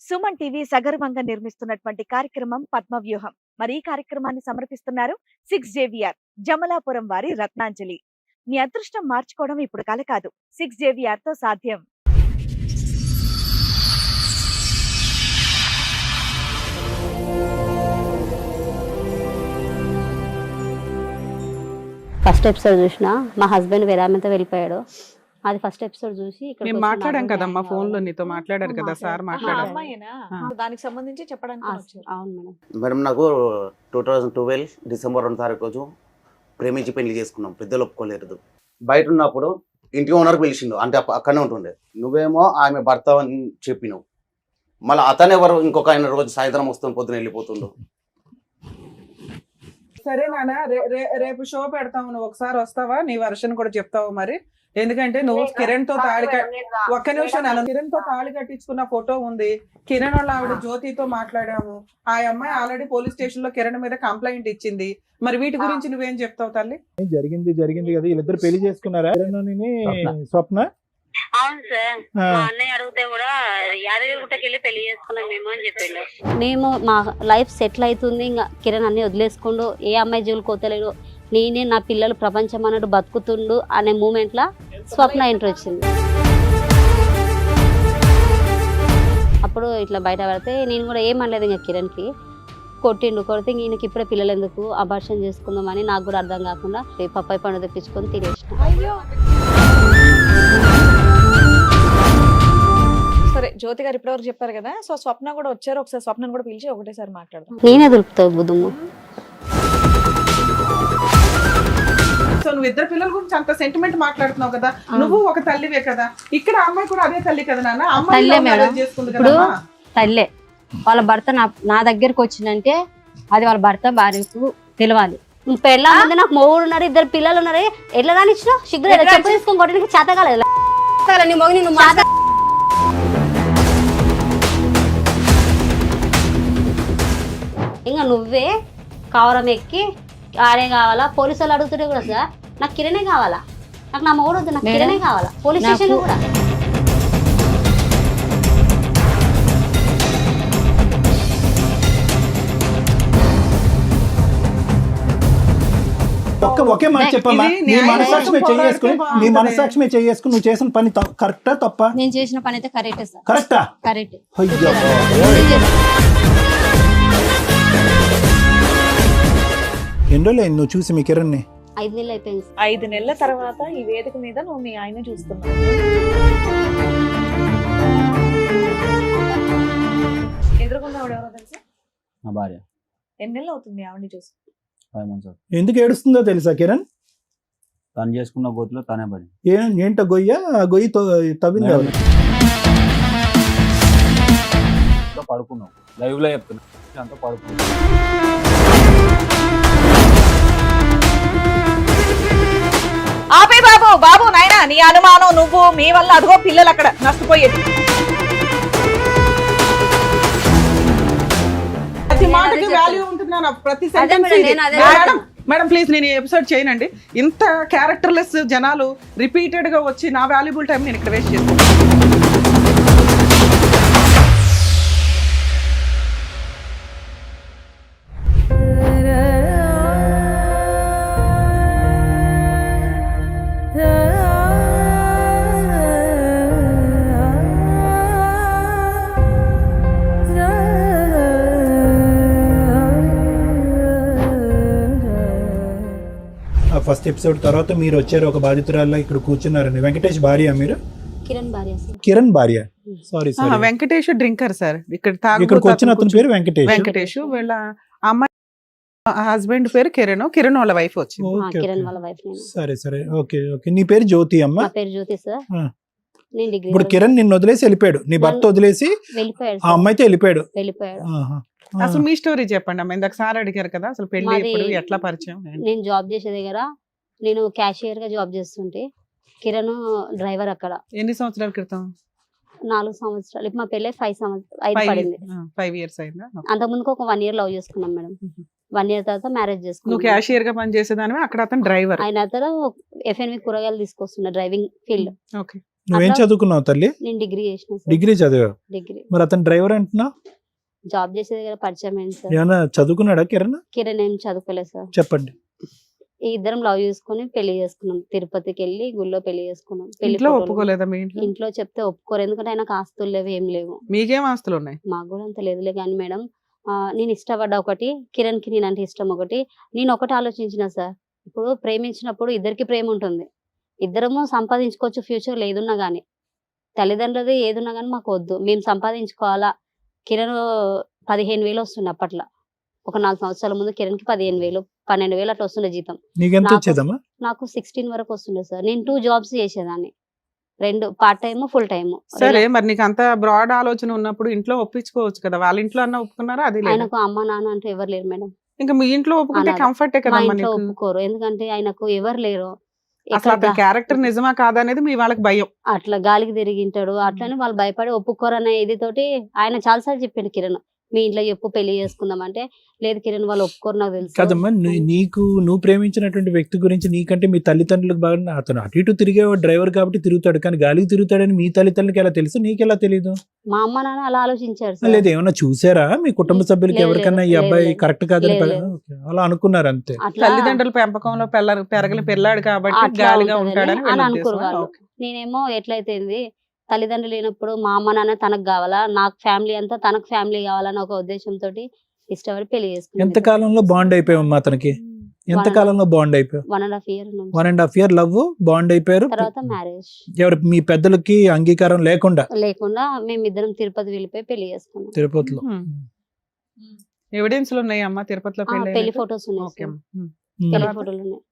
Suman TV సగర్వంగా నిర్మిస్తున్నటువంటి కార్యక్రమం పద్మవ్యూహం. మరి ఈ కార్యక్రమాన్ని సమర్పిస్తున్నారు 6JVR జమలాపురం వారి రత్నాంజలి. మీ అదృష్టం మార్చుకోవడం ఇప్పుడు కల కాదు, 6JVR తో సాధ్యం. ఫస్ట్ ఎపిసోడ్ చూసిన మా హస్బెండ్ వేరే ఆమెతో వెళ్ళిపోయాడు. అది ఫస్ట్ ఎపిసోడ్ చూసి మేము మాట్లాడాం కదమ్మా, ఫోన్ లో నీతో మాట్లాడారు కదా సార్, మాట్లాడారు. దానికి సంబంధించి చెప్పడానికి వచ్చారు. అవును మేడం. మేడం నాకు 2012 డిసెంబర్ 2 తారీఖు రోజు ప్రేమించి పెళ్లి చేసుకున్నాం. పెద్దలు ఒప్పుకోలేదు. బయట ఉన్నప్పుడు ఇంటి ఓనర్ పిలిచిండు, అంటే అక్కడనే ఉంటుండే. నువ్వేమో ఆమె భర్త అని చెప్పినావు. మళ్ళీ అతను ఎవరు ఇంకొక ఆయన రోజు సాయంత్రం వస్తుంది, పొద్దున వెళ్ళిపోతుండు. సరే నాన్న, రేపు షో పెడతాము, నువ్వు ఒకసారి వస్తావా? నీ వర్షన్ కూడా చెప్తావు మరి. ఎందుకంటే నువ్వు కిరణ్ తో ఒక్క నిమిషం నాన్న, కిరణ్ తో తాళి కట్టించుకున్న ఫోటో ఉంది. కిరణ్ వాళ్ళ ఆవిడ జ్యోతితో మాట్లాడాము. ఆ అమ్మాయి ఆల్రెడీ పోలీస్ స్టేషన్ లో కిరణ్ మీద కంప్లైంట్ ఇచ్చింది. మరి వీటి గురించి నువ్వేం చెప్తావు తల్లి? జరిగింది కదా, వీళ్ళిద్దరు పెళ్లి చేసుకున్నారా? స్వప్న. అవును సార్, మా అన్నయ్య అడిగితే కూడా యాదగిరిగుట్టకి వెళ్ళి పెళ్లి చేసుకున్నాం మేము అని చెప్పిండు. మేము మా లైఫ్ సెటిల్ అవుతుంది, ఇంకా కిరణ్ అన్ని వదిలేసుకుండు, ఏ అమ్మాయి జోలు కోతలేడు, నేనే నా పిల్లలు ప్రపంచం అన్నట్టు బతుకుతుండు అనే మూమెంట్ లా స్వప్న ఎంట్రీ వచ్చింది. అప్పుడు ఇట్లా బయట పడితే నేను కూడా ఏమనలేదు, ఇంకా కిరణ్కి కొడితే ఈయనకి ఇప్పుడే పిల్లలు ఎందుకు అబార్షన్ చేసుకుందామని నాకు కూడా అర్థం కాకుండా పప్పాయి పండు తెప్పించుకొని తినేసిన. సరే, జ్యోతి గారు ఇప్పటివరకు చెప్పారు కదా, సో స్వప్న కూడా వచ్చారు. ఒకసారి స్వప్నను కూడా పిలిచి ఒకటేసారి మాట్లాడదాం. నేనే దొరుకుతావు బుద్ధుము. సో నువ్వు ఇద్దరు పిల్లల గురించి అంత సెంటిమెంట్ మాట్లాడుతున్నావు కదా, నువ్వు ఒక తల్లివే కదా. ఇక్కడ అమ్మాయి కూడా అదే తల్లి కదా నాన్న. అమ్మాయి చేసుకుంది కదా. తల్లే వాళ్ళ భర్త నా దగ్గరకు వచ్చిందంటే అది వాళ్ళ భర్త భార్యకు తెలియాలి. పెళ్ళ ముందు నాకు మొగుడు ఉన్నారు, ఇద్దరు పిల్లలు ఉన్నారు, ఎట్లా రానిచ్చినా సిగ్గు చెప్పు తీసుకొని కొట్టడానికి చేత కాలేదు. ఇంకా నువ్వే కవరం ఎక్కి ఆడే కావాలా, పోలీసు వాళ్ళు అడుగుతుంటే కూడా సార్ నాకు కిరణే కావాలా, నాకు నా మొగుడు వద్దు, నాకు కిరణే కావాలా, పోలీస్ స్టేషన్ కూడా. ఒకే మాట చెప్పమ్మా, నీ మనసాక్షి మీద చేసుకుని నువ్వు చేసిన పని కరెక్టా తప్ప? నేను చేసిన పని అయితే కరెక్టే సార్. కరెక్టా? కరెక్ట్. ఎన్ని రోజులు నువ్వు చూసి మీ కిరణ్ ని? 5 నెలలు అయిపోయింది. 5 నెలల తర్వాత ఈ వేదిక మీద నువ్వు మీ ఆయన చూస్తున్నావు. ఎదురుకున్న ఆవిడ ఎవరో తెలుసా? నా భార్య. ఎన్ని నెలలు అవుతుంది ఆవిడని చూసి? 5 months. ఎందుకు ఏడుస్తుందో తెలుసా కిరణ్? తను చేసుకున్న గోతులో తనే పడి. ఏంటో గొయ్య, గొయ్యి తవ్వింది ఎవరు? పడుకున్నావు, లైవ్ లో చెప్తున్నా, అంతా పడుకున్నావు. ఆపే బాబు, బాబు నాయనా, నీ అనుమానం నువ్వు, మీ వల్ల అదిగో పిల్లలు అక్కడ నష్టపోయేది. ప్రతి మాటకి వాల్యూ ఉంటుంది, ప్రతి సెంటెన్స్. మేడం ప్లీజ్, నేను ఈ ఎపిసోడ్ చేయనండి. ఇంత క్యారెక్టర్లెస్ జనాలు రిపీటెడ్ గా వచ్చి నా వాల్యుబుల్ టైం నేను ఇక్కడ వేస్ట్ చేస్తాను. ఫస్ట్ ఎపిసోడ్ తర్వాత మీరు వచ్చారు, ఒక బాధితురాల్లో ఇక్కడ కూర్చున్నారండి. వెంకటేష్ భార్య మీరు? కిరణ్ భార్య. కిరణ్ భార్య. Sorry, Venkatesh drinker sir. ఇక్కడికి వచ్చిన అతని పేరు వెంకటేష్. వీళ్ళ అమ్మాయి హస్బెండ్ పేరు కిరణ్, కిరణ్ వాళ్ళ వైఫ్ వచ్చింది. కిరణ్ వాళ్ళ వైఫ్. సరే ఓకే. నీ పేరు జ్యోతి అమ్మ? నా పేరు జ్యోతి సార్. ఇప్పుడు కిరణ్ నిన్ను వదిలేసి వెళ్ళిపోయాడు, నీ భర్త వదిలేసి ఆ అమ్మాయితో వెళ్ళిపోయాడు. అసలు మీ స్టోరీ చెప్పండి అమ్మ. ఇందాక సార్ అడిగారు కదా, అసలు పెళ్లి ఎప్పుడు, ఎట్లా పరిచయం? నేను జాబ్ చేసే దగ్గర నేను క్యాషియర్ గా జాబ్ చేస్తుంటే, కిరణ్ డ్రైవర్ అక్కడ. ఎన్ని సంవత్సరాల క్రితం? 4 సంవత్సరాలు. ఇప్పుడు మా పెళ్ళి 5 సంవత్సరాలు పడింది. 5 years అయిందా? అంతకుముందు ఒక 1 year లవ్ చేసుకున్నాం మేడం. 1 year తర్వాత మ్యారేజ్ చేసుకున్నాం. నువ్వు క్యాషియర్ గా పనిచేసేదానివి, అక్కడ అతను డ్రైవర్. ఆయన అతను FNV కూరగాయలు తీసుకొస్తున్నా, డ్రైవింగ్ ఫీల్డ్. నువ్వేం అట్లా- చదువుకున్నావు తల్లి? నేను డిగ్రీ చేసిన సార్. డిగ్రీ చదివావు. డిగ్రీ మరి అతను డ్రైవర్ అంటున్నావు, జాబ్ చేసే దగ్గర పరిచయం అయింది సార్. ఏమైనా చదువుకున్నాడా కిరణ్? కిరణ్ ఏం చదువుకోలేదు సార్. చెప్పండి. ఈ ఇద్దరం లవ్ చేసుకుని పెళ్లి చేసుకున్నాం. తిరుపతికి వెళ్ళి గుళ్ళో పెళ్లి చేసుకున్నాం. పెళ్లి ఇంట్లో ఫోటోలు ఒప్పుకోలేదా మీ ఇంట్లో? ఇంట్లో చెప్తే ఒప్పుకోరు, ఎందుకంటే ఆయనకు ఆస్తులు లేవు, ఏం లేవు. మీకేం ఆస్తులు ఉన్నాయి? మాకు కూడా అంత లేదులే కానీ మేడం, నేను ఇష్టపడ్డ ఒకటి, కిరణ్ కి నేనంటే ఇష్టం ఒకటి. నేను ఒకటి ఆలోచించిన సార్, ఇప్పుడు ప్రేమించినప్పుడు ఇద్దరికి ప్రేమ ఉంటుంది, ఇద్దరము సంపాదించుకోవచ్చు ఫ్యూచర్లో ఏదున్నా కానీ. తల్లిదండ్రులది ఏదున్నా కానీ మాకు వద్దు, మేము సంపాదించుకోవాలా. కిరణ్ 15,000 వస్తుండే అప్పట్లో, ఒక 4 సంవత్సరాల ముందు కిరణ్కి 15,000 12,000 అట్లా వస్తుండే జీతం. నీకెంత నాకు- వచ్చేదమ్మా? నాకు 16 వరకు వస్తుండే సార్. నేను 2 జాబ్స్ చేసేదాన్ని, 2 పార్ట్ టైమ్ ఫుల్ టైమ్. సరే, మరి నీకు అంత బ్రాడ్ ఆలోచన ఉన్నప్పుడు ఇంట్లో ఒప్పించుకోవచ్చు కదా. వాళ్ళ ఇంట్లో అన్న ఒప్పుకున్నారా? అది లేదు. ఆయనకు అమ్మ నాన్న అంటే ఎవరు లేరు మేడం. ఇంకా మీ ఇంట్లో ఒప్పుకుంటే అనాథ. కంఫర్టే మా కదమ్మా ఇంట్లో నీకు. ఒప్పుకోరు, ఎందుకంటే ఆయనకు ఎవరు లేరు. అసలు ఎక్కడ అతని క్యారెక్టర్ నిజమా కాదా అనేది మీ వాళ్ళకి భయం. అట్లా గాలికి తిరిగింటాడు, అట్లని వాళ్ళు భయపడి ఒప్పుకోరు అనే ఇది తోటి ఆయన చాలాసార్లు చెప్పిండు కిరణ్, మీ ఇంట్లో చెప్పు పెళ్లి చేసుకుందాం అంటే, లేదు కిరణ్ వాళ్ళు ఒప్పుకోరు నాకు తెలుసు. కదమ్మా, నువ్వు ప్రేమించినటువంటి వ్యక్తి గురించి నీకంటే మీ తల్లిదండ్రులకు బాగా, అతను అటు ఇటు తిరిగే డ్రైవర్ కాబట్టి తిరుగుతాడు, కానీ గాలికి తిరుగుతాడని మీ తల్లిదండ్రులకి ఎలా తెలుసు, నీకెలా తెలియదు? మా అమ్మ నాన్న అలా ఆలోచించారు సార్. లేదు, ఏమన్నా చూసారా మీ కుటుంబ సభ్యులకి లేదు, ఎవరికన్నా ఈ లేదు, అబ్బాయి లేదు. కరెక్ట్ కాదని లేదు, లేదు. ఓకే, అలా అనుకున్నారు అంతే. అట్లా తల్లిదండ్రుల పెంపకంలో పెరగలి పిల్లాడు కాబట్టి అట్లా గాలిగా ఉంటదని ఉంటాడని అని వీళ్ళ అనుకోరు ఉద్దేశం. వాళ్ళు. ఓకే. నేనేమో ఎట్లయితేంది, తల్లిదండ్రులు లేనప్పుడు మా అమ్మ నాన్న తనకు కావాలా, నాకు ఫ్యామిలీ అంతా తనకు ఫ్యామిలీ కావాలని ఒక ఉద్దేశంతో ఇష్టపడి పెళ్లి చేసుకున్నాను. ఎంత కాలంలో బాండ్ అయిపోయావమ్మా అతనికి? ఎంత కాలంలో బాండ్ అయిపోయావు? 1.5 year 1.5 year లవ్, బాండ్ అయిపోయారు. తర్వాత మ్యారేజ్ ఎవరు మీ పెద్దలకి అంగీకారం లేకుండా లేకుండా మేమిద్దరం తిరుపతి వెళ్ళిపోయి పెళ్లి చేసుకున్నాం. తిరుపతిలో? ఎవిడెన్స్లు ఉన్నాయి అమ్మా తిరుపతిలో పెళ్లి పెళ్లి ఫొటోస్ ఉన్నాయి ఓకే సార్. అమ్మా. పెళ్లి తర్వాత? ఫోటోలు ఉన్నాయి.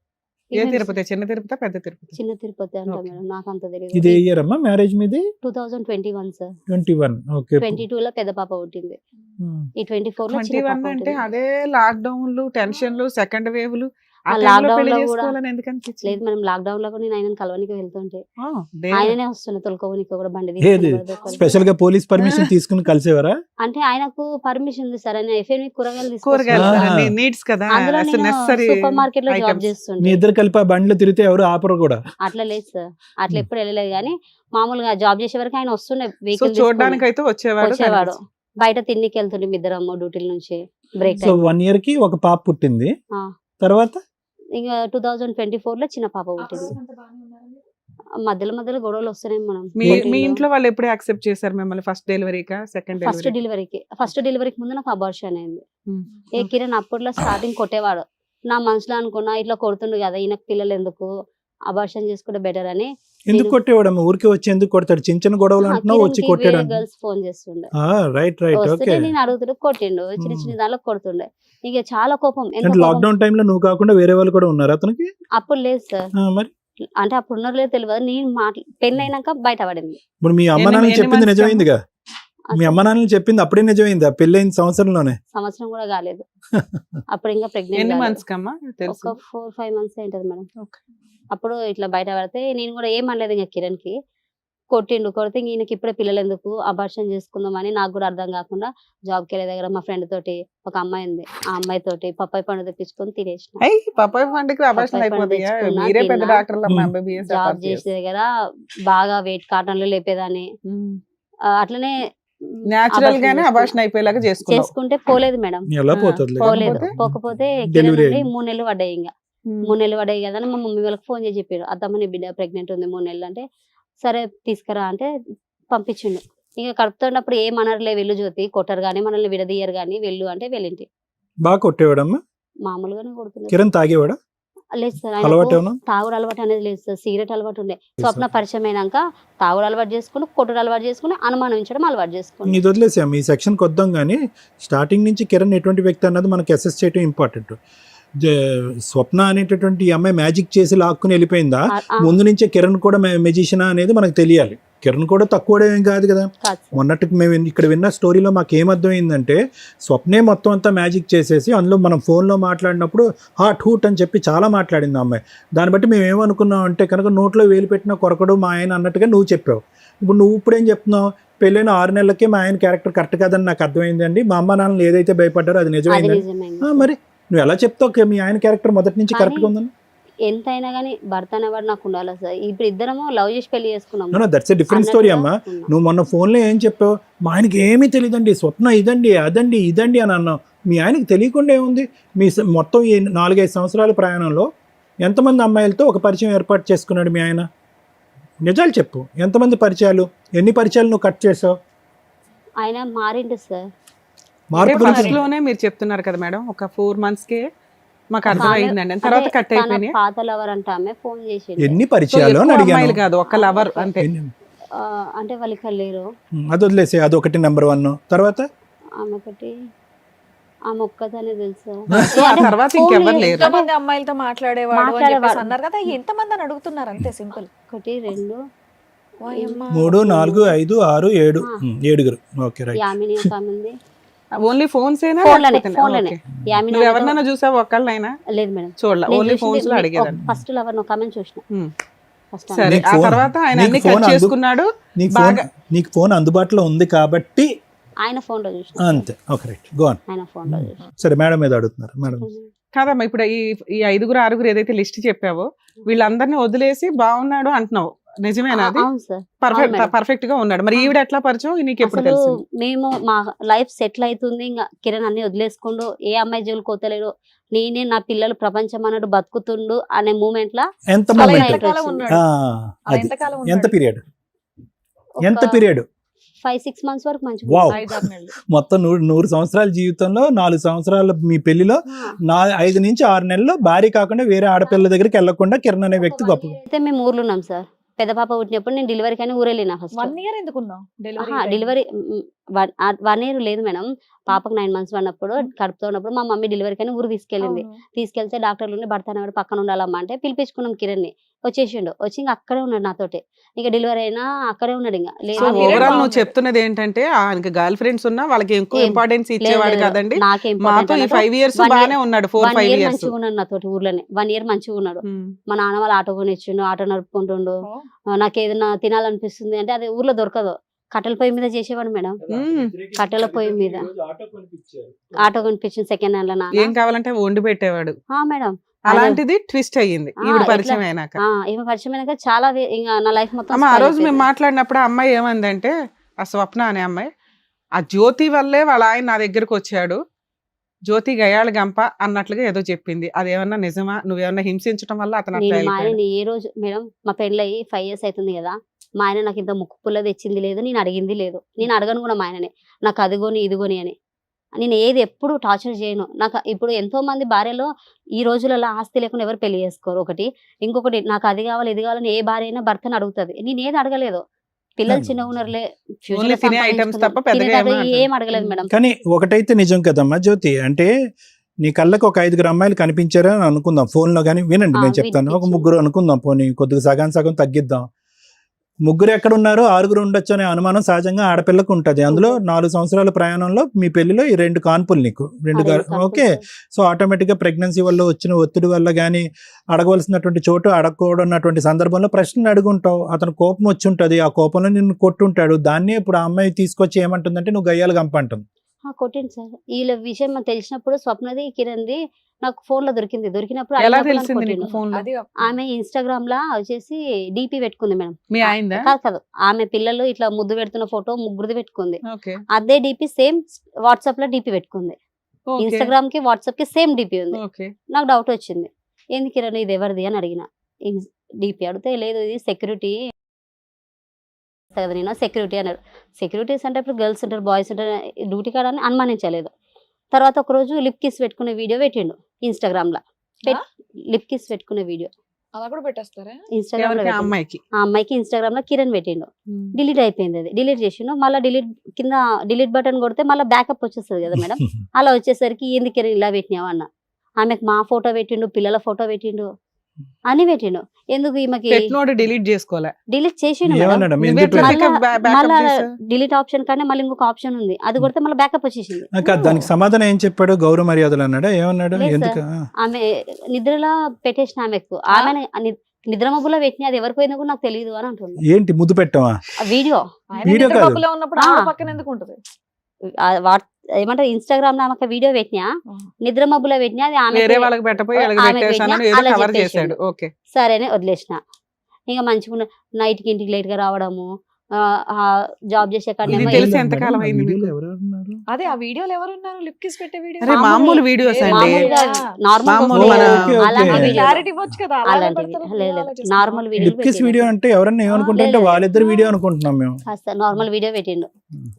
ఏ Events- తిరుపతి? చిన్న తిరుపతి, పెద్ద తిరుపతి? చిన్న తిరుపతి అంట Okay. మేడం, నాకు అంత ఇది తెలియదు. ఏ ఇయర్ అమ్మా మ్యారేజ్ మీది? 2021 సార్. 21. ఓకే. 22 లో పెద్ద పాప పుట్టింది, ఈ 24 లో చిన్న 21 పాప అంటే పుట్టింది. అదే లాక్డౌన్లు, టెన్షన్లు, సెకండ్ వేవ్లు, ఆ ఆ టైంలో lockdown పెళ్లి లో కూడా- చేసుకోవాలని ఎందుకు అనిపించింది? లేదు మేడం, లాక్డౌన్ లో కూడా నేను ఆయనను కలవనికి వెళ్తుంటే ఆ, దేవుడా. ఆయననే వస్తుండే తొలకోవనికి కూడా బండి ఏది తీసుకుని వదలకొని. స్పెషల్ గా పోలీస్ పర్మిషన్ తీసుకుని కలిసేవారా? అంటే ఆయనకు పర్మిషన్ ఉంది సార్, ఆయన ఎఫ్ఎం కూరగాయలు కూరగాయలు ఆ. నీడ్స్ కదా, అందులో అసలు నేను necessary సూపర్ మార్కెట్ లో జాబ్ items. మీ చేస్తుండే. ఇద్దరు కలిపి ఆ బండ్లు తిరిగితే ఎవరు ఆపరు కూడా. అట్లా లేదు సార్, అట్లా ఎప్పుడు వెళ్ళలేదు కానీ మామూలుగా జాబ్ చేసే వరకు ఆయన వస్తుండే సో వెహికల్ చూడడానికి అయితే వచ్చేవాడు. వచ్చేవాడు. బయట తిండికి వెళ్తుండే ఇద్దరం డ్యూటీల నుంచి బ్రేక్ సో టైం. 1 year కి ఒక పాప పుట్టింది. ఆ. తర్వాత ఇంకా 2024 లో చిన్న పాప పుట్టింది. మధ్యలో మధ్యలో గొడవలు వస్తున్నాయి మనం. మీ ఇంట్లో వాళ్ళు ఎప్పుడు యాక్సెప్ట్ చేశారు మిమ్మల్ని? ఫస్ట్ డెలివరీకా, సెకండ్ ఫస్ట్ డెలివరీకి ముందు నాకు అబార్షన్ అయింది. ఏ కిరణ్ అప్పట్లో స్టార్టింగ్ కొట్టేవాడు, నా మనసులో అనుకున్నా ఇట్లా కొడుతుండు కదా, ఈయనకు పిల్లలు ఎందుకు, అబార్షన్ చేసుకుంటే బెటర్ అని. ఎందుకు కొట్టేవాడమ్మా? ఊరికి వచ్చి ఎందుకు కొడతాడు? చిన్న చిన్న గొడవలు అంటున్నావు, వచ్చి కొట్టాడు. గర్ల్స్ ఫోన్ చేస్తుండే, రైట్ రైట్ ఓకే. వస్తుంటే నేను అడుగుతుండే, కొట్టిండు, చిన్న చిన్న దాంట్లో కొడుతుండే. ఇక చాలా కోపం. ఎంత అంటే కోపం. లాక్డౌన్ టైంలో నువ్వు కాకుండా వేరే వాళ్ళు కూడా ఉన్నారు అతనికి? అప్పుడు లేదు సార్, మరి అంటే అప్పుడు ఉన్నారో లేదో తెలియదు. నేను పెళ్లి అయినాక బయట పడింది. ఇప్పుడు మీ అమ్మ నాన్నలు చెప్పింది నిజమైందిగా? మీ అమ్మ నాన్నలు చెప్పింది అప్పుడే నిజమైంది ఆ పెళ్ళైన సంవత్సరంలోనే? సంవత్సరం కూడా కాలేదు, అప్పుడు ఇంకా ఎన్ని ప్రెగ్నెంట్. మంత్స్ కమ్మా తెలుసు? ఒక 4-5 months అయింటది మేడం. Okay. అప్పుడు ఇట్లా బయట పడితే నేను కూడా ఏమనలేదు ఇంకా కిరణ్ కి. కొడితే ఈయనకి ఇప్పుడే పిల్లలు ఎందుకు, అబార్షన్ చేసుకుందాం అని నాకు కూడా అర్థం కాకుండా జాబ్కి వెళ్ళే దగ్గర మా ఫ్రెండ్ తోటి ఒక అమ్మాయి ఉంది, ఆ అమ్మాయి తోటి పప్పాయి పండు తెప్పించుకొని తినేసిన. పప్పాయి పండుగ అబార్షన్ పప్పాయి పండు అయిపోతాయా? తెచ్చుకున్నా, మీరే పెద్ద తిన్నా. డాక్టర్లు అమ్మా, MBBS జాబ్ చేసే దగ్గర బాగా వెయిట్ కాటన్లు లేపేదాన్ని. అట్లనే న్యాచురల్ గానే అబార్షన్ అబార్షన్ అయిపోయేలాగా చేసుకున్నావు. చేసుకుంటే పోలేదు మేడం, ఎలా పోతుంది? పోలేదు. కాకపోతే? పోకపోతే Delivery కిరణ్ అయింది. 3 నెలలు పడ్డాయి. ఇంకా 3 నెలలు పడ్డాయి కదా అని మా మమ్మీ వాళ్ళకి ఫోన్ చేసి చెప్పారు, అత్తమ్మ నీ బిడ్డ ప్రెగ్నెంట్ ఉంది 3 నెలలు అంటే, సరే తీసుకురా అంటే పంపించిండు. ఇంకా కడుపుతున్నప్పుడు ఏమనర్లే, వెళ్ళు జ్యోతి, కొట్టరు కానీ మనల్ని విడదీయరు కానీ వెళ్ళు అంటే వెళ్ళింటి. బాగా కొట్టేవాడమ్మా? మామూలుగానే కొడుతున్నారు. కిరణ్ తాగేవాడా? లేదు సార్, అలవాటు ఆయనకు ఏమన్నా? తాగుడు అలవాటు అనేది లేదు సార్, సిగరెట్ అలవాటు ఉండే. స్వప్న పరిచయం అయినాక తాగుడు అలవాటు చేసుకుని, కొట్టుడు అలవాటు చేసుకుని, అనుమానించడం అలవాటు చేసుకుని. ఇది వదిలేసాం, ఈ సెక్షన్కి వద్దాం. కానీ స్టార్టింగ్ నుంచి కిరణ్ ఎటువంటి వ్యక్తి అన్నది మనకి అసెస్ చేయడం ఇంపార్టెంట్. స్వప్న అనేటటువంటి ఈ అమ్మాయి మ్యాజిక్ చేసి లాక్కుని వెళ్ళిపోయిందా, ముందు నుంచే కిరణ్ కూడా మెజిషియనా అనేది మనకు తెలియాలి. కిరణ్ కూడా తక్కువ ఏం కాదు కదా. మొన్నటికి మేము ఇక్కడ విన్న స్టోరీలో మాకు ఏమర్థమైందంటే, స్వప్నే మొత్తం అంతా మ్యాజిక్ చేసేసి అందులో మనం ఫోన్లో మాట్లాడినప్పుడు హాట్ హూట్ అని చెప్పి చాలా మాట్లాడింది ఆ అమ్మాయి. దాన్ని బట్టి మేము ఏమనుకున్నాం అంటే, కనుక నోట్లో వేలు పెట్టిన కొరకడు మా ఆయన అన్నట్టుగా నువ్వు చెప్పావు. ఇప్పుడు నువ్వు ఇప్పుడేం చెప్తున్నావు, పెళ్ళైన 6 నెలలకే మా ఆయన క్యారెక్టర్ కరెక్ట్ కాదని నాకు అర్థమైందండి, మా అమ్మ నాన్నలు ఏదైతే భయపడ్డారో అది అది నిజమైందండి. నిజమైంది. మరి నువ్వు ఎలా చెప్తావు మీ ఆయన క్యారెక్టర్ మొదటి నుంచి కానీ కరెక్ట్గా ఉందని? ఎంతైనా కానీ భర్త అనేవాడు నాకు ఉండాలి సార్. ఇప్పుడు ఇద్దరము లవ్ చేసి పెళ్లి చేసుకున్నాము. దట్స్ ఎ డిఫరెంట్ స్టోరీ అమ్మా. నువ్వు మొన్న ఫోన్లో ఏం చెప్పావు, మా ఆయనకి ఏమీ తెలియదండి, స్వప్న ఇదండి అదండి ఇదండి అని అన్నావు. మీ ఆయనకి తెలియకుండా ఏముంది? మీ మొత్తం ఈ 4-5 సంవత్సరాల ప్రయాణంలో ఎంతమంది అమ్మాయిలతో ఒక పరిచయం ఏర్పాటు చేసుకున్నాడు మీ ఆయన? నిజాలు చెప్పు, ఎంతమంది పరిచయాలు, ఎన్ని పరిచయాలు నువ్వు కట్ చేసావు? ఆయన మారిండు సార్. మార్పు ఫస్ట్ గురించి లోనే మీరు చెప్తున్నారు కదా మేడం, ఒక 4 months కే మాకు అర్థమైందండి, తర్వాత కట్ తన అయిపోయినాయి. పాత లవర్ అంటే ఆమె ఫోన్ చేసి ఎన్ని సో పరిచయాలు ఎక్కువ అని అమ్మాయిలు అడిగాను. కాదు, ఒక లవర్ అంతే. అంటే వాళ్ళు ఇక్కడ లేరు. అది వదిలేసే, అదొకటి నెంబర్ 1. తర్వాత ఆమె ఒకటి, ఆమె ఒక్కదానే తెలుసా. ఆ తర్వాత ఇంకెవరు లేరు. ఎంతమంది అమ్మాయిలతో మాట్లాడేవాడు అని మాట్లాడేవాడు. చెప్పేసి అన్నారు కదా, ఎంతమంది అని అడుగుతున్నారు అంతే, సింపుల్. 1 2 3 4 5 6 7 7. Okay right. యామిని ఒక ఆమె ఉంది. ఓన్లీ ఫోన్స్ ఏనా? ఫోన్లోనే యామిని నువ్వు ఎవరినైనా చూసావు ఒక్కళ్ళైనా? లేదు మేడం. చూడలే, ఓన్లీ ఫోన్స్ లో అడిగేదాన్ని. ఫస్ట్ లవర్ ఒక ఆమె చూసిన. ఫస్ట్ సరే, నీకు ఆ ఫోన్- తర్వాత ఆయన నీకు అన్ని ఫోన్ కట్ చేసుకున్నాడు. నీకు ఫోన్ అందుబాటులో ఉంది కాబట్టి ఆయన ఫోన్ లో చూసిన. అంతే. Okay right, go on. ఆయన ఫోన్ లో చూసిన. సరే, మేడం మీద అడుగుతున్నారు. మేడం కాదమ్మా, ఇప్పుడు ఈ 5-6 ఏదైతే లిస్ట్ చెప్పావో వీళ్ళందరినీ వదిలేసి బాగున్నాడు అంటున్నావు, నిజమేనా? అది అవును సార్. పర్ఫెక్ట్ గా ఉన్నాడు. మరి ఈవిడ ఎట్లా పరిచయం నీకు ఎప్పుడు అసలు తెలిసింది? మేము మా లైఫ్ సెటిల్ అవుతుంది, ఇంకా కిరణ్ అన్ని వదిలేసుకుండు, ఏ అమ్మాయి జోలు కోతలేడు, నేనే నా పిల్లలు ప్రపంచం అన్నట్టు బతుకుతుండు అనే మూమెంట్ లా ఎంత చాలా మూమెంట్? ఎంతకాలం ఉన్నాడు? అది ఎంతకాలం ఎంత ఉన్నాడు? పీరియడ్? ఎంత పీరియడ్? 5-6 months వరకు మంచిగా వావ్. 5-6 నెలలు. మొత్తం 100 సంవత్సరాల జీవితంలో 4 సంవత్సరాలు మీ పెళ్లిలో 5 నుంచి 6 నెలల్లో భార్య కాకుండా వేరే ఆడపిల్ల దగ్గరికి వెళ్లకుండా కిరణ్ అనే వ్యక్తి గొప్ప. అయితే మేము ఊర్లో ఉన్నాం సార్. పెద్ద పాప పుట్టినప్పుడు నేను డెలివరీకి అని ఊరెళ్ళినా ఫస్ట్. 1 year ఎందుకున్నావు డెలివరీ 1 year లేదు మేడం. పాపకు 9 months ఉన్నప్పుడు కడుపుతో ఉన్నప్పుడు మా మమ్మీ డెలివరీకి అని ఊరు తీసుకెళ్ళింది. తీసుకెళ్తే డాక్టర్లు భర్త అనేవాడు పక్కన ఉండాలమ్మా అంటే పిలిపించుకున్నాం కిరణ్ ని. వచ్చేసిండు, వచ్చి ఇంకా అక్కడే ఉన్నాడు నాతోటి. ఇంకా డెలివరీ అయినా అక్కడే ఉన్నాడు. ఇంకా సో లేదు ఓవరాల్ నువ్వు చెప్తున్నది ఏంటంటే ఆయనకి గర్ల్ ఫ్రెండ్స్ ఉన్నా వాళ్ళకి ఎక్కువ ఇంపార్టెన్స్ ఇచ్చేవాడు కదండి. నాకే మాతో ఈ 5 years బాగానే ఉన్నాడు. 4-5 years మంచిగా ఉన్నాడు నాతోటి ఊర్లోనే. 1 year మంచిగా ఉన్నాడు. మా నాన్న వాళ్ళు ఆటో కొనిచ్చిండు, ఆటో నడుపుకుంటుండు. నాకు ఏదైనా తినాలనిపిస్తుంది అంటే అది ఊర్లో దొరకదు, కట్టెల పొయ్యి మీద చేసేవాడు మేడం. కట్టెల పొయ్యి మీద ఆటో కొనిపించింది సెకండ్ హ్యాండ్ లో నాన్న. ఏం కావాలంటే వండి పెట్టేవాడు. మేడం అలాంటిది ట్విస్ట్ అయ్యింది ఈవిడ పరిచయం అయినాక. ఈమె పరిచయం అయినాక చాలా ఇంకా నా లైఫ్ మొత్తం అమ్మ, ఆ రోజు మేము మాట్లాడినప్పుడు ఆ అమ్మాయి ఏమందంటే, ఆ స్వప్న అనే అమ్మాయి, ఆ జ్యోతి వల్లే వాళ్ళ ఆయన నా దగ్గరకు వచ్చాడు, జ్యోతి గయాళ గంప అన్నట్లుగా ఏదో చెప్పింది. అదేమన్నా నిజమా? నువ్వేమన్నా హింసించడం వల్ల అతను అట్లా నేను మా అయిపోయాడా? ఆయన ఏ రోజు మేడం మా పెళ్ళయి 5 years అవుతుంది కదా, మా ఆయన నాకు ఇంత ముక్కు పుల్ల తెచ్చింది లేదు, నేను అడిగింది లేదు, నేను అడగను కూడా మా ఆయననే నాకు అదిగోని ఇదిగోని అని. నేను ఏది ఎప్పుడు టార్చర్ చేయను. నాకు ఇప్పుడు ఎంతో మంది భార్యలో ఈ రోజులలో ఆస్తి లేకుండా ఎవరు పెళ్లి చేసుకోరు. ఒకటి, ఇంకొకటి నాకు అది కావాలి ఇది కావాలని ఏ భార్య అయినా భర్తను అడుగుతుంది. నేను ఏది అడగలేదు. పిల్లలు చిన్నగా ఉన్నారులే, Only తినే items తప్ప పెద్దగా ఏం అడగలేదు మేడం. కానీ ఒకటైతే నిజం కదమ్మా జ్యోతి, అంటే నీ కళ్ళకు ఒక 5 అమ్మాయిలు కనిపించారా అని అనుకుందాం ఫోన్లో. కానీ వినండి, నేను చెప్తాను. ఒక 3 అనుకుందాం, పోనీ కొద్దిగా సగం తగ్గిద్దాం. 3 ఎక్కడ ఉన్నారు, 6 ఉండొచ్చు అనే అనుమానం సహజంగా ఆడపిల్లకు ఉంటుంది. అందులో 4 సంవత్సరాల ప్రయాణంలో మీ పెళ్లిలో ఈ 2 కాన్పులు నీకు 2 ఓకే. సో ఆటోమేటిక్గా ప్రెగ్నెన్సీ వల్ల వచ్చిన ఒత్తిడి వల్ల కానీ అడగవలసినటువంటి చోటు అడగకూడనటువంటి సందర్భంలో ప్రశ్నలు అడుగుంటావు. అతను కోపం వచ్చి ఉంటుంది, ఆ కోపంలో నిన్ను కొట్టుంటాడు. దాన్ని ఇప్పుడు ఆ అమ్మాయి తీసుకొచ్చి ఏమంటుందంటే నువ్వు గయ్యాలు గంప అంటుంది. కొట్టింది సార్. వీళ్ళ విషయం నాకు తెలిసినప్పుడు స్వప్నది కిరణ్ది నాకు ఫోన్ లో దొరికింది. దొరికినప్పుడు ఎలా అడిగినప్పుడు నన్ను తెలిసింది నీకు కొట్టిండు. ఫోన్ లో? అది ఆమె ఇన్స్టాగ్రామ్ లా వచ్చేసి డిపి పెట్టుకుంది మేడం. మీ ఆయనదా? కాదు ఆమె పిల్లలు ఇట్లా ముద్దు పెడుతున్న ఫోటో 3 పెట్టుకుంది. ఓకే, అదే డిపి సేమ్ వాట్సాప్ లో డిపి పెట్టుకుంది. ఓకే, ఇన్స్టాగ్రామ్ కి వాట్సాప్ కి సేమ్ డిపి ఉంది. ఓకే. నాకు డౌట్ వచ్చింది, ఎందుకు కిరణ్ ఇది ఎవరిది అని అడిగిన. డిపి అడిగితే లేదు ఇది సెక్యూరిటీ కదా, నేను సెక్యూరిటీ అన్నాడు. సెక్యూరిటీస్ అంటే ఇప్పుడు గర్ల్స్ ఉంటారు బాయ్స్ ఉంటారు డ్యూటీ కాడ అని అనుమానించలేదు. తర్వాత ఒక రోజు లిప్ కిస్ పెట్టుకునే వీడియో పెట్టిండు ఇన్స్టాగ్రామ్ లో. లిప్ కిస్ పెట్టుకునే వీడియో అలా కూడా పెట్టేస్తారా? ఇన్స్టాగ్రామ్ లో ఎవరికి? ఆ పెట్టిండు. అమ్మాయికి. ఆ అమ్మాయికి ఇన్స్టాగ్రామ్ లో కిరణ్ పెట్టిండు. డిలీట్ అయిపోయింది. అది డిలీట్ చేసిండు. మళ్ళీ కింద డిలీట్ బటన్ కొడితే మళ్ళీ బ్యాకప్ వచ్చేస్తుంది కదా మేడం. అలా వచ్చేసరికి ఎందుకు కిరణ్ ఇలా పెట్టినావు అన్న. ఆమెకు మా ఫోటో పెట్టిండు, పిల్లల ఫోటో పెట్టిండు, అని పెట్టిండు. ఎందుకు ఈమెకి పెట్టినోడు డిలీట్ చేసుకోలే. డిలీట్ చేసిండు మేడం. ఏమన్నాడు? నువ్వు ఎట్లా backup మళ్ళీ చేసావు? డిలీట్ ఆప్షన్ కానీ మళ్ళీ ఇంకొక ఆప్షన్ ఉంది, అది కొడితే మళ్ళీ బ్యాకప్ వచ్చేసింది. దానికి సమాధానం ఏం చెప్పాడు? గౌరవ మర్యాదలు అన్నాడా? ఏమన్నాడు? లేదు ఎందుకు? ఆమె నిద్రలో పెట్టేసిన ఆమెకు ఆమె నిద్ర మబ్బులో పెట్టిన అది ఎవరికి పోయిందో కూడా నాకు తెలియదు అని అంటుంది. ఏంటి ముద్దు పెట్టావా? వీడియో ఆయన వీడియో నిద్ర కాదు. మబ్బులో ఉన్నప్పుడు ఆ పక్కన ఎందుకు ఉంటుంది? ఏమంటారు ఇన్స్టాగ్రామ్ లో ఆమె వీడియో పెట్టినా, నిద్ర మబ్బులో పెట్టినా, అది ఆమె వేరే వాళ్ళకి పెట్టపోయి వాళ్ళకి ఆమె పెట్టేసాను పెట్టినా, ఏదో అలా కవర్ చెప్పేసిండు. చేశాడు. ఓకే సరే అని వదిలేసిన. ఇంకా మంచిగా నైట్ కి ఇంటికి లేట్ గా రావడము, జాబ్ చేసే ఇది కాడనేమో తెలిసి మేడం, ఎంతకాలం ఆ అయింది వీడియోలో మీకు? ఎవరు ఉన్నారు? అదే ఆ వీడియోలో ఎవరు ఉన్నారు? లిప్ కిస్ పెట్టే వీడియో అరే మామూలు వీడియోస్ అండి. మామూలుగా నార్మల్ మామూలు మన- ఓకే, ఓకే. అలాంటి వీడియో క్లారిటీ ఇవ్వచ్చు కదా, అలాగే అలాంటివి పెడతారు, లేదు అలా లేదు చేస్తారు. Normal lip kiss video video అంటే ఎవరన్నా ఏమనుకుంటారంటే లేదు. వాళ్ళిద్దరు వీడియో అనుకుంటున్నాం మేము. కాస్త నార్మల్ వీడియో పెట్టిండు.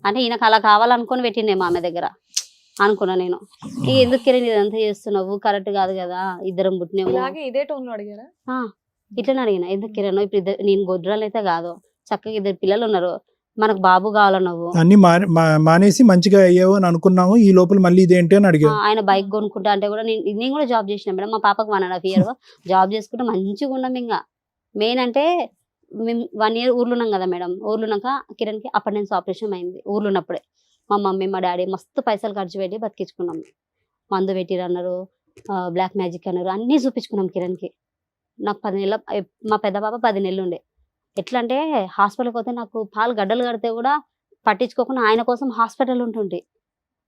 అంటే ఈయనకు అలా కావాలనుకుని పెట్టిండేమో ఆమె దగ్గర అనుకున్నా నేను. ఇక ఎందుకు కిరణ్ ఇదంతా చేస్తున్నావు, కరెక్ట్ కాదు కదా, ఇద్దరం పుట్టినేమో ఇలాగే ఇదే టోన్ లో అడిగారా? ఇట్లనే అడిగిన. ఎందుకు కిరణ్ ఇప్పుడు నేను గొడ్రాలు అయితే కాదు, చక్కగా 2 పిల్లలు ఉన్నారు, మనకు బాబు కావాలన్నావు, అన్ని మానేసి మంచిగా అయ్యావు అని అనుకున్నాము, ఈ లోపల మళ్ళీ ఇదేంటి అని అడిగావు. ఆయన బైక్ కొనుక్కుంటా అంటే కూడా నేను కూడా జాబ్ చేసిన మేడం. మా పాపకు 1.5 year జాబ్ చేసుకుంటే మంచిగా ఉన్నాం. ఇంకా మెయిన్ అంటే మేము 1 year ఊర్లో ఉన్నాం కదా మేడం. ఊర్లో ఉన్నాక కిరణ్కి అపెండిక్స్ ఆపరేషన్ అయింది. ఊర్లో ఉన్నప్పుడే మా మమ్మీ మా డాడీ మస్తు పైసలు ఖర్చు పెట్టి బతికించుకున్నాం. మందు పెట్టిరు అన్నారు, బ్లాక్ మ్యాజిక్ అన్నారు, అన్నీ చూపించుకున్నాం కిరణ్కి. నాకు 10 నెలల మా పెద్ద పాప 10 నెలలు ఉండే. ఎట్లా అంటే హాస్పిటల్కి పోతే నాకు పాలు గడ్డలు కడితే కూడా పట్టించుకోకుండా ఆయన కోసం హాస్పిటల్ ఉంటుండే.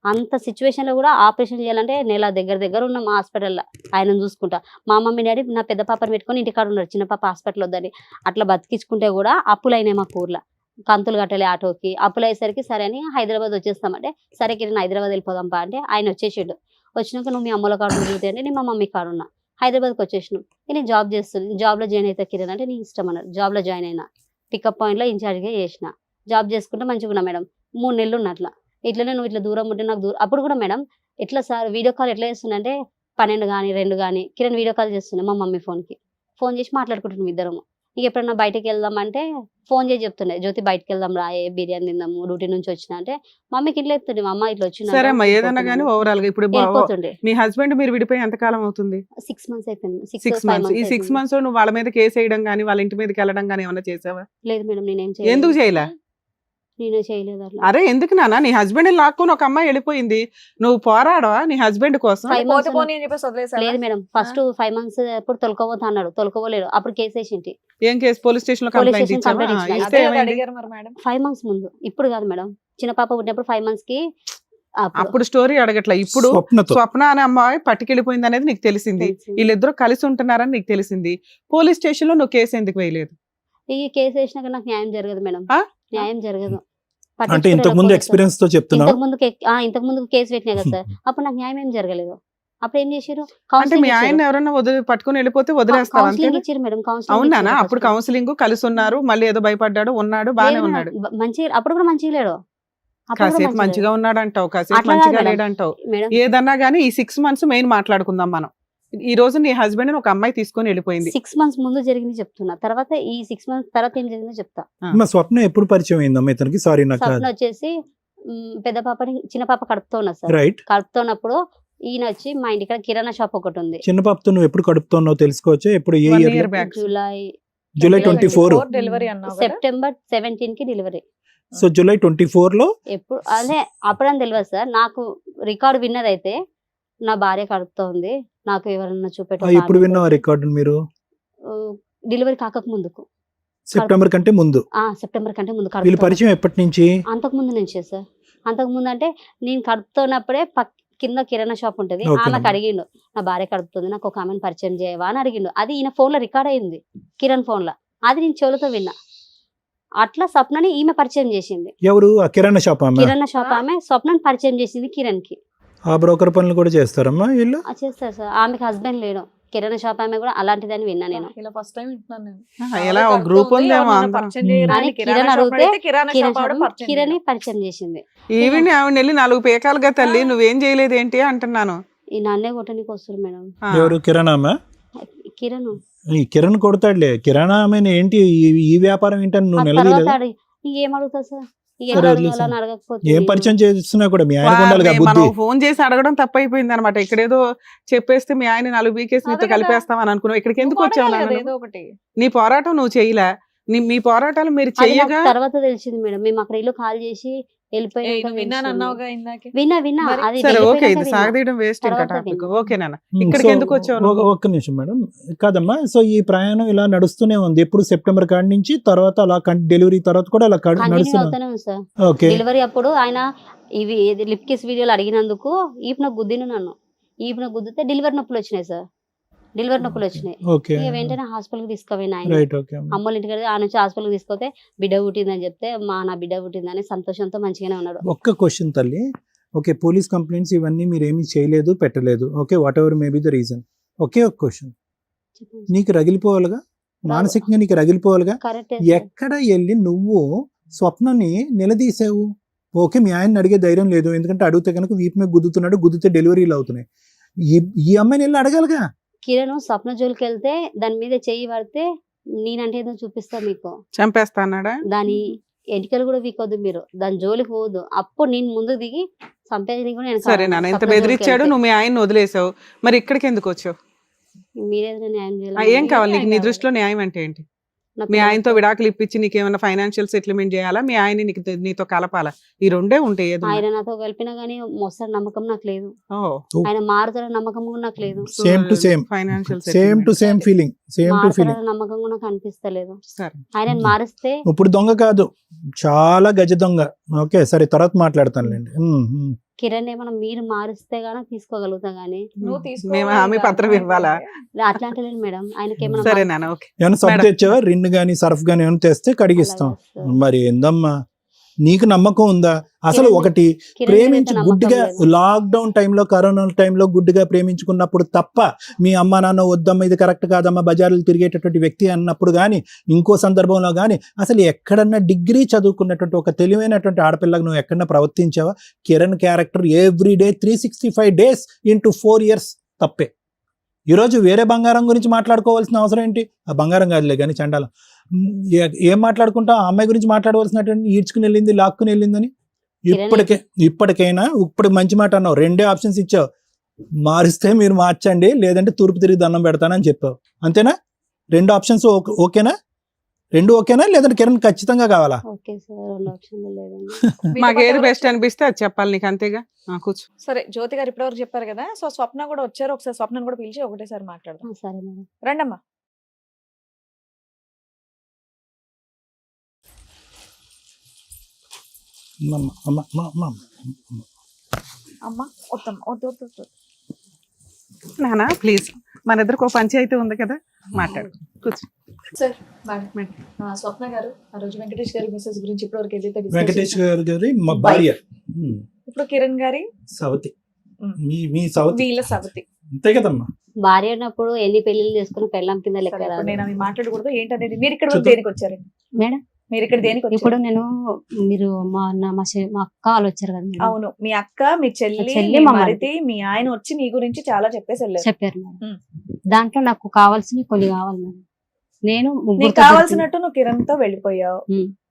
అంత సిచ్యువేషన్లో కూడా ఆపరేషన్ చేయాలంటే నెల దగ్గర ఉన్నాం హాస్పిటల్లో ఆయనను చూసుకుంటా. మా మమ్మీ డాడీ నా పెద్ద పాపని పెట్టుకొని ఇంటికాడ ఉన్నారు, చిన్న పాప హాస్పిటల్ వద్దని. అట్లా బతికించుకుంటే కూడా అప్పులు అయినాయి మా ఊర్లో. కంతులు కట్టలే ఆటోకి, అప్పులు అయ్యేసరికి సరే అని హైదరాబాద్ వచ్చేస్తామంటే, సరే కిరణ్ హైదరాబాద్ వెళ్ళిపోదాంపా అంటే ఆయన వచ్చేసాడు. వచ్చినాక నువ్వు మీ అమ్మల కాడ తిరుగుతాయి అంటే నేను మా మమ్మీ కాడ ఉన్నా. హైదరాబాద్కి వచ్చేసినాం. నేను జాబ్ చేస్తున్నాను, జాబ్లో జాయిన్ అయితే కిరణ్ అంటే నీ ఇష్టం అన్నారు. జాబ్లో జాయిన్ అయినా, పికప్ పాయింట్లో ఇన్ఛార్జ్గా చేసిన. జాబ్ చేసుకుంటే మంచిగా ఉన్నా మేడం. 3 నెలలు ఉన్న అట్లా. ఇట్లనే నువ్వు ఇట్లా దూరం ఉంటే నాకు దూరం. అప్పుడు కూడా మేడం ఎట్లా సార్ వీడియో కాల్ ఎట్లా చేస్తున్నా అంటే 12 కానీ 2 కానీ కిరణ్ వీడియో కాల్ చేస్తున్నా మా మమ్మీ ఫోన్ చేసి మాట్లాడుకుంటున్నాం ఇద్దరము. ఇక ఎప్పుడన్నా బయటకు వెళ్దామంటే ఫోన్ చేసి చెప్తుండే, జ్యోతి బయటకు వెళ్దాం రాయే, బిర్యానీ తిందాము, డ్యూటీ నుంచి వచ్చిన అంటే మమ్మీకి ఇట్లా చెప్తుండే, మా అమ్మ ఇట్లా వచ్చింది సరే అమ్మా, ఏదన్నా కానీ ఓవరాల్ గా ఇప్పుడు వెళ్ళిపోతుండే. మీ హస్బెండ్ మీరు విడిపోయి ఎంత కాలం అవుతుంది? 6 months అయిపోయింది. 6 months. ఈ 6 months లో నువ్వు వాళ్ళ మీద కేసు వేయడం కానీ వాళ్ళ ఇంటి మీదకి వెళ్ళడం కానీ ఏమన్నా చేసావా? లేదు మేడం, నేనేం ఎందుకు చేయలే? నేనే చేయలేదు అట్లా. అరే ఎందుకు నాన్న, నీ హస్బెండ్ లాక్కొని ఒక అమ్మాయి వెళ్ళిపోయింది, నువ్వు పోరాడవా నీ హస్బెండ్ కోసం? 5 months పోతే పోనీ అని చెప్పేసి వదిలేసారా? లేదు మేడం, ఫస్ట్ 5 months ఎప్పుడు తొలకపోతా అన్నాడు, తొలకపోలేదు. అప్పుడు కేసు వేసింటి. ఏం కేసు? పోలీస్ స్టేషన్ లో Police కంప్లైంట్ station ఇచ్చావా? complaint ఇచ్చిన. ఇస్తే అదే కదా ఏమైంది? అడిగారు మరి మేడం. 5 months ముందు, ఇప్పుడు కాదు మేడం. చిన్న పాప పుట్టినప్పుడు 5 months కి అప్పుడు స్టోరీ అడగట్లా. ఇప్పుడు స్వప్నతో స్వప్న అనే అమ్మాయి పట్టుకెళ్ళిపోయింది అనేది నీకు తెలిసింది, వీళ్ళిద్దరూ కలిసి ఉంటున్నారని నీకు తెలిసింది. పోలీస్ స్టేషన్ లో నువ్వు కేసు ఎందుకు వేయలేదు? ఈ కేసు వేసినాక నాకు న్యాయం జరగదు మేడం. ఆ? న్యాయం జరగదు. అంటే ఇంతకు ముందు ఎక్స్పీరియన్స్ తో చెప్తున్నావు. ఇంతకు ముందు కేసు పెట్టినా కదా సార్, అప్పుడు నాకు న్యాయం ఏం జరగలేదు. అప్పుడు ఏం చేశారు, అంటే మీ ఆయన ఎవరన్నా పట్టుకుని వెళ్ళిపోతే వదిలేస్తావా? అంతే కౌన్సిలింగ్ ఇచ్చారు మేడం. అవునా? అప్పుడు కౌన్సిలింగ్ కలిసి ఉన్నారు, మళ్ళీ ఏదో భయపడ్డాడు, ఉన్నాడు, బానే ఉన్నాడు. మంచిగా అప్పుడు కూడా మంచిగా లేడు. కాసేపు మంచిగా ఉన్నాడు అంటావు, కాసేపు అట్లా మంచిగా కాదు లేడు అంటావు. మేడం. ఏదన్నా గానీ ఈ 6 months మెయిన్ మాట్లాడుకుందాం మనం. ఈ రోజు నీ హస్బెండ్ ఒక అమ్మాయి తీసుకొని వెళ్ళిపోయింది. 6 months ముందు జరిగింది చెప్తున్నా, తర్వాత ఈ 6 months తర్వాత ఏం జరిగిందో చెప్తా. మా స్వప్న ఎప్పుడు పరిచయం అయిందమ్మా ఇతనికి? సారీ నాకు స్వప్న వచ్చేసి పెద్ద పాపని, చిన్న పాప కడుపుతో ఉన్నా సార్. రైట్. కడుపుతున్నప్పుడు ఈయన వచ్చి మా ఇంటికాడ కిరాణా షాప్ ఒకటి ఉంది. చిన్న పాపతో నువ్వు ఎప్పుడు కడుపుతున్నావు తెలుసుకోవచ్చు? ఎప్పుడు ఏ 1 year? year back. July 24. Delivery అన్నావు కదా? సెప్టెంబర్ 17 కి డెలివరీ. సో జూలై 24 లో ఎప్పుడు అదే అప్పుడని తెలియదు సార్. నాకు రికార్డు విన్నదైతే నా భార్య కడుపుతో ఉంది, నాకు ఎవరన్నా ఎప్పుడు విన్నావు రికార్డు మీరు? డెలివరీ కాకకు ముందుకు, సెప్టెంబర్ కంటే ముందు. సెప్టెంబర్ కంటే ముందు. వీళ్ళ పరిచయం ఎప్పటి నుంచి? అంతకు ముందు నుంచే సార్. అంతకు ముందు అంటే నేను కడుపుతున్నప్పుడే కింద కిరాణా షాప్ ఉంటది, Okay. ఆమెకు అడిగిండు నా భార్య కడుపుతుంది, నాకు ఒక ఆమెను పరిచయం చేయవా అని అడిగిండు. అది ఈయన ఫోన్ లో రికార్డ్ అయింది, కిరణ్ ఫోన్ లో. అది నేను చెవులతో విన్నా. అట్లా స్వప్నని ఈమె పరిచయం చేసింది. ఎవరు? ఆ కిరాణా షాప్ ఆమె? కిరాణా షాప్ ఆమె స్వప్నని పరిచయం చేసింది కిరణ్ కి. ఆ బ్రోకర్ పనులు కూడా చేస్తారమ్మా వీళ్ళు? చేస్తారు సార్. ఆమెకి హస్బెండ్ లేడు. కిరాణా షాప్ ఆమె కూడా అలాంటిదని విన్నా నేను. ఇలా ఫస్ట్ టైం వింటున్నాను నేను. ఎలా ఒక గ్రూప్ ఉందేమో అందరం. పరిచయం చేయడానికి అని కిరాణా కిరణ్ షాప్ అడిగితే అడిగితే కిరాణా షాప్ ఆవిడ పరిచయం కిరణ్ చేయడం. పరిచయం చేసింది. ఈవిని ఆవిడ వెళ్ళి 4 పేకాలుగా తల్లి నువ్వేం చేయలేదు ఏంటి అంటున్నాను. ఈ నన్నే కొట్టడానికి వస్తారు మేడం. ఎవరు? కిరాణా అమ్మా? కిరణ్ ఈ కిరణ్ కొడతాడులే. కిరాణా ఆమె ఏంటి ఈ వ్యాపారం ఏంటని నువ్వు నిలదీయలేదు? ఏం అడుగుతా సార్, సరే, వదిలేసా. ఏం పరిచయం చేస్తున్నా కూడా మీ ఆయన ఉండాలి కదా మనం బుద్ధి. ఫోన్ చేసి అడగడం తప్పైపోయింది అనమాట. ఇక్కడేదో చెప్పేస్తే మీ ఆయన 4 బీకేసి నీతో అదే కదా. కలిపేస్తామని అనుకున్నావు. ఇక్కడికి ఎందుకు నువ్వు వచ్చావు అడగాలి కదా నాన్న? ఏదో ఒకటి. నీ పోరాటం నువ్వు చేయలే. మీ పోరాటాలు మీరు చెయ్యగా తర్వాత తెలిసింది మేడం. మేము అక్కడ ఇల్లు కాల్ చేసి వెళ్ళిపోయాక విన్నాను అన్నావుగా ఇందాకే. విన్నా మరి అది సరే ఓకే, వెళ్ళిపోయాక ఇది విన్నా. సాగదీయడం వేస్ట్ ఇంకా తర్వాత టాపిక్. విన్నా. ఓకే నాన్న, ఇక్కడికి ఎందుకు వచ్చావు నువ్వు? ఒక్క నిమిషం మేడం. కాదమ్మా, సో ఈ ప్రయాణం ఇలా నడుస్తూనే ఉంది. ఎప్పుడు సెప్టెంబర్ కాడి నుంచి తర్వాత అలా డెలివరీ తర్వాత కూడా అలా కంటిన్యూ నడుస్తున్నా? అవుతానే ఉంది సార్. ఓకే. డెలివరీ అప్పుడు ఆయన ఇవి ఏది లిప్ కిస్ వీడియోలు అడిగినందుకు ఈపున గుద్దిను నన్ను. ఈపున గుద్దితే డెలివరీ నొప్పులు వచ్చినాయి సార్. డెలివరీ నొప్పులు వచ్చినాయి. ఓకే ఇక వెంటనే హాస్పిటల్కి తీసుకుపోయిన ఆయన. రైట్ ఓకే అమ్మోళ్ళ ఇంటికి ఆ నుంచి హాస్పిటల్కి తీసుకొస్తే బిడ్డ పుట్టిందని చెప్తే నా బిడ్డ పుట్టిందని సంతోషంతో మంచిగానే ఉన్నాడు. ఒక్క క్వశ్చన్ తల్లి. ఓకే, పోలీస్ కంప్లైంట్స్ ఇవన్నీ మీరు ఏమీ చేయలేదు, పెట్టలేదు. Okay, whatever may be the reason. ఒకే ఒక క్వశ్చన్, నీకు రగిలిపోవాలిగా, మానసికంగా నీకు రగిలిపోవాలిగా. కరెక్టే ఎక్కడ వెళ్ళి నువ్వు స్వప్నని నిలదీసావు? ఓకే, మీ ఆయన అడిగే ధైర్యం లేదు, ఎందుకంటే అడిగితే కనుక వీపు మీద గుద్దుతున్నాడు, గుద్దితే డెలివరీలు అవుతున్నాయి. ఈ అమ్మాయిని వెళ్ళి అడగాలిగా. కిరణ్ స్వప్న జోలికి వెళ్తే దాని మీద చెయ్యి పడితే నేనంటే ఏదో చూపిస్తా మీకు, చంపేస్తా అన్నాడా? దాని ఎన్నికలు కూడా వీకొద్దు, మీరు దాని జోలికి పోవద్దు. అప్పుడు నేను ముందు దిగి చంపేది కూడా నేను సరే నాన్న, ఇంత బెదిరించాడు, నువ్వు మీ ఆయన వదిలేసావు, మరి ఇక్కడికి ఎందుకు వచ్చావు? మీరేదో న్యాయం ఏం కావాలి నీకు? నీ దృష్టిలో న్యాయం అంటే ఏంటి? మీ ఆయనతో విడాకులు ఇప్పించి నీకు ఏమైనా ఫైనాన్షియల్ సెటిల్మెంట్ చేయాలా, మీ ఆయన నీతో కలపాలా? ఈ రెండే ఉంటాయి. ఏదో ఆయన నాతో కలిపినా గానీ మోస్తాడు నమ్మకం నాకు లేదు. ఆయన మారుతాడని నమ్మకం కూడా నాకు లేదు. Same to same financial same to same feeling, same to feeling. నమ్మకం కూడా నాకు అనిపిస్తలేదు. ఆయన మారిస్తే ఇప్పుడు దొంగ కాదు, చాలా గజ దొంగ. ఓకే సరే, తర్వాత మాట్లాడతానులేండి. కిరణ్ ఏమన్నా మీరు మారిస్తే గానీ తీసుకోగలుగుతా గానీ మేము హామీ పత్రం ఇవ్వాలా? అట్లాంటి లేదు మేడం. ఆయనకి సరే నాన్న, ఓకే. ఏమైనా సబ్బు తెచ్చావా? రిన్ గానీ సర్ఫ్ గానీ ఏమైనా తెస్తే కడిగిస్తాం. మరి ఏందమ్మా, నీకు నమ్మకం ఉందా అసలు? ఒకటి ప్రేమించి గుడ్డిగా లాక్డౌన్ టైంలో, కరోనా టైంలో గుడ్డిగా ప్రేమించుకున్నప్పుడు తప్ప మీ అమ్మ నాన్న వద్దమ్మ ఇది కరెక్ట్ కాదమ్మా బజార్లు తిరిగేటటువంటి వ్యక్తి అన్నప్పుడు కానీ, ఇంకో సందర్భంలో కానీ అసలు ఎక్కడన్నా డిగ్రీ చదువుకున్నటువంటి ఒక తెలివైనటువంటి ఆడపిల్లగా నువ్వు ఎక్కడన్నా ప్రవర్తించావా? Kiran character everyday 365 days into 4 years తప్పే. ఈరోజు వేరే బంగారం గురించి మాట్లాడుకోవాల్సిన అవసరం ఏంటి? ఆ బంగారం కాదులే కానీ చండాలం. ఏం మాట్లాడుకుంటా? ఆ అమ్మాయి గురించి మాట్లాడవలసినటువంటి ఈడ్చుకుని వెళ్ళింది, లాక్కుని వెళ్ళిందని. ఇప్పటికైనా ఇప్పుడు మంచి మాట అన్నావు, 2 ఆప్షన్స్ ఇచ్చావు. మారిస్తే మీరు మార్చండి, లేదంటే తూర్పు తిరిగి దండం పెడతానని చెప్పావు. అంతేనా? 2 ఆప్షన్స్ ఓకేనా? 2 ఓకేనా, లేదంటే కిరణ్ ఖచ్చితంగా కావాలా? మాకు ఏది బెస్ట్ అనిపిస్తే అది చెప్పాలి నీకు, అంతేగా. కూర్చో. సరే, జ్యోతి గారు ఇప్పటివరకు చెప్పారు కదా, సో స్వప్న కూడా వచ్చారు, ఒకసారి స్వప్నను కూడా పిలిచి ఒకటేసారి మాట్లాడదాం. సరే మేడం. రండమ్మా. అమ్మా వద్దమ్మా, వద్దు వద్దు వద్దు. నానా ప్లీజ్, మన ఇద్దరికి ఒక పంచాయతీ ఉంది కదా, మాట్లాడు. కూర్చో. సార్ స్వప్న గారు ఆ రోజు వెంకటేష్ గారి మెసేజ్ గురించి ఇప్పటివరకు ఏదైతే వెంకటేష్ గారి మా భార్య, ఇప్పుడు కిరణ్ గారి సవతి, మీ సవతి, వీళ్ళ సవతి, అంతే కదమ్మా. భార్య ఉన్నప్పుడు ఎన్ని పెళ్లిళ్ళు చేసుకుని పెళ్ళం కింద లెక్క రాదు. నేను అవి మాట్లాడకూడదు ఏంటనేది. మీరు ఇక్కడ దేనికి వచ్చారండి మేడం? మీరు ఇక్కడ దేనికి వచ్చారు? ఇప్పుడు నేను మీరు మా అక్క వాళ్ళు వచ్చారు కదా మేడం. అవును, మీ అక్క, మీ చెల్లి, మా మరిది, మీ ఆయన వచ్చి మీ గురించి చాలా చెప్పేసి వెళ్ళారు. చెప్పారు మేడం. దాంట్లో నాకు కావాల్సినవి కొన్ని కావాలి మేడం. నేను నీకు కావాల్సినట్టు నువ్వు కిరణ్ తో వెళ్ళిపోయావు,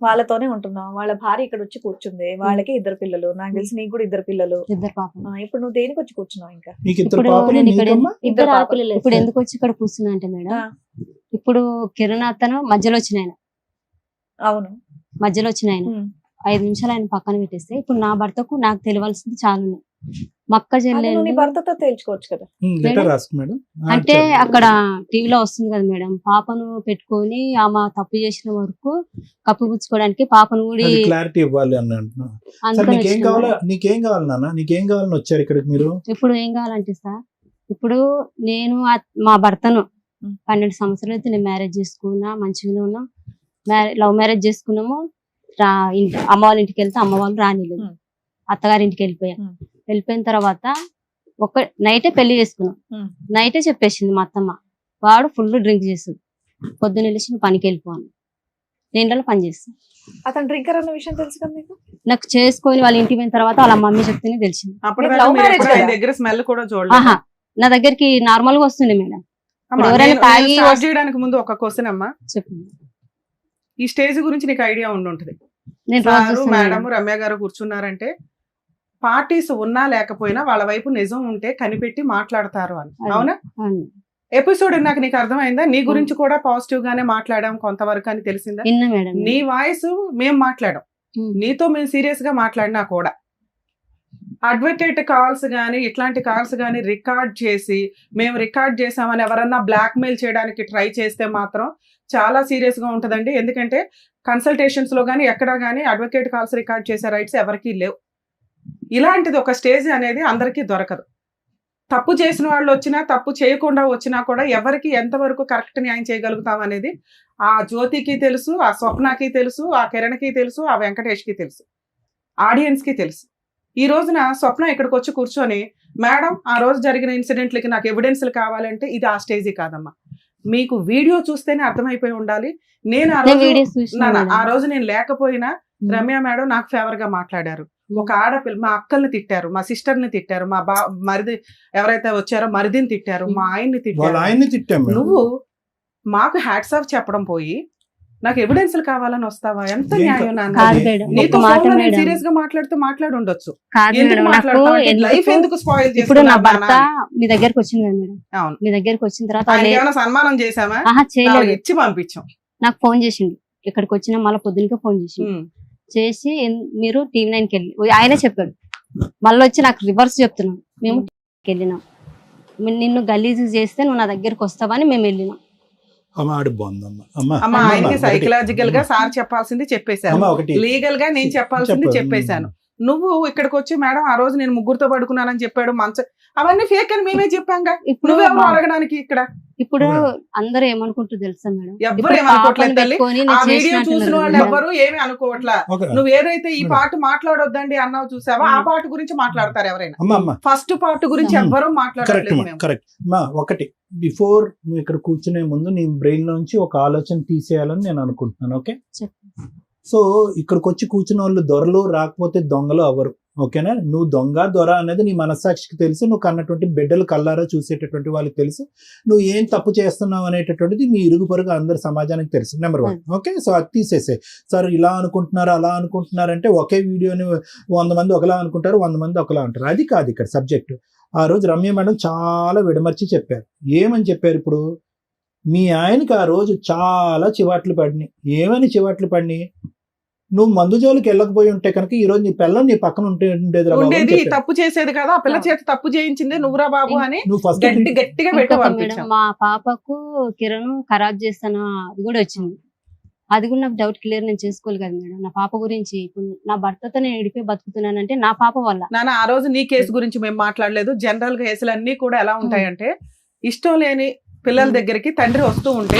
వాళ్ళతోనే ఉంటున్నావు. వాళ్ళ భార్య ఇక్కడ వచ్చి కూర్చుంది, వాళ్ళకి 2 పిల్లలు, నాకు తెలిసి నీకు కూడా 2 పిల్లలు. 2 పాపలు. ఇప్పుడు నువ్వు దేనికి వచ్చి కూర్చున్నావు? ఇంకా ఇద్దరు ఆడపిల్లలు. ఇప్పుడు ఎందుకు వచ్చి ఇక్కడ కూర్చున్నా అంటే మేడం, ఇప్పుడు కిరణ్ అతను మధ్యలో వచ్చిన ఆయన. అవును, మధ్యలో వచ్చిన ఆయన 5 నిమిషాలు ఆయన పక్కన పెట్టేస్తే, ఇప్పుడు నా భర్తకు నాకు తెలియాల్సింది చాలా ఉన్నాయి. మక్క చెల్లెలు భర్తతో తేల్చుకోవచ్చు కదా అంటే అక్కడ టీవీలో వస్తుంది కదా మేడం. పాపను పెట్టుకొని ఆమె తప్పు చేసిన వరకు కప్పిపుచ్చుకోవడానికి పాపను కూడా క్లారిటీ ఇవ్వాలి అన్నట్టు. నీకేం కావాలి నాన్న? నీకేం కావాలని వచ్చారు ఇక్కడికి మీరు? ఇప్పుడు ఏం కావాలంటే సార్, ఇప్పుడు నేను మా భర్తను 12 సంవత్సరాలు అయితే నేను మ్యారేజ్ చేసుకున్నా, మంచిగానే ఉన్నా. లవ్ మ్యారేజ్ చేసుకున్నాము. అమ్మ వాళ్ళ ఇంటికి వెళ్తే అమ్మ వాళ్ళు రానిలేదు, అత్తగారింటికి వెళ్ళిపోయిన తర్వాత నైటే పెళ్లి చేసుకున్నాం. నైటే చెప్పేసింది మా అత్తమ్మ, వాడు ఫుల్ డ్రింక్ చేస్తుంది, పొద్దున్న వెళ్ళి నువ్వు పనికి వెళ్ళిపోను, నేను ఇంట్లో పని చేస్తాను. అతను డ్రింకర్ అన్న విషయం తెలుసు కదా నీకు? నాకు చేసుకొని వాళ్ళ ఇంటికి పోయిన తర్వాత వాళ్ళ మమ్మీ చెప్తేనే తెలిసింది. నా దగ్గరికి నార్మల్ గా వస్తుంది మేడం. ఎవరైనా తాగి చేయడానికి ముందు ఒక క్వశ్చన్ అమ్మా, చెప్పండి. ఈ స్టేజ్ గురించి నీకు ఐడియా ఉండుంటది. మేడం రమ్య గారు కూర్చున్నారంటే పార్టీస్ ఉన్నా లేకపోయినా వాళ్ళ వైపు నిజం ఉంటే కనిపెట్టి మాట్లాడతారు అని. అవునా? ఎపిసోడ్ నాకు నీకు అర్థమైందా? నీ గురించి కూడా పాజిటివ్ గానే మాట్లాడాం కొంతవరకు అని తెలిసిందా? నీ వాయిస్ మేము మాట్లాడాం, నీతో మేము సీరియస్ గా మాట్లాడినా కూడా అడ్వకేట్ కాల్స్ గానీ ఇట్లాంటి కాల్స్ గానీ రికార్డ్ చేసి మేము రికార్డ్ చేసామని ఎవరన్నా బ్లాక్ మెయిల్ చేయడానికి ట్రై చేస్తే మాత్రం చాలా సీరియస్ గా ఉంటదండి. ఎందుకంటే కన్సల్టేషన్స్ లో గానీ ఎక్కడా గానీ అడ్వకేట్ కాల్స్ రికార్డ్ చేసే రైట్స్ ఎవరికీ లేవు. ఇలాంటిది ఒక స్టేజ్ అనేది అందరికీ దొరకదు. తప్పు చేసిన వాళ్ళు వచ్చినా తప్పు చేయకుండా వచ్చినా కూడా ఎవరికి ఎంతవరకు కరెక్ట్ న్యాయం చేయగలుగుతాం అనేది ఆ జ్యోతికి తెలుసు, ఆ స్వప్నకి తెలుసు, ఆ కిరణ్కి తెలుసు, ఆ వెంకటేష్కి తెలుసు, ఆడియన్స్కి తెలుసు. ఈ రోజున స్వప్న ఇక్కడికి వచ్చి కూర్చొని మేడం ఆ రోజు జరిగిన ఇన్సిడెంట్లకి నాకు ఎవిడెన్స్లు కావాలంటే ఇది ఆ స్టేజీ కాదమ్మా. మీకు వీడియో చూస్తేనే అర్థమైపోయి ఉండాలి. నేను ఆ రోజు నేను లేకపోయినా రమ్య మేడం నాకు ఫేవర్ గా మాట్లాడారు. ఒక ఆడపిల్ల మా అక్కల్ని తిట్టారు, మా సిస్టర్ని తిట్టారు, మా మరిది ఎవరైతే వచ్చారో మరిదిని తిట్టారు, మా ఆయన్ని తిట్టారు. నువ్వు మాకు హ్యాట్స్ ఆఫ్ చెప్పడం పోయి నాకు ఎవిడెన్స్లు కావాలని వస్తావా? ఎంత న్యాయం నాన్న. నీతో సీరియస్ గా మాట్లాడి ఉండొచ్చు. లైఫ్ ఎందుకు స్పాయిల్ ఇప్పుడు నా భర్త మీ దగ్గరకు వచ్చింది కదా మేడం. అవును, మీ దగ్గరకు వచ్చిన తర్వాత సన్మానం చేసామా? ఇచ్చి పంపించాం. నాకు ఫోన్ చేసిండు, ఇక్కడికి వచ్చిన మళ్ళీ పొద్దునకే ఫోన్ చేసి మీరు TV9కి వెళ్ళి ఆయనే చెప్పాడు. మళ్ళీ వచ్చి నాకు రివర్స్ చెప్తున్నాం. మేము వెళ్ళినాం, నిన్ను గలీజు చేస్తే నువ్వు నా దగ్గరకు వస్తావని మేము వెళ్ళినాం. ఆయనకి సైకలాజికల్ గా సార్ చెప్పాల్సింది చెప్పేశాను, లీగల్ గా నేను చెప్పాల్సింది చెప్పేశాను. నువ్వు ఇక్కడికి వచ్చి మేడం ఆ రోజు నేను ముగ్గురుతో పడుకున్నానని చెప్పాడు, అవన్నీ ఫేక్ అని మేమే చెప్పాంగా. ఇప్పుడు అడగడానికి ఇక్కడ ఇప్పుడు అందరూ ఏమనుకుంటూ తెలుసా మేడం? ఎవ్వరు ఏమనుకోవట్లేదు తల్లి. ఆ వీడియో చూసిన వాళ్ళు ఎవ్వరు ఏమి అనుకోవట్లా. నువ్వు ఏదైతే ఈ పాట మాట్లాడొద్దండి అన్నావు చూసావా, ఆ పాట గురించి మాట్లాడతారు ఎవరైనా. ఫస్ట్ పాట గురించి ఎవ్వరు మాట్లాడట్లేదు. ఒకటి బిఫోర్ నువ్వు ఇక్కడ కూర్చునే ముందు నీ బ్రెయిన్ నుంచి ఒక ఆలోచన తీసేయాలని నేను అనుకుంటున్నాను. ఓకే, సో ఇక్కడికి వచ్చి కూర్చున్న వాళ్ళు దొరలు రాకపోతే దొంగలు అవ్వరు. ఓకేనా? నువ్వు దొంగ దొర అనేది నీ మనస్సాక్షికి తెలుసు, నువ్వు కన్నటువంటి బిడ్డలు కల్లారా చూసేటటువంటి వాళ్ళకి తెలుసు, నువ్వు ఏం తప్పు చేస్తున్నావు అనేటటువంటిది మీ ఇరుగు పొరుగు అందరి సమాజానికి తెలుసు. నెంబర్ 1. ఓకే, సో అది తీసేసే. సార్ ఇలా అనుకుంటున్నారు అలా అనుకుంటున్నారు అంటే ఒకే వీడియోని 100 మంది ఒకలా అనుకుంటారు, 100 మంది ఒకలా అంటారు. అది కాదు ఇక్కడ సబ్జెక్టు. ఆ రోజు రమ్య మేడం చాలా విడమర్చి చెప్పారు. ఏమని చెప్పారు? ఇప్పుడు మీ ఆయనకి ఆ రోజు చాలా చివాట్లు పడినాయి. ఏమని చివాట్లు పడినాయి? నువ్వు మందు జోలికి వెళ్ళకపోయి ఉంటే కనుక ఈ రోజు నీ పిల్లలు నీ పక్కన ఉండేది. తప్పు చేసేది కదా, ఆ పిల్ల చేత తప్పు చేయించింది నువ్వురా బాబు అని గట్టిగా పెట్టు. మా పాపకు కిరణ్ ఖరాబ్ చేస్తాను అది కూడా వచ్చింది. అది కూడా నాకు డౌట్ క్లియర్ నేను చేసుకోవాలి కదా మేడం. నా పాప గురించి ఇప్పుడు నా భర్తతో నేను ఇడిపోయి బతుకుతున్నానంటే నా పాప వల్ల. నాన్న ఆ రోజు నీ కేసు గురించి మేము మాట్లాడలేదు. జనరల్ గా కేసులు అన్ని కూడా ఎలా ఉంటాయంటే ఇష్టం లేని పిల్లల దగ్గరికి తండ్రి వస్తూ ఉంటే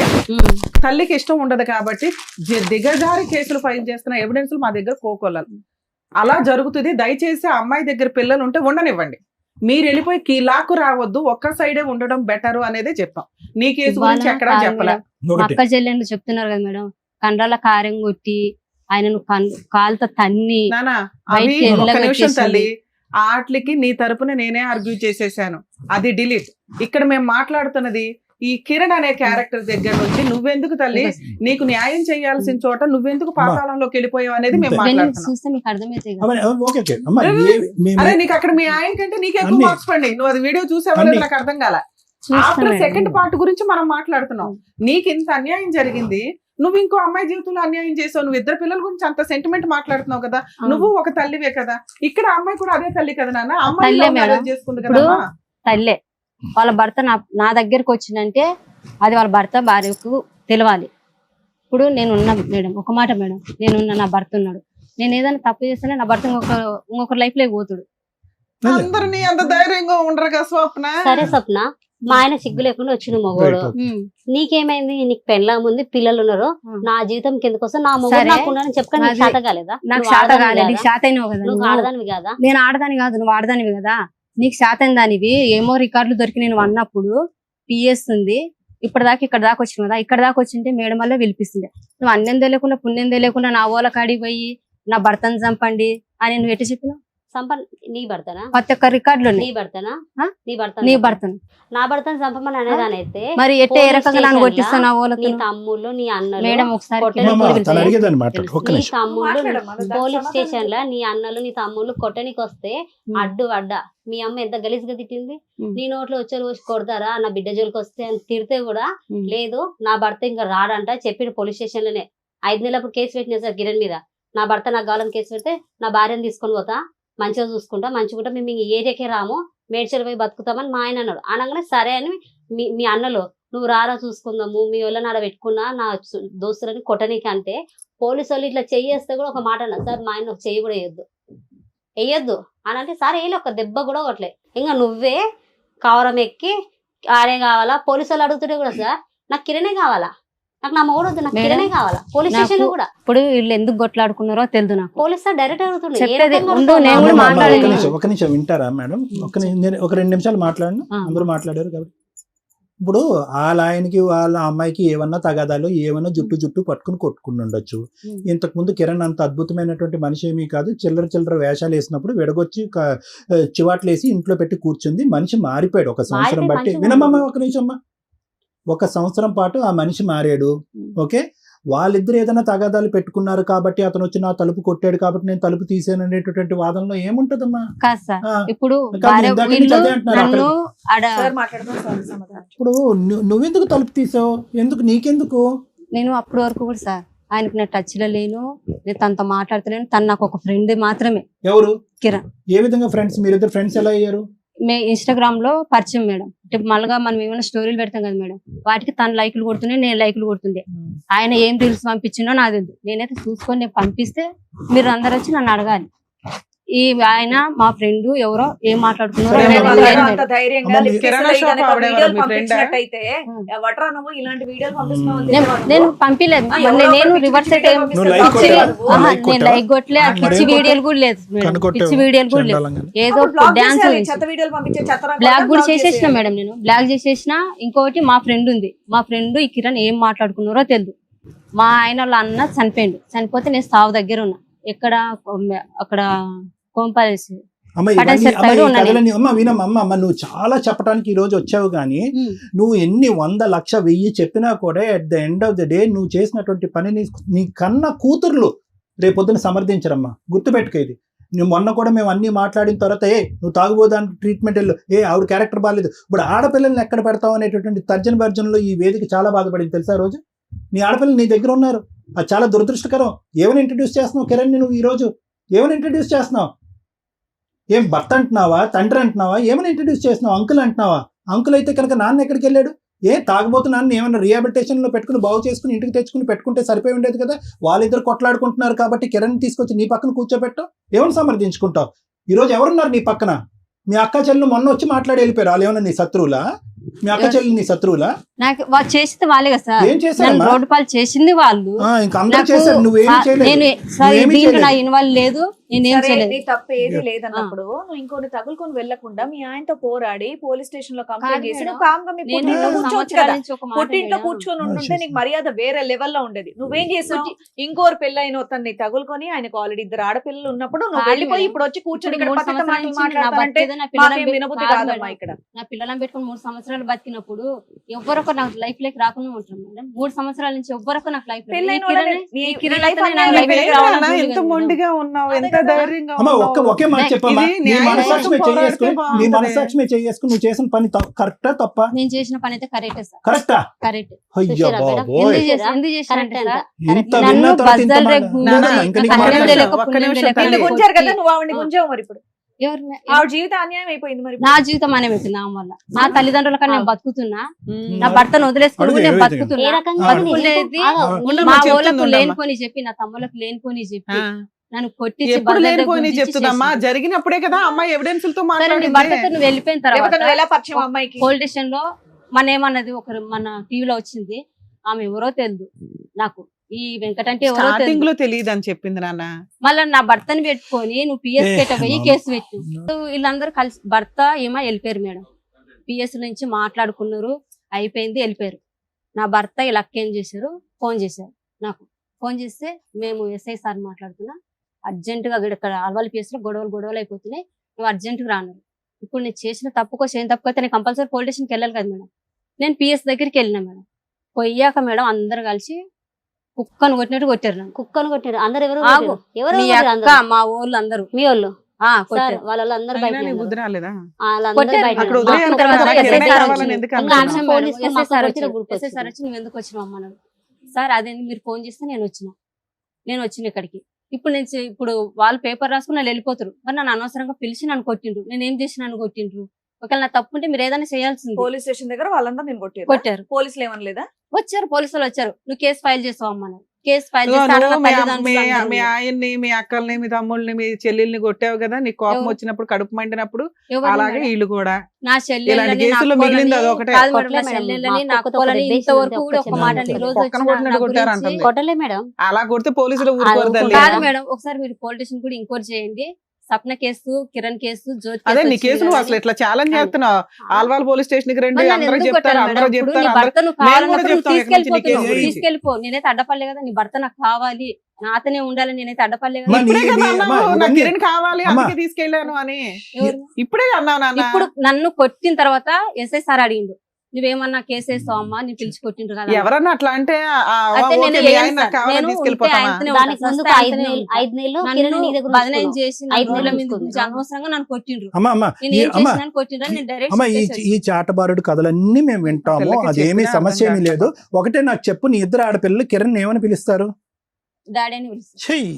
తల్లికి ఇష్టం ఉండదు కాబట్టి దిగజారి కేసులు ఫైల్ చేస్తున్న ఎవిడెన్స్ మా దగ్గర కోకొల్లాలి. అలా జరుగుతుంది. దయచేసి ఆ అమ్మాయి దగ్గర పిల్లలు ఉంటే ఉండనివ్వండి. మీరు వెళ్ళిపోయి కీలాకు రావద్దు, ఒక్క సైడే ఉండడం బెటర్ అనేదే చెప్పాం. నీ కేసు గురించి ఎక్కడా చెప్పలే. అక్క చెల్లెండు చెప్తున్నారు కదా మేడం, కండ్రాల కారం కొట్టి ఆయనను కాలుతో తన్ని. అవి ఒక్క నిమిషం తల్లి, ఆటలకి నీ తరపున నేనే ఆర్గ్యూ చేసేసాను, అది డిలీట్. ఇక్కడ మేము మాట్లాడుతున్నది ఈ కిరణ్ అనే క్యారెక్టర్ దగ్గర నుంచి నువ్వెందుకు తల్లి నీకు న్యాయం చేయాల్సిన చోట నువ్వెందుకు పాతాళంలోకి వెళ్ళిపోయావు అనేది మేము మాట్లాడుతున్నాం. అరే నీకు అక్కడ మీ ఆయన కంటే నీకు ఎక్కువ మార్క్స్ పడి, నువ్వు అది వీడియో చూసావో నాకు అర్థం కాల. ఆఫ్టర్ సెకండ్ పార్ట్ గురించి మనం మాట్లాడుతున్నాం. నీకు ఇంత అన్యాయం జరిగింది, నువ్వు ఇంకో అమ్మాయి జీవితంలో అన్యాయం చేసావు, నువ్వు ఇద్దరు పిల్లల గురించి అంత సెంటిమెంట్ మాట్లాడుతున్నావు కదా, నువ్వు ఒక తల్లివే కదా, ఇక్కడ అమ్మాయి కూడా అదే తల్లి కదా నాన్న, అమ్మాయి చేసుకుంది కదా. తల్లే వాళ్ళ భర్త నా దగ్గరకు వచ్చిందంటే అది వాళ్ళ భర్త భార్యకు తెలియాలి. ఇప్పుడు నేనున్నా మేడం, ఒక మాట మేడం, నేనున్నా, నా భర్త ఉన్నాడు, నేను ఏదైనా తప్పు చేస్తేనే నా భర్త ఇంకొకరి లైఫ్ లో పోతాడు. అందరినీ అంత ధైర్యంగా ఉండరు కదా స్వప్న. సరే స్వప్న, మా ఆయన సిగ్గు లేకుండా వచ్చిన మగోడు, నీకేమైంది? నీకు పెళ్ళ ముందు పిల్లలు ఉన్నారు, నా జీవితం కిందకోసం నా మొగుడు నాకున్నానని చెప్పుకొని నీకు శాత కాలేదా? నాకు శాత కాలేదు, శాత అయినావు కదా. నువ్వు ఆడదానివి కదా. నేను ఆడదాని కాదు, నువ్వు ఆడదానివి కదా. నీకు శాతం దానివి ఏమో రికార్డులు దొరికి నేను అన్నప్పుడు పిఎస్ ఉంది, ఇప్పటిదాకా ఇక్కడ దాకా వచ్చిన కదా, ఇక్కడ దాకా వచ్చింటే మేడం వల్ల పిలిపిస్తుంది. నువ్వు అన్నం తెలియకుండా పుణ్యం తెలియకుండా నా ఓల కాడికి పోయి నా భర్తను చంపండి అని నువ్వు ఎట్లా చెప్పినావు? నీ భర్తనా? ప్రతి ఒక్క రికార్డులు నీ భర్తనా? నీ భర్తను నా భర్తను చంపమని అనేదానైతే మరి ఎట్లా ఏ రకంగా నన్ను కొట్టిస్తావు? నా నీ తమ్ముళ్ళు నీ అన్నలు మేడం ఒకసారి నీ తమ్ముళ్ళు పోలీస్ స్టేషన్ లో నీ అన్నలు నీ తమ్ముళ్ళు కొట్టనికి వస్తే అడ్డు అడ్డా మీ అమ్మ ఎంత గలీజ్గా తిట్టింది. నీ నోట్లో వచ్చి వచ్చి కొడతారా నా బిడ్డ జోలికి వస్తే అని తిడితే కూడా లేదు, నా భర్త ఇంకా రాడంట చెప్పిన పోలీస్ స్టేషన్ లోనే 5 నెలలప్పుడు కేసు పెట్టినా సార్ కిరణ్ మీద. నా భర్త నాకు కావాలని కేసు పెడితే నా భార్యను తీసుకొని పోతా, మంచిగా చూసుకుంటా, మంచిగా మేము ఈ ఏరియాకే రాము, మేడ్చల్ పోయి బతుకుతామని మా ఆయన అన్నాడు. అనగానే సరే అని మీ అన్నలు నువ్వు రారా చూసుకుందాము, మీ వాళ్ళని ఆడ పెట్టుకున్నా నా దోస్తులని కొట్టనీకి అంటే పోలీసు వాళ్ళు ఇట్లా చెయ్యేస్తే కూడా ఒక మాట అన్నారు సార్, మా ఆయన ఒక చెయ్యి కూడా వేయొద్దు, వేయొద్దు అని అంటే సార్ వేయలే, ఒక దెబ్బ కూడా కొట్టలే. ఇంకా నువ్వే కవరం ఎక్కి ఆడే కావాలా, పోలీసు వాళ్ళు అడుగుతుంటే కూడా సార్ నాకు కిరణే కావాలా, నాకు నా మొగుడు వద్దు, నాకు కిరణే కావాలా. పోలీస్ స్టేషన్ లో కూడా ఇప్పుడు వీళ్ళు ఎందుకు కొట్లాడుకున్నారో తెలుదు నాకు. పోలీస్ సార్ డైరెక్ట్ అడుగుతుండే. చెప్పేది ఏ రకంగా ఉండు, నేను అడుగుతున్నావు? కూడా మాట్లాడాను. ఒక నిమిషం వింటారా మేడం? ఒక 2 నిమిషాలు మాట్లాడను, అందరూ మాట్లాడారు కాబట్టి. ఇప్పుడు వాళ్ళ ఆయనకి వాళ్ళ అమ్మాయికి ఏమన్నా తగాదాలు ఏమన్నా జుట్టు పట్టుకుని కొట్టుకుని ఉండొచ్చు. ఇంతకు ముందు కిరణ్ అంత అద్భుతమైనటువంటి మనిషి ఏమీ కాదు. చిల్లర వేషాలు వేసినప్పుడు విడగొచ్చి చివాట్లు వేసి ఇంట్లో పెట్టి కూర్చుంది. మనిషి మారిపోయాడు ఒక సంవత్సరం బట్టి. వినమ్మా ఒక నిమిషం అమ్మా. ఒక సంవత్సరం పాటు ఆ మనిషి మారాడు. ఓకే, వాళ్ళిద్దరు ఏదైనా తగాదాలు పెట్టుకున్నారు కాబట్టి అతను వచ్చి నా తలుపు కొట్టాడు కాబట్టి నేను తలుపు తీసాను అనేటటువంటి వాదనలో ఏముంటదమ్మా? కాదు సార్, ఆ, ఇప్పుడు కాదు, ఇందాక నుంచి అదే అంటున్నారు నన్ను సార్ మాట్లాడదాం, సార్ సమాధానం. ఇప్పుడు నువ్వెందుకు తలుపు తీసావు? ఎందుకు, నీకెందుకు? నేను అప్పటి వరకు కూడా సార్ ఆయనకి నా టచ్ లో లేను, నేను తనతో మాట్లాడతలేను. తను నాకు ఒక ఫ్రెండ్ మాత్రమే. ఎవరు? కిరణ్. ఏ విధంగా ఫ్రెండ్స్? మీరిద్దరు ఫ్రెండ్స్ ఎలా అయ్యారు? ఇన్స్టాగ్రామ్ లో పరిచయం మేడం. అంటే మళ్ళగా మనం ఏమైనా స్టోరీలు పెడతాం కదా మేడం, వాటికి తను లైకులు కొడుతుండే, నేను లైకులు కొడుతుండే. ఆయన ఏం రీల్స్ పంపించిండో నాకు తెలియదు. నేనైతే చూసుకొని నేను పంపిస్తే మీరు అందరు వచ్చి నన్ను అడగాలి. ఈ ఆయన మా ఫ్రెండ్ ఎవరో ఏం మాట్లాడుకున్నారో సరే, నాకు వాళ్ళ తెలియదు అంత మేడం. ధైర్యంగా అమ్మ, లిఫ్ట్ కిరాణా చేసి షాప్ గనక ఆవిడ ఎవరు? వీడియోలు మీ friend ఆ? పంపించినట్టయితే ఎవట్రా నువ్వు ఇలాంటి వీడియోలు పంపిస్తున్నావు అని నేను పంపిలేదు. నేను రివర్స్ అయితే నువ్వు లైక్ కొట్టావా? నువ్వు లైక్ నేను కొట్టావా? లైక్ కొట్టలే. ఆ పిచ్చి మరేం వీడియోలు కూడా లేదు మేడం. కనుకొట్టావా? పిచ్చి వీడియోలు కూడా లేదు. చండాలంగా. ఏదో డాన్స్ చెత్త వీడియోలు పంపించే చెత్త బ్లాక్ కూడా చేసేసిన మేడం. నేను బ్లాక్ చేసేసిన. ఇంకోటి మా ఫ్రెండ్ ఉంది. మా ఫ్రెండ్ ఈ కిరణ్ ఏం మాట్లాడుకున్నారో తెలియదు. మా ఆయన వాళ్ళ అన్న చనిపోయిండు. చనిపోతే నేను సావు దగ్గర ఉన్నా. ఎక్కడ అక్కడ కోంపాలేసి అమ్మ, పటాన్ ఇవన్నీ- చెట్టు అమ్మ, సైడ్ ఈ ఉన్నా కథలన్నీ- అమ్మ వినమ్మా, అమ్మ నువ్వు చాలా చెప్పడానికి ఈ రోజు వచ్చావు కానీ నువ్వు ఎన్ని 100, 1,00,000, 1000 చెప్పినా కూడా at the end of the day నువ్వు చేసినటువంటి పనిని నీ కన్న కూతుర్లు రేపొద్దున సమర్థించరమ్మా. గుర్తుపెట్టుకో ఇది. నువ్వు మొన్న కూడా మేము అన్ని మాట్లాడిన తర్వాత నువ్వు తాగుబోదానికి ట్రీట్మెంట్ వెళ్ళు, ఆవిడ క్యారెక్టర్ బాగాలేదు. ఇప్పుడు ఆడపిల్లల్ని ఎక్కడ పెడతావు అనేటటువంటి తర్జన భర్జనలో ఈ వేదిక చాలా బాధపడింది తెలుసా? రోజు నీ ఆడపిల్లలు నీ దగ్గర ఉన్నారు. అది చాలా దురదృష్టకరం. ఏమని ఇంట్రడ్యూస్ చేస్తున్నావు కిరణ్? నువ్వు ఈ రోజు ఏమని ఇంట్రడ్యూస్ చేస్తున్నావు? ఏం భర్త అంటున్నావా, తండ్రి అంటున్నావా, ఏమని ఇంట్రడ్యూస్ చేస్తున్నావు? అంకుల్ అంటున్నావా? అంకుల్ అయితే కనుక నాన్న ఎక్కడికి వెళ్ళాడు? తాగబోతు నాన్న ఏమైనా రిహాబిలిటేషన్ లో పెట్టుకుని బాగు చేసుకుని ఇంటికి తెచ్చుకుని పెట్టుకుంటే సరిపోయి ఉండేది కదా. వాళ్ళిద్దరు కొట్లాడుకుంటున్నారు కాబట్టి కిరణ్ తీసుకొచ్చి నీ పక్కన కూర్చోబెట్టావు. ఏమని సమర్థించుకుంటావు? ఈ రోజు ఎవరున్నారు నీ పక్కన? మీ అక్క చెల్లెలు మొన్న వచ్చి మాట్లాడి వెళ్ళిపోయారు. వాళ్ళు ఏమన్నా నీ శత్రువులా? మీ అక్క చెల్లెలు నీ శత్రువులా? నాకు వాళ్ళు చేసింది వాళ్ళే కదా సార్. ఏం చేశారు? రోడ్డు పాలు చేసింది వాళ్ళు. ఇంకా అందరూ చేశారు, నువ్వేం చేయలేదు. నేను సార్ నువ్వేమీ దీంట్లో చేయలేదు. నా ఇన్వాల్వ్ లేదు, నేనేం చేయలేదు. తప్పు ఏది లేదన్నప్పుడు నువ్వు ఇంకొని తగులుకొని వెళ్ళకుండా మీ ఆయనతో పోరాడి పోలీస్ స్టేషన్ లో కంప్లైంట్ కాదు చేసి మేడం. నువ్వు కామ్గా మీ నేను పుట్టింట్లో రెండు కూర్చోవచ్చు సంవత్సరాల కదా. నుంచి ఒక మాట పుట్టింట్లో మేడం. కూర్చొని ఉండుంటే చేశారు. నీకు మర్యాద వేరే లెవెల్లో ఉండేది. నువ్వేం చేసావు? ఇంకోరు పెళ్ళైన తన్ని తగులుకొని ఆయనకు ఆల్రెడీ 2 ఆడపిల్లలు ఉన్నప్పుడు నువ్వు కాదు వెళ్ళిపోయి మేడం. ఇప్పుడు వచ్చి కూర్చొని ఇక్కడ ఇప్పుడు 3 పక్కన సంవత్సరాల మాటలు నుంచి నా మాట్లాడాలంటే భర్త నా పిల్లలను మాకేం వినబుద్ధి కాదు కాదమ్మా మేడం. ఇక్కడ. నా పిల్లలను పెట్టుకుని 3 సంవత్సరాలు బతికినప్పుడు ఎవ్వరొక నాకు లైఫ్ లైక్ రాకుండా ఉంటారు మేడం. 3 సంవత్సరాల నుంచి ఎవ్వరొక నాకు లైఫ్ పెళ్ళైన వాళ్ళని నీ life నువ్వేంటన్నా ఎంత మొండిగా ఉన్నావు, ఎంత ధైర్యంగా అమ్మ ఉన్నావు. ఒకే మాట చెప్పమ్మా. ఇది నీ న్యాయం మనసాక్షి మీద కోసం చేసుకుని పోరాడితే నీ బాగుంటది. మనసాక్షి మీద చేసుకుని నువ్వు చేసిన పని కరెక్టా తప్ప? నేను చేసిన పని అయితే కరెక్టే సార్. కరెక్టా? కరెక్ట్. అయ్యో చూసారా మేడం? బాబోయ్, ఎందుకు చేశానంటే కరెక్ట్ సార్, ఇంత నన్ను విన్న తర్వాత ఇంత బజార్ మాట. రేపు నాన్న, ఇంకా నీకు నాకు మాట అన్నం లేదు. తెలియక ఒక్క పుణ్యం నిమిషం తెలియక తల్లి. వీళ్ళు గుంజారు కదా, నువ్వు ఆవిడని గుంజావు మరి ఇప్పుడు. ఎవరిని- ఆవిడ జీవితం అన్యాయం అయిపోయింది మరి. నా జీవితం అనే పెట్టింది ఆమె వల్ల. నా తల్లిదండ్రుల కన్నా నేను బతుకుతున్నా. ఉమ్. నా భర్తను వదిలేసుకుని అడుగు, నేను ఏ బతుకుతున్నా. ఏ రకంగా ఆ, బతుకునేది ఉండమ్మా, మా చెప్తుంది వాళ్ళకు ఉండమ్మా. లేనిపోని చెప్పి, నా తమ్ములకు లేనిపోని చెప్పి ఆ. నన్ను కొట్టించి ఎప్పుడు బజార్ లేనిపోయి దగ్గర చెప్తుందమ్మా, గుంజించి జరిగినప్పుడే కదా అమ్మాయి ఎవిడెన్స్లతో సరే నీ మాట్లాడింది. భర్తతో నువ్వు వెళ్ళిపోయిన లేకపోతే తర్వాత నువ్వు ఎలా పరిచయం అమ్మాయికి? పోలీస్ స్టేషన్ లో మన టీవీలో వచ్చింది. ఆమె ఎవరో తెలియదు నాకు. ఈ వెంకటంటే ఎవరో స్టార్టింగ్ తెలియదు. లో తెలియదు అని చెప్పింది నాన్న. మళ్ళీ నా భర్తని పెట్టుకొని నువ్వు పిఎస్ ఏ, పెట్టబోయి అమ్మా. కేసు పెట్టు. వీళ్ళందరూ కలిసి భర్త ఏమో వెళ్ళిపోయారు మేడం. పిఎస్ నుంచి మాట్లాడుకున్నారు, అయిపోయింది, వెళ్ళిపోయారు. నా భర్త ఇలా ఏం చేశారు, ఫోన్ చేశారు నాకు. ఫోన్ చేస్తే మేము ఎస్ఐ సార్ మాట్లాడుతున్నా, అర్జెంట్ గా ఇక్కడ అల్వాల్ పిఎస్ లో గొడవలు అయిపోతున్నాయి, నువ్వు అర్జెంట్ గా రాను. ఇప్పుడు నేను చేసిన తప్పుకో చేయని తప్పుకైతే నేను కంపల్సరీ పోలీస్ స్టేషన్కి వెళ్ళాలి కదా మేడం. నేను పిఎస్ దగ్గరికి వెళ్ళినా మేడం. పోయాక మేడం అందరు కలిసి కుక్కను కొట్టినట్టు కొట్టారు నన్ను. కుక్కను కొట్టారు అందరు. ఎవరు ఆగు. కొట్టారు? ఎవరు మీ కొట్టారు అక్క, అందరూ? మా ఊళ్ళు అందరూ మీ వాళ్ళు సార్ కొట్టారు. వాళ్ళందరూ అయినా బయట నీకు బుద్ధి రాలేదా? వాళ్ళందరూ కొట్టారు. బయట అక్కడ ఉన్నారు. వదిలేయాలి తర్వాత కదా, ఎస్ఐ కిరణ్ సార్ కావాలని వచ్చిండు. ఎందుకు ఒక అంటున్నావు? నిమిషం ఫోన్ మేడం, చేస్తే ఎస్ఐ మాకు సార్ వచ్చిన వచ్చిండు. గ్రూప్ ఎస్ఐ సార్ వచ్చి నువ్వు ఎందుకు వచ్చినావు అమ్మన్నాడు. సార్ అదే మీరు ఫోన్ చేస్తే నేను వచ్చిన ఇక్కడికి. ఇప్పుడు వాళ్ళు పేపర్ రాసుకుని వాళ్ళు వెళ్ళిపోతారు. మరి నన్ను అనవసరంగా పిలిచి నన్ను కొట్టిండ్రు. నేను ఏం చేసి నన్ను కొట్టిండ్రు. ఒకవేళ నా తప్పు ఉంటే మీరు ఏదైనా చేయాల్సింది. పోలీస్ స్టేషన్ దగ్గర వాళ్ళందరూ నేను కొట్టారు. కొట్టారు. పోలీసులు ఏమనలేదా? వచ్చారు, పోలీసులు వచ్చారు. నువ్వు కేసు ఫైల్ చేస్తావు అమ్మన్నాడు. కేసు ఫైల్ ఇదిగో చేస్తే ఆడ నువ్వు నా మీ తల్లిదండ్రులు అందరూ మీ ఆయన్ని, మీ అక్కల్ని, మీ తమ్ముళ్ళని, మీ చెల్లెల్ని కొట్టావు కదా, నీకు కోపం ఎవరు? వచ్చినప్పుడు, కడుపు మండినప్పుడు, ఎవరిని అలాగే మేడం? వీళ్ళు కూడా నా ఇలాంటి చెల్లెళ్ళని, నా కేసుల్లో మిగిలింది అక్కోలని, అదొకటే. కాదు మేడం, కొట్టలే నా మేడం, చెల్లెళ్ళని, మా నా అక్కతో అక్కోలని కొద్దిగా ఇంతవరకు బేసిక్ కూడా ఉంది, ఒక ఒక్క మాట చిన్న ఈ రోజు పక్కన వచ్చిన కొట్టినట్టు నా కొట్టారు గురించి అంటుంది. కొట్టలే మేడం. అలా కొడితే పోలీసులు అది ఊరుకోరు తల్లి. కాదు మేడం, ఒకసారి మీరు పొలిటీషియన్ కూడా ఎంక్వైరీ చేయండి. సప్న కేసు, కిరణ్ కేసు, జ్యోతి అదే కేసు నీ వచ్చింది కేసు నువ్వు కదా అసలు ఇట్లా ఛాలెంజ్ అని. చేస్తున్నావు. ఆల్వాల్ పోలీస్ స్టేషన్ కి రండి, మరి నన్ను అందరూ ఎందుకు చెప్తారు, కొట్టారు అందరూ మేడం? ఇప్పుడు చెప్తారు, నీ అందరూ భర్త నువ్వు మేము కూడా కావాలన్నప్పుడు నువ్వు చెప్తాం ఎక్కడి నుంచి నీ కేసు తీసుకెళ్ళిపోతున్నావు. గురించి. తీసుకెళ్ళిపో, నేనైతే అడ్డపడలే కదా. నీ భర్త నాకు కావాలి, నాతోనే ఉండాలి, నేనైతే అడ్డపడలే కదా. అమ్మా, ఇప్పుడే కదా నీ- అన్నావు, అమ్మా, నాకు ఇవన్నీ- కిరణ్ కావాలి అమ్మా. అందుకే తీసుకెళ్ళాను అని. ఎవరు? ఇప్పుడే అన్నావు నాన్న. ఇప్పుడు నన్ను కొట్టిన తర్వాత ఎస్ఐ సార్ అడిగిండు, నువ్వేమన్నా కేసు వేస్తావు అమ్మా, నేను పిలిచి కొట్టిండ్రు కదా. ఎవరన్నా అట్లా అంటే అయితే ఓకే, నేను మీ ఏం ఆయన నాకు సార్, కావాలని నేను ఉంటే తీసుకెళ్ళిపోతామా? ఆయనతోనే ఉంటా. దానికి ముందు ఫస్ట్ 5 ఆయనతోనే నెలలు ఉంటా. 5 నెలలు కిరణ్ నీ దగ్గర బదనాయం ఉంచుకున్నావు. చేసి నా 5 రోడ్ల నెలలు మీద ఉంచుకుంది. గురించి అనవసరంగా నన్ను కొట్టిండ్రు. అమ్మా నేను ఏం అమ్మా చేసినాను కొట్టిండ్రు అని నేను డైరెక్ట్ అమ్మా చెప్పేసి ఈ చాటబారుడు కథలన్నీ మేము వింటాము, పిల్లకి అదేమీ చెప్పినా సమస్య అర్థం ఏమీ లేదు. ఒకటే నాకు చెప్పు, నీ ఇద్దరు ఆడపిల్లలు కిరణ్ ఏమని పిలుస్తారు? డాడీ అని పిలుస్తాను. చెయ్యి.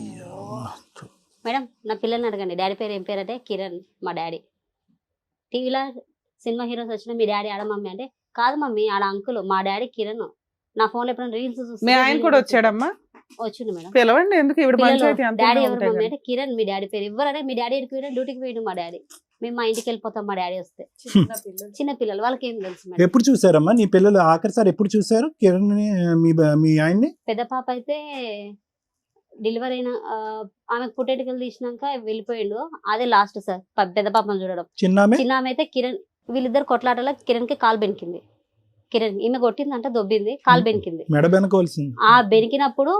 మేడం నా పిల్లల్ని అడగండి, డాడీ పేరు ఏం పేరు అంటే కిరణ్, మా డాడీ. టీవీలో సినిమా హీరోస్ వచ్చిన మీ డాడీ ఆడ మమ్మీ అంటే, కాదు మమ్మీ ఆడ అంకుల్, మా డాడీ కిరణ్. నా ఫోన్ లో ఎప్పుడైనా రీల్స్ మీ ఆయన కూడా వచ్చాడమ్మా? వచ్చింది మేడం. పిలవండి, ఎందుకు ఇవిడ పంచాయతీ అంతా డాడీ ఎవరు ఉంటాయి మమ్మీ కదా. అంటే కిరణ్, మీ డాడీ పేరు ఇవ్వరనే. మీ డాడీ డ్యూటీకి పోయిండు మా డాడీ. మేము మా ఇంటికి వెళ్ళిపోతాం మా డాడీ వస్తే. చిన్న పిల్లలు వాళ్ళకి ఏం తెలుసు మేడం. ఎప్పుడు చూసారమ్మా నీ పిల్లలు ఆఖరిసారి ఎప్పుడు చూసారు కిరణ్ మీ ఆయన్ని? పెద్ద పాప అయితే డెలివరీ అయిన ఆమెకు పుట్టేటికలు తీసినాక వెళ్ళిపోయిండు, అదే లాస్ట్ సార్ పెద్ద పాపను చూడడం. చిన్నామే చిన్న ఆమె అయితే కిరణ్, వీళ్ళిద్దరు కొట్లాటలో కిరణ్ కి కాలు బెనికింది. కిరణ్ ఈమె కొట్టిందంటే దొబ్బింది, కాలు బెనికింది. మెడ వెనకవలసింది. ఆ బెనికినప్పుడు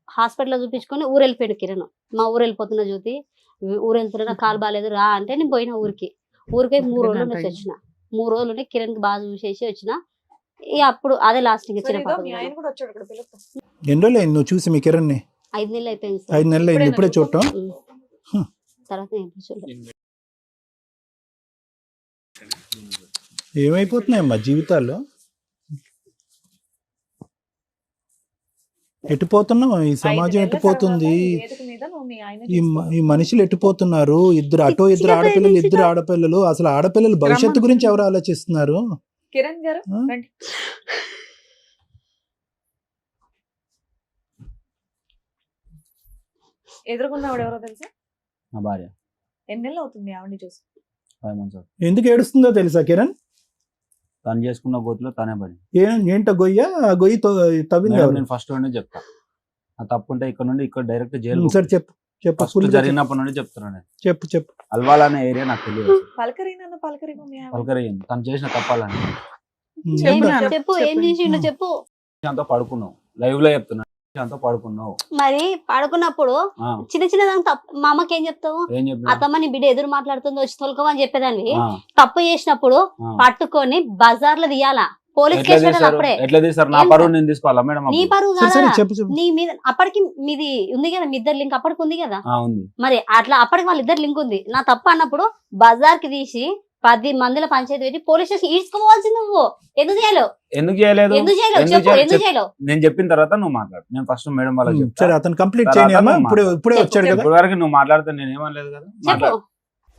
హాస్పిటల్లో చూపించుకొని ఊరు వెళ్ళిపోయాడు కిరణ్. మా ఊరు వెళ్ళిపోతున్నా జ్యోతి, ఊరు వెళ్తున్నా, కాలు బాగాలేదు రా అంటే నేను పోయిన ఊరికి 3 రోజులు నుంచి వచ్చిన. 3 రోజులు ఉండి కిరణ్ కి బాగా చూసేసి వచ్చిన. ఇక అప్పుడు అదే లాస్ట్ ఇంకా చిన్న పాప. ఎన్ని రోజులు అయింది నువ్వు చూసి మీ కిరణ్ని? 5 నెలలు అయిపోయింది 5 నెలలు అయింది ఇప్పుడే చూడటం. తర్వాత నేను ఎప్పుడు చూడలేదు. ఏమైపోతున్నాయమ్మా జీవితాల్లో? ఎటుపోతున్నాం, ఈ సమాజం ఎటుపోతుంది, ఈ మనుషులు ఎటుపోతున్నారు? ఇద్దరు అటో ఇద్దరు ఆడపిల్లలు, ఇద్దరు ఆడపిల్లలు. అసలు ఆడపిల్లలు భవిష్యత్తు గురించి ఎవరు ఆలోచిస్తున్నారు? కిరణ్ గారు ఆ? రండి. ఎదురుకున్నవాడు ఎవరో తెలుసా? నా భార్య ఎన్ని నెలలు అవుతుంది ఆవిడని చూసి? 5 months అవుతుంది. ఎందుకు ఏడుస్తుందో తెలుసా కిరణ్? తను చేసుకున్న గోతులో తనే పడి. ఏంటో గొయ్య, ఆ గొయ్యి తవ్వింది మేడం, ఎవరు? నేను ఫస్ట్ నుండి చెప్తా, ఆ తప్పు ఉంటే ఇక్కడ నుండి ఇక్కడ డైరెక్ట్ జైలు. సరే చెప్పు చెప్పు, ఫస్ట్ full గా జరిగినప్పటి నుండి చెప్తున్నాను నేను. చెప్పు చెప్పు. అల్వాల్ అనే ఏరియా నాకు తెలియదు. పలకరి నన్ను పలకరి మమ్మీ ఆవిడ. పలకరయ్యింది తను చేసిన తప్పాలని. చెప్పు. చెప్పు ఏం చేసిండు చెప్పు. అంతా పడుకున్నావు, లైవ్ లో చెప్తున్నా, అంతా పడుకున్నావు. మరి పడుకున్నప్పుడు ఆ, చిన్న చిన్న దానికి తప్పు మా అమ్మకి ఏం చెప్తావు? ఏం చెప్పినా? అత్తమ్మ నీ బిడ్డ ఎదురు మాట్లాడుతుందో వచ్చి తొలకమని చెప్పేదాన్ని. ఆ, తప్పు చేసినప్పుడు ఆ. పట్టుకొని బజార్ లో తీయాలా, పోలీస్ ఎట్లా కేసు పెట్టాలి తీస్తారు? అప్పుడే. ఎట్లా తీస్తారు? నా ఏం పరువు నేను తీసుకోవాలా మేడం? నీ అప్పుడు? పరువు సరే సరే కాదా? చెప్పు చెప్పు. నీ మీద అప్పటికి మీది ఉంది కదా, మీ ఇద్దరు లింక్ అప్పటికి ఉంది కదా. ఆ, ఉంది. మరి అట్లా అప్పటికి వాళ్ళిద్దరు లింక్ ఉంది. నా తప్పు అన్నప్పుడు బజార్ కి తీసి 10 మందిల పంచాయతీ పెట్టి పోలీస్ స్టేషన్ ఈడ్చుకోవాల్సింది. నువ్వు ఎందుకు చేయలేవు? ఎందుకు చేయలేదు? ఎందుకు చేయలేవు ఎందుకు చెప్పు, చేయ- ఎందుకు చేయలేవు? నేను చెప్పిన తర్వాత నువ్వు మాట్లాడు. నేను ఫస్ట్ మేడం వాళ్ళకి చెప్తా. సరే అతను కంప్లీట్ తర్వాత చేయనియమ్మా. నువ్వు ఇప్పుడే చెప్పు, వచ్చాడు కదా. ఇప్పటి వరకు నువ్వు మాట్లాడితే నేను ఏమనలేదు కదా. చెప్పు.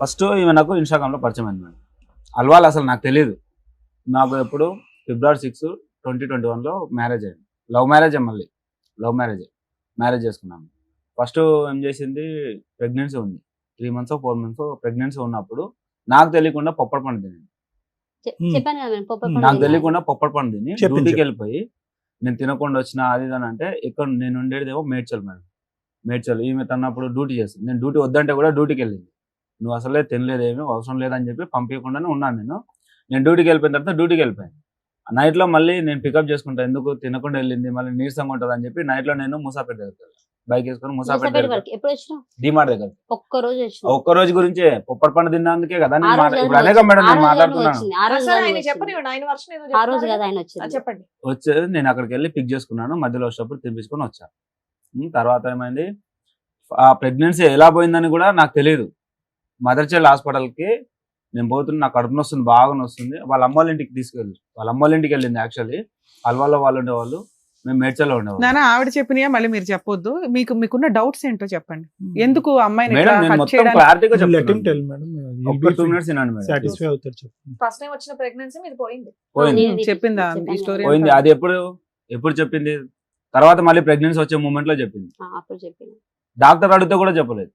ఫస్ట్ ఈమె నాకు ఇన్స్టాగ్రామ్ లో పరిచయం అయింది మేడం. అల్వాల్ అసలు నాకు తెలియదు. నాకు ఎప్పుడు February 6, 2021 లో మ్యారేజ్ అయింది. లవ్ మ్యారేజ్, మళ్ళీ లవ్ మ్యారేజ్ చేసుకున్నాను. ఫస్ట్ ఏం చేసింది, ప్రెగ్నెన్సీ ఉంది. 3 months 4 months ప్రెగ్నెన్సీ ఉన్నప్పుడు నాకు తెలియకుండా పొప్పడి పండు తిని, చెప్పాను కదా నేను, పొప్ప నాకు తెలియకుండా పొప్పడి పండు తిని చెప్పింది. డ్యూటీకి వెళ్ళిపోయి నేను తినకుండా వచ్చిన అది ఇది అని అంటే, ఇక్కడ నేను ఉండేదేమో మేడ్చల్ మేడం. మేడ్చల్ ఈమె తన్నప్పుడు డ్యూటీ చేస్తుంది. నేను డ్యూటీ వద్దంటే కూడా డ్యూటీకి వెళ్ళింది. నువ్వు అసలే తినలేదేమో, అవసరం లేదని చెప్పి పంపించకుండానే ఉన్నాను. నేను డ్యూటీకి వెళ్ళిపోయిన తర్వాత డ్యూటీకి వెళ్ళిపోయాను. నైట్ లో మళ్ళీ నేను పికప్ చేసుకుంటా, ఎందుకు తినకుండా వెళ్ళింది, మళ్ళీ నీరసంగా ఉంటుంది అని చెప్పి నైట్ లో నేను ముసాపేట దగ్గర బైక్ వేసుకొని ముసాపేట మూసాపేట దగ్గర వరకు ఎప్పుడు వచ్చినావు? డిమార్ట్ దగ్గర. ఒక్క రోజు వచ్చిన. ఒక్క రోజు గురించే పొప్పటి పండు తిన్నందుకే కదా నేను ఆ రోజు ఇప్పుడు కదా అనేక మేడం ఆ నేను రోజు మాట్లాడుతున్నాను. వచ్చింది. ఆ రోజు అసలు కదా ఆయన వచ్చింది. చెప్పనివ్వండి, ఆయన వర్షం ఏదో ఆ రోజు చెప్తారు కదా ఆయన కదా. వచ్చింది. చెప్పండి. వచ్చేది నేను అక్కడికి వెళ్ళి పిక్ చేసుకున్నాను, మధ్యలో వచ్చేటప్పుడు తినిపించుకొని వచ్చాను. తర్వాత ఏమైంది, ఆ ప్రెగ్నెన్సీ ఎలా పోయిందని కూడా నాకు తెలియదు. మదర్ చైల్డ్ హాస్పిటల్కి నేను పోతున్నా, నాకు కడుపు నొస్తుంది, బాగా నొస్తుంది. వాళ్ళ అమ్మ వాళ్ళ ఇంటికి తీసుకెళ్ళి, వాళ్ళ అమ్మ వాళ్ళ ఇంటికి వెళ్ళింది. యాక్చువల్లీ అల్వాల్లో వాళ్ళు ఉండేవాళ్ళు, మేము మేడ్చల్లో ఉండేవాళ్ళు. నాన్న ఆవిడ చెప్పినయా మళ్ళీ మీరు చెప్పొద్దు. మీకున్న డౌట్స్ ఏంటో చెప్పండి. ఎందుకు అమ్మాయిని మేడం ఇట్లా నేను hurt మొత్తం చేయడానికి? క్లారిటీగా Let him చెప్తాను. tell, madam. ఒక్క 2 minutes వినండి మేడం. సాటిస్ఫై అవుతారు చెప్పు. ఫస్ట్ టైం వచ్చిన ప్రెగ్నెన్సీ మీద పోయింది. పోయింది నేను చెప్పిందా చెప్పాను ఈ స్టోరీ? కదా. పోయింది. అది ఎప్పుడు చెప్పింది? తర్వాత మళ్ళీ ప్రెగ్నెన్సీ వచ్చే మూమెంట్ లో చెప్పింది. అప్పుడు చెప్పిన డాక్టర్ అడిగితే కూడా చెప్పలేదు.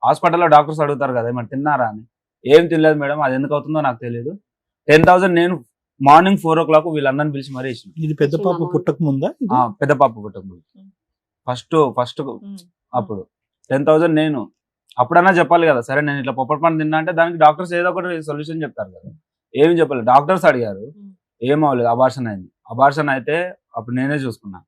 హాస్పిటల్లో డాక్టర్స్ అడుగుతారు కదా ఏమన్నా తిన్నారా అని. ఏం తినలేదు మేడం, అది ఎందుకు అవుతుందో నాకు తెలియదు. 10,000 నేను మార్నింగ్ 4 o'clock వీళ్ళందరిని పిలిచి మరీ ఇచ్చిన. ఇది పెద్ద పాప పుట్టక ముందా? పెద్ద పాప పుట్టక ముందు ఫస్ట్ అప్పుడు 10,000 నేను అప్పుడన్నా చెప్పాలి కదా. సరే నేను ఇట్లా పొప్పటి పండు తిన్నా అంటే దానికి డాక్టర్స్ ఏదో ఒకటి సొల్యూషన్ చెప్తారు కదా. ఏమి చెప్పలేదు. డాక్టర్స్ అడిగారు, ఏం అవ్వలేదు, అబార్షన్ అయింది. అబార్షన్ అయితే అప్పుడు నేనే చూసుకున్నా.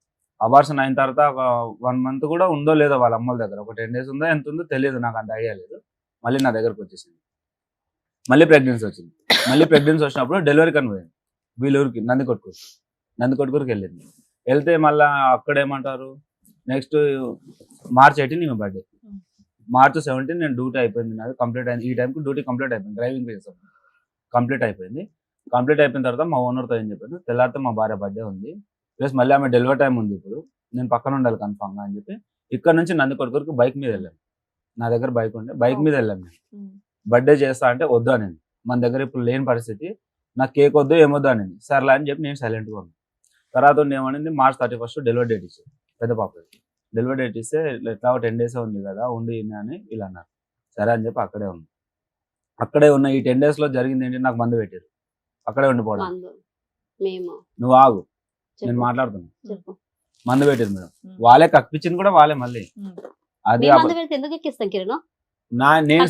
అబార్షన్ అయిన తర్వాత ఒక 1 month కూడా ఉందో లేదో వాళ్ళ అమ్మల దగ్గర, ఒక 10 days ఉందో ఎంత ఉందో తెలియదు, నాకు అంత ఐడియా లేదు. మళ్ళీ నా దగ్గరకు వచ్చేసింది. మళ్ళీ ప్రెగ్నెన్సీ వచ్చింది. మళ్ళీ ప్రెగ్నెన్సీ వచ్చినప్పుడు డెలివరీ కని పోయింది వీళ్ళూరికి, నందికొట్కూరుకి వెళ్ళింది. వెళ్తే మళ్ళీ అక్కడ ఏమంటారు, నెక్స్ట్ March 18 ఈమె బర్త్డే, March 17 నేను డ్యూటీ అయిపోయింది, నాది కంప్లీట్ అయింది. ఈ టైంకి డ్యూటీ కంప్లీట్ అయిపోయింది, డ్రైవింగ్ చేసాం, కంప్లీట్ అయిపోయింది. కంప్లీట్ అయిపోయిన తర్వాత మా ఓనర్తో ఏం చెప్పాను, తెల్లారితే మా భార్య బర్త్డే ఉంది, ప్లస్ మళ్ళీ ఆమె డెలివరీ టైం ఉంది, ఇప్పుడు నేను పక్కన ఉండాలి కన్ఫామ్గా అని చెప్పి ఇక్కడ నుంచి నందికొట్కూరుకి బైక్ మీద వెళ్ళాను. నా దగ్గర బైక్ ఉండే, బైక్ మీద వెళ్ళాను నేను. బర్త్డే చేస్తా అంటే వద్దు అని, మన దగ్గర ఇప్పుడు లేని పరిస్థితి, నాకు కేక్ వద్దు ఏమొద్దు అని. సర్లే అని చెప్పి నేను సైలెంట్గా ఉన్నాను. తర్వాత ఏమనింది, March 31 డెలివరీ డేట్ ఇచ్చారు పెద్ద పాపకి. డెలివరీ డేట్ ఇస్తే ఎట్లా 10 days ఉంది కదా ఉండి అని వీళ్ళు అన్నారు. సరే అని చెప్పి అక్కడే ఉన్న ఈ 10 days లో జరిగింది ఏంటి, నాకు మందు పెట్టారు అక్కడే ఉండిపోవడం. నువ్వు ఆగు, నేను మాట్లాడుతున్నా. మందు పెట్టారు మేడం, వాళ్ళే కక్కిపించింది కూడా వాళ్ళే. మళ్ళీ అది నేను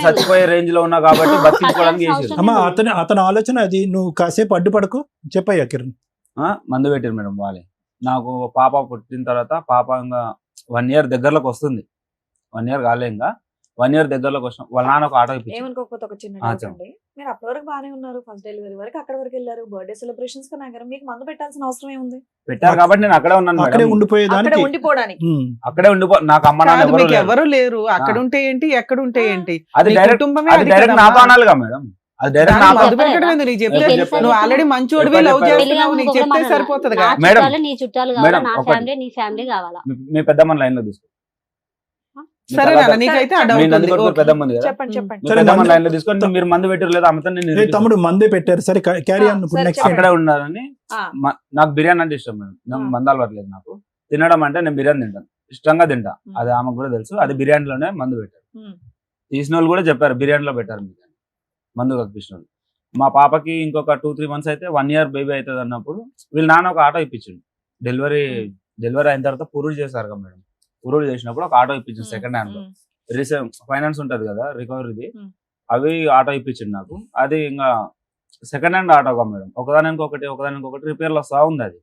చచ్చిపోయే రేంజ్ లో ఉన్నా కాబట్టి బతికించుకోవడానికి చేసారు. అమ్మా అతని ఆలోచన అది, నువ్వు కాసేపు అడ్డుపడకు, చెప్పయ్యా కిరణ్. మందు పెట్టారు మేడం వాళ్ళే. నాకు పాప పుట్టిన తర్వాత పాప ఇంకా 1 year దగ్గరలోకి వస్తుంది, 1 year కాలే, ఇంకా 1 year దగ్గరలోకి వచ్చిన వాళ్ళ నాన్న ఒక ఆటో ఇప్పించారు. ఏమనుకోకపోతే ఒక చిన్న డౌట్ అండి, మీరు అప్పటి వరకు బాగానే ఉన్నారు, ఫస్ట్ డెలివరీ వరకు అక్కడ వరకు వెళ్ళారు, బర్త్డే సెలబ్రేషన్స్ కి నగరం, మీకు మందు పెట్టాల్సిన అవసరం ఏముంది? పెట్టారు కాబట్టి నేను అక్కడే ఉన్నాను, అక్కడే ఉండిపోయేదానికి, ఉండిపోవడానికి. అక్కడే నాకు అమ్మ నాన్న ఎవరు లేరు, అక్కడ ఉంటే ఏంటి ఎక్కడ ఉంటే ఏంటి, అది డైరెక్ట్ నాతో అనాలిగా మేడం. అది డైరెక్ట్ మందు పెట్టడం ఎందుకు? నీకు చెప్తే నువ్వు ఆల్రెడీ మంచోడివి, లవ్ చేస్తున్నావు, నీకు చెప్తే సరిపోతుంది కదా మేడం. నీ చుట్టాలు కావాలా, నా ఫ్యామిలీ నీ ఫ్యామిలీ కావాలా? మీ పెద్దమ్మ లైన్ లో తీసుకో. సరే నీకైతే పెద్దమ్మ పెద్దమ్మ లైన్ లో తీసుకొని మీరు మందు పెట్టారు లేదా ఆమెతో నేను తమ్ముడు మందే పెట్టారు. సరే క్యారీ ఆన్. అక్కడే ఉన్నారని. నాకు బిర్యానీ అంటే ఇష్టం మేడం, నాకు మందు అలవాట్లేదు. నాకు తినడం అంటే నేను బిర్యానీ తింటాను, ఇష్టంగా తింటా, అది ఆమెకు కూడా తెలుసు. అది బిర్యానీలోనే మందు పెట్టారు. తీసిన వాళ్ళు కూడా చెప్పారు బిర్యానీలో పెట్టారు మందు కప్పించిన వాళ్ళు. మా పాపకి ఇంకొక 2-3 months అయితే 1 year బేబీ అవుతుంది అన్నప్పుడు వీళ్ళ నాన్న ఒక ఆటో ఇప్పించిండు. డెలివరీ అయిన తర్వాత పురుడు చేశారు కదా మేడం, పురుడు చేసినప్పుడు ఒక ఆటో ఇప్పించింది సెకండ్ హ్యాండ్ లో. ఫైనాన్స్ ఉంటది కదా రికవరీది, అవి ఆటో ఇప్పించింది నాకు. అది ఇంకా సెకండ్ హ్యాండ్ ఆటోగా మేడం, ఒకదానికి ఒకటి రిపేర్లు వస్తా ఉంది. అది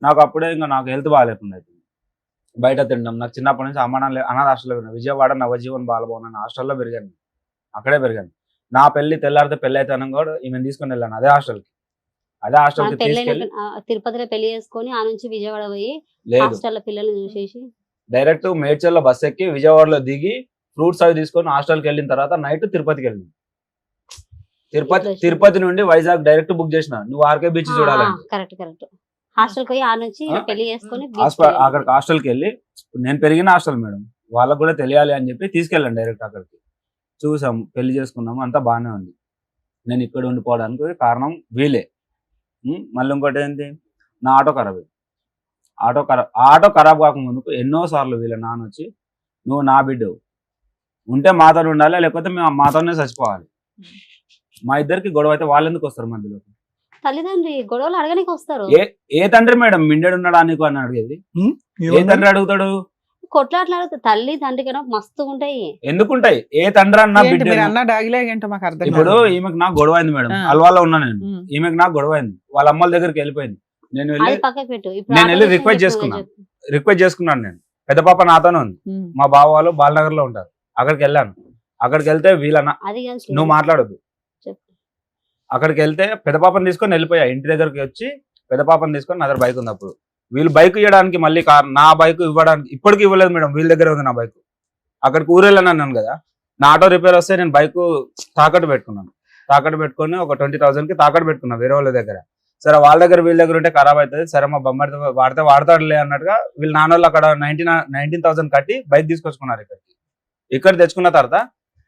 నాకు అప్పుడే ఇంకా నాకు హెల్త్ బాగాలేకుండా అవుతుంది, బయట తినడం. నాకు చిన్నప్పటి నుంచి అనాథ హాస్టల్లో పెరిగాను, విజయవాడ నవజీవన్ బాలభవన్ అనే హాస్టల్లో పెరిగాను, అక్కడే పెరిగాను. నా తెల్లారితే పెళ్లి అయితే కూడా ఈమెను తీసుకొని వెళ్ళాను అదే హాస్టల్కి తీసుకెళ్ళి. తిరుపతిలో పెళ్లి చేసుకొని ఆ నుంచి విజయవాడ పోయి హాస్టల్లో పిల్లల్ని చూసేసి డైరెక్ట్ మేడ్చల్లో బస్ ఎక్కి విజయవాడలో దిగి ఫ్రూట్స్ అవి తీసుకొని హాస్టల్కి వెళ్ళిన తర్వాత నైట్ తిరుపతికి వెళ్ళింది. తిరుపతి నుండి వైజాగ్ డైరెక్ట్ బుక్ చేసిన, నువ్వు ఆర్కే బీచ్ చూడాలంటే. కరెక్ట్ హాస్టల్కి పోయి ఆ నుంచి పెళ్లి చేసుకొని అక్కడికి హాస్టల్కి వెళ్ళి, నేను పెరిగిన హాస్టల్ మేడం, వాళ్ళకు కూడా తెలియాలి అని చెప్పి తీసుకెళ్ళాను డైరెక్ట్ అక్కడికి. చూసాం, పెళ్లి చేసుకున్నాము, అంతా బాగానే ఉంది. నేను ఇక్కడ ఉండిపోవడానికి కారణం వీలే. మళ్ళీ ఇంకోటి ఏంటి, నా ఆటో ఖరాబ్ అయింది. ఆటో ఖరాబ్ కాకముందుకు ఎన్నోసార్లు వీళ్ళ నాన్న వచ్చి, నువ్వు నా బిడ్డవు, ఉంటే మాతో ఉండాలి, లేకపోతే మేము మాతోనే చచ్చిపోవాలి. మా ఇద్దరికి గొడవ అయితే వాళ్ళు ఎందుకు వస్తారు మధ్యలో? తల్లిదండ్రి గొడవలు అడగడానికి వస్తారు. ఏ తండ్రి మేడం మిండెడు ఉన్నాడా నీకు అని అడిగేది? ఏ తండ్రి అడుగుతాడు? కొట్లాట్లాడు తల్లి తండ్రి కన్నా మస్తు ఉంటాయి. ఎందుకుంటాయి? ఏ తండ్రి అన్నా ఇప్పుడు ఈమెకు నాకు గొడవ అయింది మేడం, అల్వాలో ఉన్నా నేను, ఈమెకు నాకు గొడవ అయింది, వాళ్ళ అమ్మల దగ్గరికి వెళ్ళిపోయింది. నేను వెళ్ళి రిక్వెస్ట్ చేసుకున్నాను. నేను పెద్ద పాప నాతోనే ఉంది, మా బావ వాళ్ళు బాలనగర్ లో ఉంటారు, అక్కడికి వెళ్ళాను. అక్కడికి వెళ్తే వీళ్ళన్నా నువ్వు మాట్లాడొద్దు, అక్కడికి వెళ్తే పెద్ద పాపని తీసుకొని వెళ్ళిపోయా. ఇంటి దగ్గరికి వచ్చి పెద్ద పాపని తీసుకొని నా దగ్గర బైక్ ఉంది. అప్పుడు వీళ్ళు బైక్ ఇవ్వడానికి మళ్ళీ నా బైక్ ఇవ్వడానికి ఇప్పటికి ఇవ్వలేదు మేడం, వీళ్ళ దగ్గర ఉంది నా బైక్. అక్కడికి ఊరెళ్ళాను అన్నాను కదా, నా ఆటో రిపేర్ వస్తే నేను బైక్ తాకట్టు పెట్టుకొని ఒక 20,000కి తాకట్టు పెట్టుకున్నా వేరే వాళ్ళ దగ్గర. సరే వాళ్ళ దగ్గర వీళ్ళ దగ్గర ఉంటే ఖరాబ్ అవుతుంది, సరే మా బొమ్మడితో వాడతాడులే అన్నట్టుగా వీళ్ళు నాన్న వాళ్ళు అక్కడ 19,000 కట్టి బైక్ తీసుకొచ్చుకున్నారు. ఇక్కడ తెచ్చుకున్న తర్వాత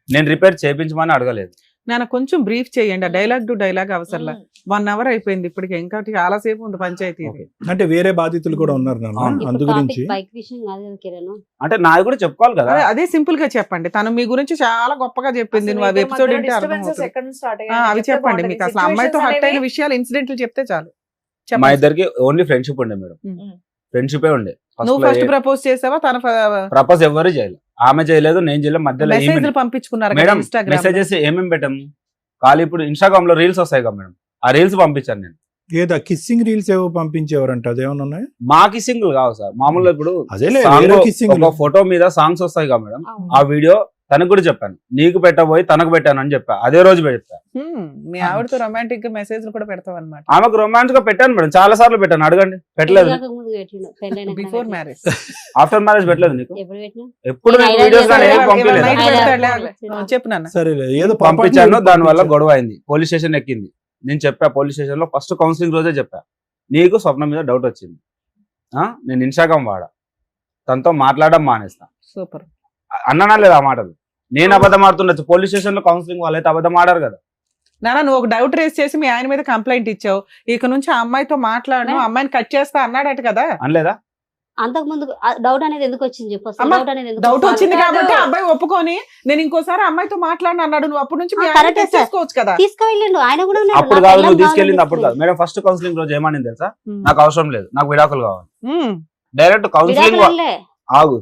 నేను రిపేర్ చేయించమని అడగలేదు. నాన్న కొంచెం బ్రీఫ్ చేయండి, ఆ డైలాగ్ టు డైలాగ్ అవసరంలా. 1 hour అయిపోయింది ఇప్పటికి, ఇంకా చాలా సేపు ఉంది పంచాయతీ ఇది. అంటే వేరే బాధితులు కూడా ఉన్నారు నాన్న, అవును. అందు గురించి బైక్ విషయం కాదు కదా కిరణ్. అంటే నాది కూడా చెప్పుకోవాలి కదా. అదే సింపుల్ గా చెప్పండి, తను మీ గురించి చాలా గొప్పగా చెప్పింది, నువ్వు అవి ఎపిసోడ్ అంటే అర్థం అవుతుంది. అవి చెప్పండి, మీకు అసలు అమ్మాయితో హర్ట్ అయిన విషయాలు ఇన్సిడెంట్లు చెప్తే చాలు. మా చెప్పండి. ఇద్దరికి ఓన్లీ ఫ్రెండ్షిప్ ఉండే మేడం, ఫ్రెండ్షిప్ ఉండే. నువ్వు ఫస్ట్ ప్రపోజ్ చేసావా, తన ప్రపోజ్ ఎవరు చేయలేదు, ఆమె చేయలేదు, నేను చేయలేదు. మధ్యలో మెసేజ్లు పంపించుకున్నారు మేడం ఇన్స్టాగ్రామ్ మెసేజెస్ ఏమేమి పెట్టాము, ఖాళీ ఇప్పుడు ఇన్స్టాగ్రామ్ లో రీల్స్ వస్తాయి కదా మేడం, ఆ రీల్స్ పంపించాను నేను. ఏదో కిస్సింగ్ రీల్స్ ఏవో పంపించేవారంట, అదేమన్నా ఉన్నాయి? మా కిస్సింగ్లు కావు సార్, మామూలుగా ఇప్పుడు అదేలే song వేరే kissing ఒక ఫోటో మీద సాంగ్స్ వస్తాయి కదా మేడం, ఆ వీడియో తనకు కూడా చెప్పాను, నీకు పెట్టబోయి తనకు పెట్టాను అని చెప్పా, అదే రోజు పెట్టా. మీ ఆవిడతో రొమాంటిక్ గా మెసేజ్లు కూడా పెడతావు అనమాట. ఆమెకు రొమాన్స్ గా పెట్టాను మేడం, చాలా సార్లు పెట్టాను, అడగండి. పెట్టలేదు, ముందు పెట్టిండు, పెళ్ళైన బిఫోర్ మ్యారేజ్ ఆఫ్టర్ మ్యారేజ్ పెట్టలేదు నీకు. ఎప్పుడు పెట్టినా ఎప్పుడు నేను వీడియోస్ ఐడియా ఏం లేదు. పంపించలేదు. నైట్ ఐడియా పెడతాడులే. లేదు. చెప్పు నాన్న. సరే ఏదో పంపించాను, దాని వల్ల గొడవ అయింది, పోలీస్ స్టేషన్ ఎక్కింది. నేను చెప్పా పోలీస్ స్టేషన్ లో, ఫస్ట్ కౌన్సిలింగ్ రోజే చెప్పా, నీకు స్వప్న మీద డౌట్ వచ్చింది, నేను ఇన్స్టాగ్రామ్ వాడా, తనతో మాట్లాడడం మానేస్తా. సూపర్. అన్నానా లేదా ఆ మాటలు? నేను అబద్ధం ఆడుతుండొచ్చు, పోలీస్ స్టేషన్ లో కౌన్సిలింగ్ వాళ్ళైతే అబద్ధం ఆడారు కదా. నాన్న నువ్వు ఒక డౌట్ రేస్ చేసి మీ ఆయన మీద కంప్లైంట్ ఇచ్చావు, ఇక నుంచి ఆ అమ్మాయితో మాట్లాడను, అమ్మాయిని కట్ చేస్తా అన్నాడట కదా. అనలేదా? అంతకు ముందు డౌట్ అనేది ఎందుకు వచ్చింది చెప్పు అసలు? అమ్మ, డౌట్ అనేది ఎందుకు డౌట్ వచ్చింది వచ్చింది? కాబట్టి ఆ అబ్బాయి ఒప్పుకొని నేను ఇంకోసారి అమ్మాయితో మాట్లాడిన అన్నాడు, నువ్వు అప్పటి నుంచి మీ ఆయన కరెక్టే టెస్ట్ సార్. చేసుకోవచ్చు కదా. తీసుకువెళ్ళిండు ఆయన కూడా ఉన్నాడు. అప్పుడు నాకు కాదు, పెళ్ళాం నువ్వు తీసుకెళ్ళింది అప్పుడు కావాలని కాదు మేడం. ఫస్ట్ కౌన్సిలింగ్ రోజు ఏమని తెలుసా, ఉమ్. నాకు అవసరం లేదు, నాకు విడాకులు కావాలి. ఉమ్. డైరెక్ట్ కౌన్సిలింగ్ విడాకులు అనలే. ఆగు,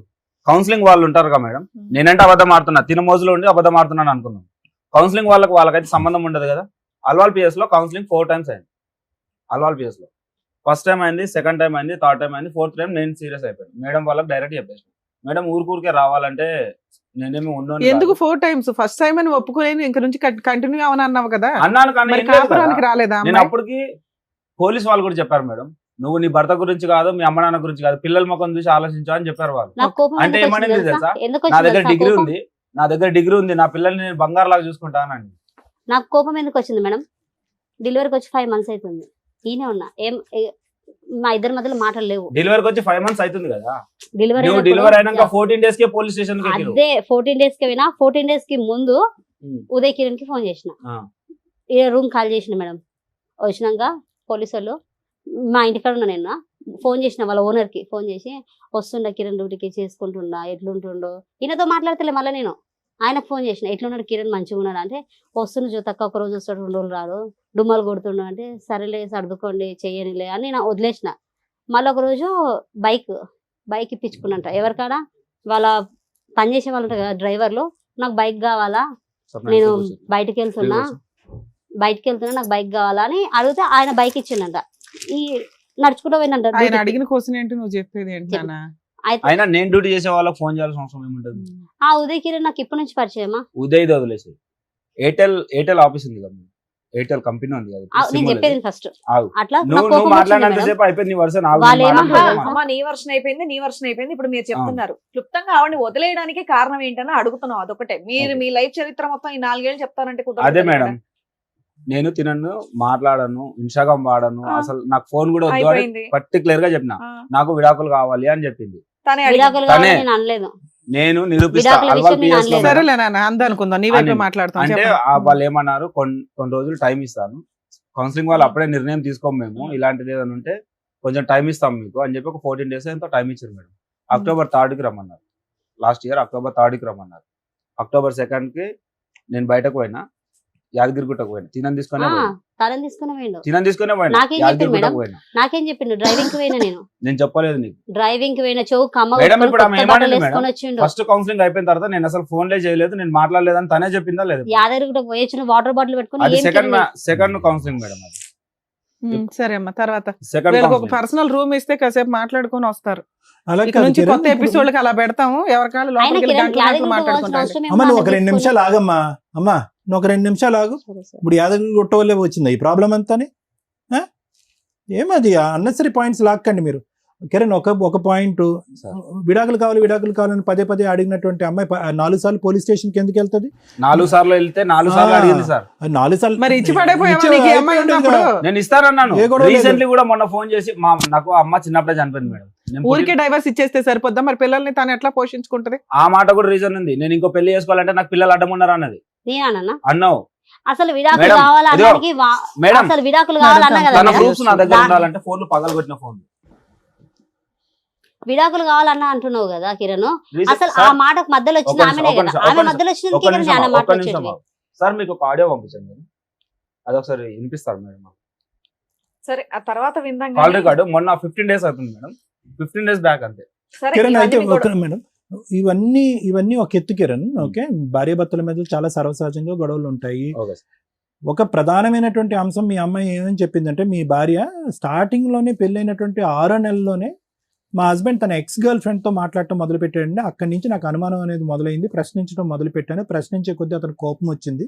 కౌన్సిలింగ్ వాళ్ళు ఉంటారు కదా మేడం, నేనంటే అబద్ధం ఆడుతున్నా, తిన మోజులో ఉండి అబద్ధం ఆడుతున్నాను అనుకున్నాను. కౌన్సిలింగ్ వాళ్ళకైతే సంబంధం ఉండదు కదా. అల్వాల్ పిఎస్ లో కౌన్సిలింగ్ 4 times అయింది. అల్వాల్ పిఎస్ లో ఫస్ట్ టైం అయింది, సెకండ్ టైం అయింది, థర్డ్ టైం అయింది, ఫోర్త్ టైం నేను సీరియస్ అయిపోయాను. మేడం వాళ్ళకి డైరెక్ట్ చెప్పేసి, మేడం ఊరికే రావాలంటే నేనేమి ఉన్నాను ఎందుకు 4 times? ఫస్ట్ టైం అని ఒప్పుకోలేను, ఇంక నుంచి కంటిన్యూ అవని అన్నావు కదా. అన్నాను, కానీ మరి ఏం లేదు కదా. కాపురానికి రాలేదా నేను అమ్మాయి? అప్పటికి పోలీస్ వాళ్ళు కూడా చెప్పారు మేడం, నువ్వు నీ భర్త గురించి కాదు, మీ అమ్మ నాన్న గురించి కాదు, పిల్లల ముఖం చూసి ఆలోచించా అని చెప్పారు వాళ్ళు. నాకు కోపం అంటే ఎందుకు ఏమనేది వచ్చింది తెలుసా? ఎందుకు నా వచ్చింది దగ్గర తెలుసా డిగ్రీ కోపం? ఉంది, నా దగ్గర డిగ్రీ ఉంది, నా పిల్లల్ని నేను బంగారు లాగా చూసుకుంటానండి. నాకు కోపం ఎందుకు వచ్చింది మేడం? డెలివరీకి వచ్చి 5 months అవుతుంది, ఈయనే ఉన్నా, మా ఇద్దరి మధ్యలో మాటలు లేవు. డెలివరీకి వచ్చి 5 months అవుతుంది కదా, డెలివరీ నువ్వు డెలివరీ అయినాక 14 days కే పోలీస్ స్టేషన్ కి ఎక్కిరు. అదే 14 days కి పోయినా, 14 days కి ముందు ఉదయ్ కిరణ్ కి ఫోన్ చేసిన, ఈ రూమ్ కాల్ చేసిన మేడం. వచ్చినాక పోలీసు వాళ్ళు మా ఇంటికాడ ఉన్నా, నేను ఫోన్ చేసిన వాళ్ళ ఓనర్ కి ఫోన్ చేసి, వస్తుండ కిరణ్ డ్యూటీకి చేసుకుంటుండా, ఎట్లుంటుండో, ఈయనతో మాట్లాడతలే. మళ్ళీ నేను ఆయనకు ఫోన్ చేసిన, ఎట్లున్నాడు కిరణ్, మంచిగా ఉన్నాడు అంటే, వస్తున్న జోతక్క ఒక రోజు వస్తాడు, 2 రోజులు రాడు, డుమ్మలు కొడుతుండు అంటే, సరేలే సర్దుకోండి చెయ్యనిలే అని నేను వదిలేసిన. మళ్ళీ ఒక రోజు బైక్ ఇప్పించుకున్నంట ఎవరికాడ, వాళ్ళ పనిచేసే వాళ్ళు ఉంటారు కదా డ్రైవర్లు, నాకు బైక్ కావాలా, నేను బయటకు వెళ్తున్నా నాకు బైక్ కావాలా అని అడిగితే ఆయన బైక్ ఇచ్చిండంట. ఈ నడుచుకుంటూ పోయినంట. ఆయన అడిగిన క్వశ్చన్ ఏంటి, నువ్వు చెప్పేది ఏంటి నాన్న? అయినా నేను డ్యూటీ చేసే వాళ్ళకి ఫోన్ చేయాల్సిన అవసరం ఏముంటది? ఆ ఉదయ్ కిరణ్ నాకు ఇప్పటి నుంచి పరిచయమా? ఉదయ్ వదిలేసి ఎయిర్టెల్ ఆఫీస్ ఉంది కదా, ఎయిర్టెల్ కంపెనీ ఉంది కదా, నేను చెప్పేది ఫస్ట్ ఆగు. అట్లా నాకు నువ్వు కోపం వచ్చింది మాట్లాడినంత మేడం. సేపు అయిపోయింది నీ వర్షన్. వాళ్ళు ఏమంటారు? అమ్మ నీ వర్షన్ అయిపోయింది ఇప్పుడు మీరు చెప్తున్నారు. క్లుప్తంగా ఆవిడని వదిలేయడానికి కారణం ఏంటని అడుగుతున్నాం, అదొకటే. మీరు మీ లైఫ్ చరిత్ర మొత్తం ఈ 4 ఏళ్ళు చెప్తారంటే కుదరదు అదే కదా. మేడం, నేను తినను, మాట్లాడను, ఇన్స్టాగ్రామ్ వాడను, అసలు నాకు ఫోన్ కూడా వద్దు అని అయిపోయింది. పర్టికులర్ గా చెప్పిన. నాకు విడాకులు కావాలి అని చెప్పింది. తనే అడిగింది. విడాకులు కావాలని నేను అనలేదు. నేను నిరూపిస్తా. విడాకుల అల్వాల్ విషయం నేను PS లో అనలేదు. సరేలే నాన్న, అందనుకుందాం, నీ వైపు అని. మాట్లాడతాం. అంటే చెప్పండి. వాళ్ళు ఏమన్నారు, కొన్ని రోజులు టైం ఇస్తాను, కౌన్సిలింగ్ వాళ్ళు అప్పుడే నిర్ణయం తీసుకోం మేము, ఇలాంటిది ఏదైనా ఉంటే కొంచెం టైం ఇస్తాం మీకు అని చెప్పి ఒక 14 days ఎంతో టైం ఇచ్చారు మేడం. October 3rd కి రమ్మన్నారు. లాస్ట్ ఇయర్ October 3rd కి రమ్మన్నారు. October 2nd కి నేను బయటకు పోయినా, యాదగిరిగుట్టకు పోయినా, తినం తీసుకునే తనని తీసుకుని పోయిండు. తినం తీసుకునే పోయినా, నాకేం చెప్పిండు యాదగిరిగుట్టకు మేడం? పోయినా. నాకేం చెప్పిండు? డ్రైవింగ్ కి పోయినా నేను చెప్పలేదు నీకు. డ్రైవింగ్ కి పోయిన చెవు కమ్మ మేడం, కొట్టుకొని ఇప్పుడు ఆమె కొత్త ఏమన్నది బట్టలు మేడం? వేసుకొని వచ్చిండు. ఫస్ట్ కౌన్సిలింగ్ అయిపోయిన తర్వాత నేను అసలు ఫోన్లే చేయలేదు, నేను మాట్లాడలేదని తనే చెప్పిందా లేదు? యాదగిరిగుట్టకు పోయి వచ్చిన వాటర్ బాటిల్ పెట్టుకుని అది ఏం సెకండ్ కౌన్సిలింగ్ మేడం. అది సరే అమ్మా, తర్వాత సెకండ్ వీళ్ళకి ఒక కౌన్సిలింగ్. పర్సనల్ రూమ్ ఇస్తే కాసేపు మాట్లాడుకొని వస్తారు. అలా ఇక కాదు నుంచి కిరణ్, కొత్త ఎపిసోడ్ కి అలా పెడతాము, ఎవరికాళ్ళు ఆయన లోపలికి కిరణ్ గంటలు యాదగిరిగుట్ట పోవాల్సిన మాట్లాడుకుంటారు. అవసరం అమ్మ నువ్వు ఏముంది? ఒక 2 నిమిషాలు ఆగమ్మా. అమ్మా నువ్వు ఒక 2 నిమిషాలు ఆగు. ఇప్పుడు యాదగిరిగుట్ట వల్లే వచ్చింది ఈ ప్రాబ్లం అంతాని. ఏమది అన్నెసరీ పాయింట్స్ లాక్కండి మీరు. కిరణ్ ఒక పాయింట్, విడాకులు కావాలని పదే అడిగినటువంటి అమ్మాయి 4 సార్లు పోలీస్ స్టేషన్ కి ఎందుకు వెళ్తుంది? 4 సార్లు వెళ్తే 4 సార్లు అడిగింది సార్. 4 సార్లు మరి ఇచ్చి పడైపోయావా నీకు ఈ అమ్మాయి ఉన్నప్పుడు? నేను ఇస్తానన్నాను. ఏ గొడవ లేదు. రీసెంట్లీ కూడా మొన్న ఫోన్ చేసి నాకు అమ్మ చిన్నప్పుడే చనిపోయింది మేడం, నేను ఊరికే డైవర్స్ ఇచ్చేస్తే సరిపోద్దా? మరి పిల్లల్ని తను ఎట్లా పోషించుకుంటది? ఆ మాట కూడా రీజన్ ఉంది. నేను ఇంకో పెళ్లి చేసుకోవాలంటే నాకు పిల్లలు అడ్డం ఉన్నారు అన్నది. నేనన్నా అన్నావు. అసలు విడాకులు మేడం, కావాలన్నానికి మేడం, అసలు విడాకులు కావాలన్నా కదా తన మేడం? ప్రూఫ్స్ నా దగ్గర ఉండాలంటే ఫోన్లు పగలగొట్టిన ఫోన్. విడాకులు కావాలన్నా అంటున్నావు కదా కిరణ్. అసలు ఆ మాటకు మధ్యలో వచ్చింది ఆమెనే కదా. ఆమె మధ్యలో వచ్చింది కిరణ్ అన్న మాట వచ్చింది. సార్ మీకు ఒక ఆడియో పంపించాను నేను, అదొకసారి వినిపిస్తారు మేడం. సరే ఆ తర్వాత విందాం కాల్ గానీ. రికార్డు మొన్న 15 days అవుతుంది మేడం, 15 days బ్యాక్ అంతే. సరే, కిరణ్ అయితే ఇవన్నీ కూడా- మేడం ఇవన్నీ ఒక ఎత్తు కిరణ్. ఓకే, భార్యాభర్తల మీద చాలా సర్వసహజంగా గొడవలు ఉంటాయి. Okay sir. ఒక ప్రధానమైనటువంటి అంశం మీ అమ్మాయి ఏమని చెప్పిందంటే, మీ భార్య స్టార్టింగ్ లోనే పెళ్ళైనటువంటి 6 నెలల్లోనే మా హస్బెండ్ తన ఎక్స్ గర్ల్ ఫ్రెండ్ తో మాట్లాడటం మొదలు పెట్టాడండి. అక్కడి నుంచి నాకు అనుమానం అనేది మొదలైంది, ప్రశ్నించడం మొదలు పెట్టాను. ప్రశ్నించే కొద్దీ అతను కోపం వచ్చింది.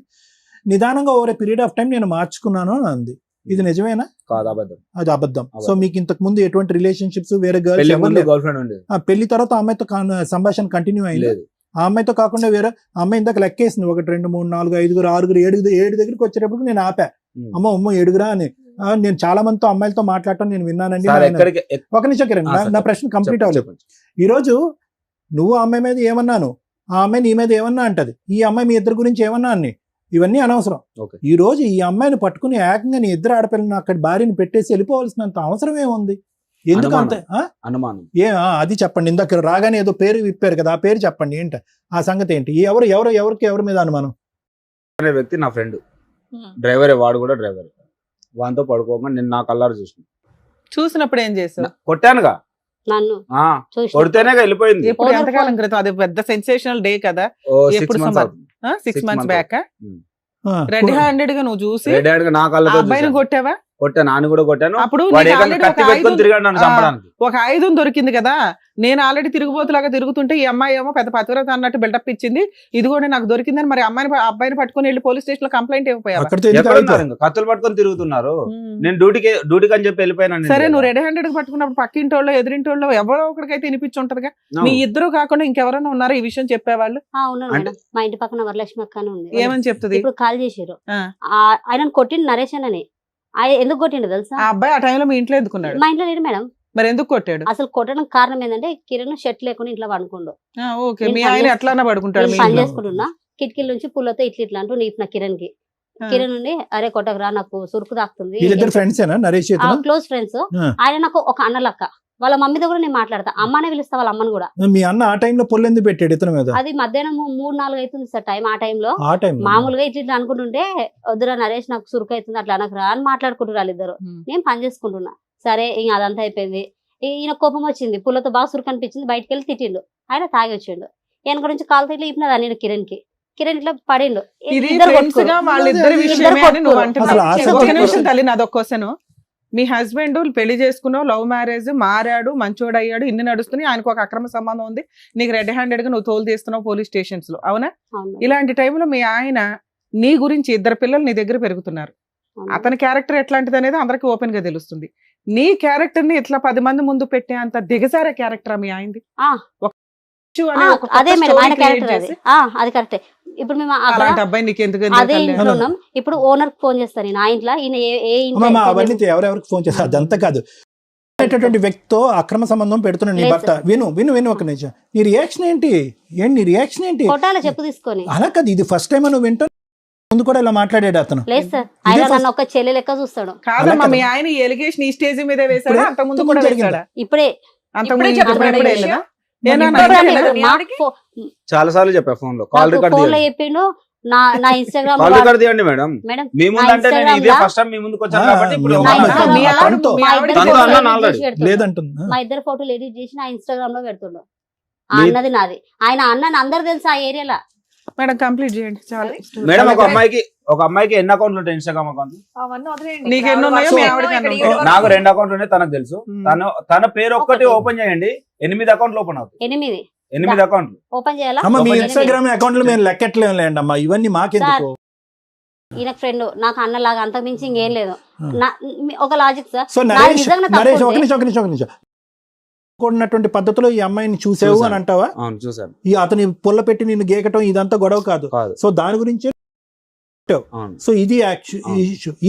నిదానంగా ఓవర్ పీరియడ్ ఆఫ్ టైం నేను మార్చుకున్నాను అని అంది. ఇది నిజమేనా? కాదు, అబద్ధం. అది అబద్ధం. సో మీకు ఇంతకు ముందు ఎటువంటి రిలేషన్షిప్స్ వేరే పెళ్లి గర్ల్స్ ముందు గర్ల్ ఫ్రెండ్ ఉండేది పెళ్లి తర్వాత ఆ అమ్మాయితో సంభాషణ కంటిన్యూ అయింది? లేదు. ఆ అమ్మాయితో కాకుండా వేరే ఆ అమ్మాయి ఇందాక లెక్కేసింది 1 2 3 4 5 6 7 దగ్గరికి వచ్చేటప్పుడు నేను ఆపా. అమ్మ 7 అని. నేను చాలా మందితో అమ్మాయిలతో మాట్లాడటం నేను విన్నానండి. సార్ ఎక్కడికి ఒక నిమిషం కిరణ్, నా ప్రశ్న కంప్లీట్ అవ్వలేదు. ఈ రోజు నువ్వు ఆ అమ్మాయి మీద ఏమన్నాను, ఆ అమ్మాయి నీ మీద ఏమన్నా అంటది, ఈ అమ్మాయి మీ ఇద్దరు గురించి ఏమన్నా అన్ని, ఇవన్నీ అనవసరం. ఓకే. ఈ రోజు ఈ అమ్మాయిని పట్టుకుని ఏకంగా నీ ఇద్దరు ఆడపిల్లని అక్కడ భార్యని పెట్టేసి వెళ్ళిపోవాల్సినంత అవసరం ఏముంది? ఎందుకు అంత అనుమానం? అది చెప్పండి. ఇందాక రాగానే ఏదో పేరు విప్పారు కదా, ఆ పేరు చెప్పండి. ఏంటి ఆ సంగతి? ఏంటి ఎవరి మీద అనుమానం? అనే వ్యక్తి నా ఫ్రెండ్, డ్రైవరే, వాడు కూడా డ్రైవర్. వాడితో పడుకోగా నేను నా కల్లారు చూసినప్పుడు ఏం చేసావు? కొట్టానుగా, నన్ను చూసి కొడితేనే వెళ్ళిపోయింది. ఎప్పుడు ఎంతకాలం క్రితం? అది పెద్ద సెన్సేషనల్ డే కదా. ఎప్పుడు 6 months బ్యాక్. రెడ్ హ్యాండెడ్ గా నువ్వు చూసి నా కళ్ళతో అబ్బాయిని కొట్టావా? కొట్టాను, నాన్న కూడా కొట్టాను. అప్పుడు వాడు నీకు ఏకంగా already కత్తి ఒక పెట్టుకొని ఆయుధం- తిరిగాడు నన్ను చంపడానికి. ఒక ఆయుధం దొరికింది కదా. నేను ఆల్రెడీ తిరుగుబోతులాగా తిరుగుతుంటే ఈ అమ్మాయి ఏమో పెద్ద పతివ్రత అన్నట్టు బిల్డప్ ఇచ్చింది. ఇది కూడా నాకు దొరికిందని మరి అబ్బాయిని పట్టుకొని వెళ్ళి పోలీస్ స్టేషన్ లో కంప్లైంట్ ఇవ్వపోయావా? అక్కడితో ఎందుకు ఎక్కడ ఆగుతావు? ఉన్నారు ఇంకా? కత్తులు పట్టుకొని తిరుగుతున్నారు. నేను డ్యూటీకి అని చెప్పి వెళ్ళిపోయాను. సరే, నువ్వు రెడ్ హ్యాండెడ్ గా పట్టుకున్నప్పుడు పక్కింటోళ్ళు ఎదురింటోళ్ళు ఎవరో ఒకరికైతే వినిపించుంటదిగా. మీ ఇద్దరు కాకుండా ఇంకెవరైనా ఉన్నారా ఈ విషయం చెప్పేవాళ్ళు? ఉన్నారు మేడం. మా ఇంటి పక్కన వరలక్ష్మి అక్క అని ఉంది. ఏమని చెప్తుంది? ఇప్పుడు కాల్ చేసారు. ఆ. ఆయన కొట్టిండు నరేష్ అని. ఆయన ఎందుకు కొట్టిండు తెలుసా? ఆ అబ్బాయి ఆ టైంలో మీ ఇంట్లో ఎందుకున్నాడు? మా ఇంట్లో లేడు మేడం. మరి ఎందుకు కొట్టాడు? అసలు కొట్టడం కారణం ఏంటంటే కిరణ్ షర్ట్ లేకుండా ఇంట్లో పడుకోండు. ఓకే, మీ ఆయన ఎట్లా పడుకుంటాడు? నేను పని చేసుకుంటున్నా, కిటికీల నుంచి పుల్లతో ఇట్లా అంటూ నీకు కిరణ్ కి. కిరణ్ నుండి అరే కొట్టకరా, నాకు సురుకు తాకుతుంది. వీళ్ళిద్దరు ఫ్రెండ్సేనా నరేష్? Close friends. ఆయన నాకు ఒక అన్నలక్క. వాళ్ళ మమ్మీతో కూడా నేను మాట్లాడతా, అమ్మనే పిలుస్తా వాళ్ళ అమ్మని కూడా. మీ అన్న ఆ టైంలో పొల్లెందుకు పెట్టాడు ఇతని మీద? అది మధ్యాహ్నం 3-4 అవుతుంది సార్ టైం. ఆ టైంలో ఆ టైం మామూలుగా ఇట్లా అనుకుంటుంటే, వద్దురా నరేష్ నాకు సురుకు అవుతుంది అట్లా అనకరా అని మాట్లాడుకుంటారు వాళ్ళిద్దరు. నేను పని చేసుకుంటున్నా. సరే ఇంక అదంతా అయిపోయింది. ఈయన కోపం వచ్చింది, పుల్లతో బాగా సురుకు అనిపించింది. బయటకు వెళ్ళి తిట్టిండు. ఆయన తాగి వచ్చిండు. వెనక నుంచి కాలుతో ఇట్లా ఇప్పినదా నేను కిరణ్ కి. కిరణ్ ఇట్లా పడిండు. వాళ్ళిద్దరి విషయమే అని నువ్వు అంటున్నావు. అసలు ఒక నిమిషం తల్లి, నాదొక క్వశ్చన్. మీ హస్బెండ్ పెళ్లి చేసుకున్నావు, లవ్ మ్యారేజ్, మారాడు, మంచోడు అయ్యాడు, ఇన్ని నడుస్తున్నాయి, ఆయనకు ఒక అక్రమ సంబంధం ఉంది, నీకు రెడ్ హ్యాండెడ్ గా నువ్వు తోలు తీస్తున్నావు పోలీస్ స్టేషన్స్ లో, అవునా? ఇలాంటి టైంలో మీ ఆయన నీ గురించి, 2 పిల్లలు నీ దగ్గర పెరుగుతున్నారు, అతని క్యారెక్టర్ ఎట్లాంటిది అనేది అందరికి ఓపెన్ గా తెలుస్తుంది. నీ క్యారెక్టర్ ని ఇట్లా 10 మంది ముందు పెట్టే అంత దిగజారే క్యారెక్టర్ మీ ఆయనది. అదే మేడం, ఆయన క్యారెక్టర్ అది. అది కరెక్టే. ఇప్పుడు మేము అలాంటి అబ్బాయి నీకు ఎందుకు? అదే ఇంట్లో ఉన్నాం. ఇప్పుడు ఓనర్ ఫోన్ చేస్తాను నేను. ఆ ఇంట్లో ఈయన అవన్నీ ఎవరెవరికి ఫోన్ చేస్తా, అదంతా కాదు. వ్యక్తితో అక్రమ సంబంధం పెడుతున్నాడు నీ భర్త. విను ఒక నిమిషం. నీ రియాక్షన్ ఏంటి? నీ రియాక్షన్ ఏంటి? కొట్టాల చెప్పు తీసుకొని. అలా కాదు, ఇది ఫస్ట్ టైం నువ్వు వింటా. ముందు కూడా ఇలా మాట్లాడాడు అతను. లేదు సార్, ఆయన నన్ను ఒక చెల్లె లెక్క చూస్తాడు. కాదమ్మా, మీ ఆయన ఎలిగేషన్ ఈ స్టేజ్ మీద వేసాడా? అంత ముందు కూడా వేసాడా? ఇప్పుడే చాలా సార్లు చెప్పా ఫోన్ లో. కాల్ రికార్డ్ చెప్పిండు. నా ఇన్స్టాగ్రామ్ కాల్ రికార్డ్ తీయండి మేడం. మీ ముందు అంటే నేను ఇదే ఫస్ట్ టైం మీ ముందుకు వచ్చాను కాబట్టి ఇప్పుడు లేదంటున్నా. మా ఇద్దరు ఫోటోలు ఎడిట్ చేసి నా ఇన్స్టాగ్రామ్ లో పెడుతుండు. అన్నది నాది. ఆయన అన్నది అందరు తెలుసు ఆ ఏరియాలో. మేడం కంప్లీట్ చేయండి చాలు. మేడం ఒక అమ్మాయికి ఎన్ని అకౌంట్లు ఉంటాయి? ఇన్స్టాగ్రామ్ అకౌంట్ నీకు ఎన్ని ఉన్నాయో? నాకు 2 అకౌంట్లు ఉన్నాయి, తనకు తెలుసు. తన పేరు ఒక్కటి ఓపెన్ చేయండి, 8 అకౌంట్లు ఓపెన్ అవుతాయి. 8 అకౌంట్లు ఓపెన్ చేయాలా? మీ ఇన్స్టాగ్రామ్ అకౌంట్లు మేము లెక్కట్లేం లేండి అమ్మా, ఇవన్నీ మాకెందుకు? ఈయన ఫ్రెండ్, నాకు అన్నలాగా, అంతకు మించి ఇంకేం లేదు. ఒక లాజిక్ సార్. సో నరేష్ ఒక నిమిషం కూడినటువంటి పద్ధతిలో ఈ అమ్మాయిని చూసావు అని అంటావా? చూసాను. ఈ అతని పుల్ల పెట్టి నిన్ను గేకటం ఇదంతా గొడవ కాదు. సో దాని గురించి సో ఇది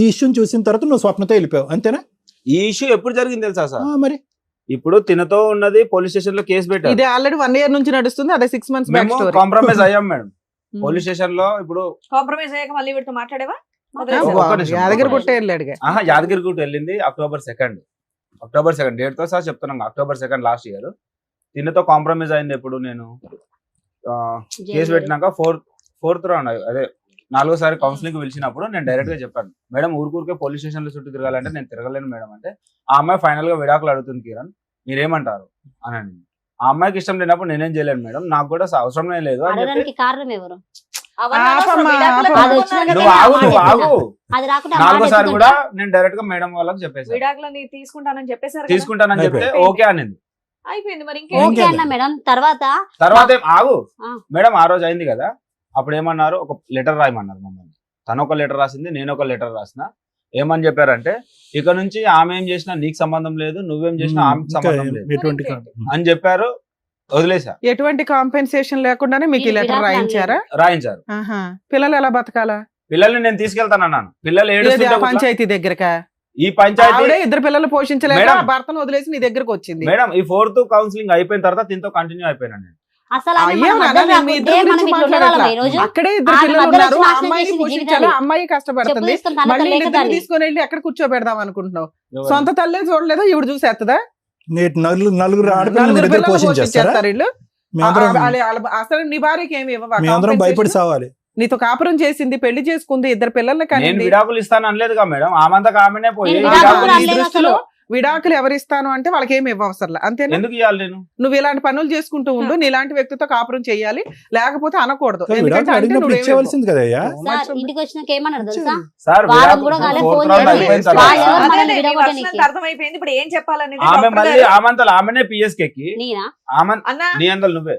ఈ ఇష్యూని చూసిన తర్వాత నువ్వు స్వప్నతో వెళ్ళిపోయావు, అంతేనా? ఈ ఇష్యూ ఎప్పుడు జరిగింది తెలుసా సార్? మరి ఇప్పుడు తినతో ఉన్నది పోలీస్ స్టేషన్ లో కేసు పెట్టారు. ఇది ఆల్రెడీ 1 year నుంచి నడుస్తుంది. అదే 6 months మేము కాంప్రమైజ్ అయ్యాం మేడం. పోలీస్ స్టేషన్ లో ఇప్పుడు కాంప్రమైజ్ అయ్యాక మళ్ళీ వీటితో మాట్లాడేవా ఒక్క నిమిషం. యాదగిరిగుట్ట వెళ్ళాడుగా. యాదగిరిగుట్ట వెళ్ళింది October 2 డేట్ తో సార్ చెప్తున్నాను. October 2 లాస్ట్ ఇయర్ తిన్నతో కాంప్రమైజ్ అయింది. ఎప్పుడు నేను కేసు పెట్టినాక ఫోర్త్ రౌండ్ అదే 4వ కౌన్సిలింగ్ పిలిచినప్పుడు నేను డైరెక్ట్ గా చెప్పాను, మేడం ఊరికే పోలీస్ స్టేషన్ లో చుట్టూ తిరగాలంటే నేను తిరగలేను మేడం అంటే, ఆ అమ్మాయి ఫైనల్ గా విడాకులు అడుగుతుంది కిరణ్ మీరేమంటారు అని అండి. ఆ అమ్మాయికి ఇష్టం లేనప్పుడు నేనేం చేయలేను మేడం, నాకు కూడా అవసరమే లేదు అని చెప్పి అడగడానికి కారణం ఎవరు? నువ్వు ఆగు అది రాకుండా 4వ కూడా నేను డైరెక్ట్ గా మేడం వాళ్ళకి చెప్పేసాను విడాకులని తీసుకుంటానని చెప్పేసారు. తీసుకుంటానని చెప్తే ఓకే అనింది. అయిపోయింది మరి ఓకే అన్న మేడం. తర్వాత ఆగు మేడం, ఆ రోజు అయింది కదా, అప్పుడు ఏమన్నారు, ఒక లెటర్ రాయమన్నారు మమ్మల్ని. తను ఒక లెటర్ రాసింది, నేను ఒక లెటర్ రాసిన. ఏమని చెప్పారంటే, ఇక నుంచి ఆమె ఏం చేసినా నీకు సంబంధం లేదు, నువ్వేం చేసినా ఆమెకు సంబంధం లేదు అని చెప్పారు. వదిలేసా. ఎటువంటి కాంపెన్సేషన్ లేకుండానే మీకు ఈ లెటర్ రాయించారు. పిల్లలు ఎలా బతకాలా? పిల్లల్ని నేను తీసుకెళ్తానన్నాను. పిల్లలు ఏడు పంచాయతీ దగ్గరకా? ఈ పంచాయతీ ఇద్దరు పిల్లలు పోషించలేక భర్తను వదిలేసి నీ దగ్గరకు వచ్చింది. మేడం ఈ 4th కౌన్సిలింగ్ అయిపోయిన తర్వాత దీంతో కంటిన్యూ అయిపోయినా నేను. అసలు అక్కడే ఇద్దరు పిల్లలు ఉన్నారు, అమ్మాయిని పోషించాలి, అమ్మాయి కష్టపడుతుంది, మళ్ళీ ఇద్దరు తీసుకొని వెళ్ళి ఎక్కడ కూర్చోబెడదాం అనుకుంటున్నావు? సొంత తల్లే చూడలేదు, ఇవిడు చూసేస్తుందా? నలుగురు ఆడపిల్లలు పోషించేస్తారు వీళ్ళు. అసలు నీ భార్యకి ఏమి భయపడి సావాలి. నీతో కాపురం చేసింది, పెళ్లి చేసుకుంది, ఇద్దరు పిల్లల్ని కానీ విడాకులు ఇస్తాను అనలేదుగా మేడం, ఆమంతకు ఆమెనే పోయి. దృష్టిలో విడాకులు ఎవరిస్తాను అంటే వాళ్ళకి ఏమి ఇవ్వవసరం అంతేనా? ఎందుకు ఇవ్వాలి? నేను నువ్వు ఇలాంటి పనులు చేసుకుంటూ ఉండు, నీ ఇలాంటి వ్యక్తితో కాపురం చేయాలి, లేకపోతే అనకూడదు. ఇచ్చేవలసింది కదా. ఇంటికి వచ్చినాక ఏమన్నారు తెలుసా? అర్థమైపోయింది. ఇప్పుడు ఏం చెప్పాలని ఆమె మళ్ళీ ఆమంతలు ఆమెనే పిఎస్కి నీ అందరు నువ్వే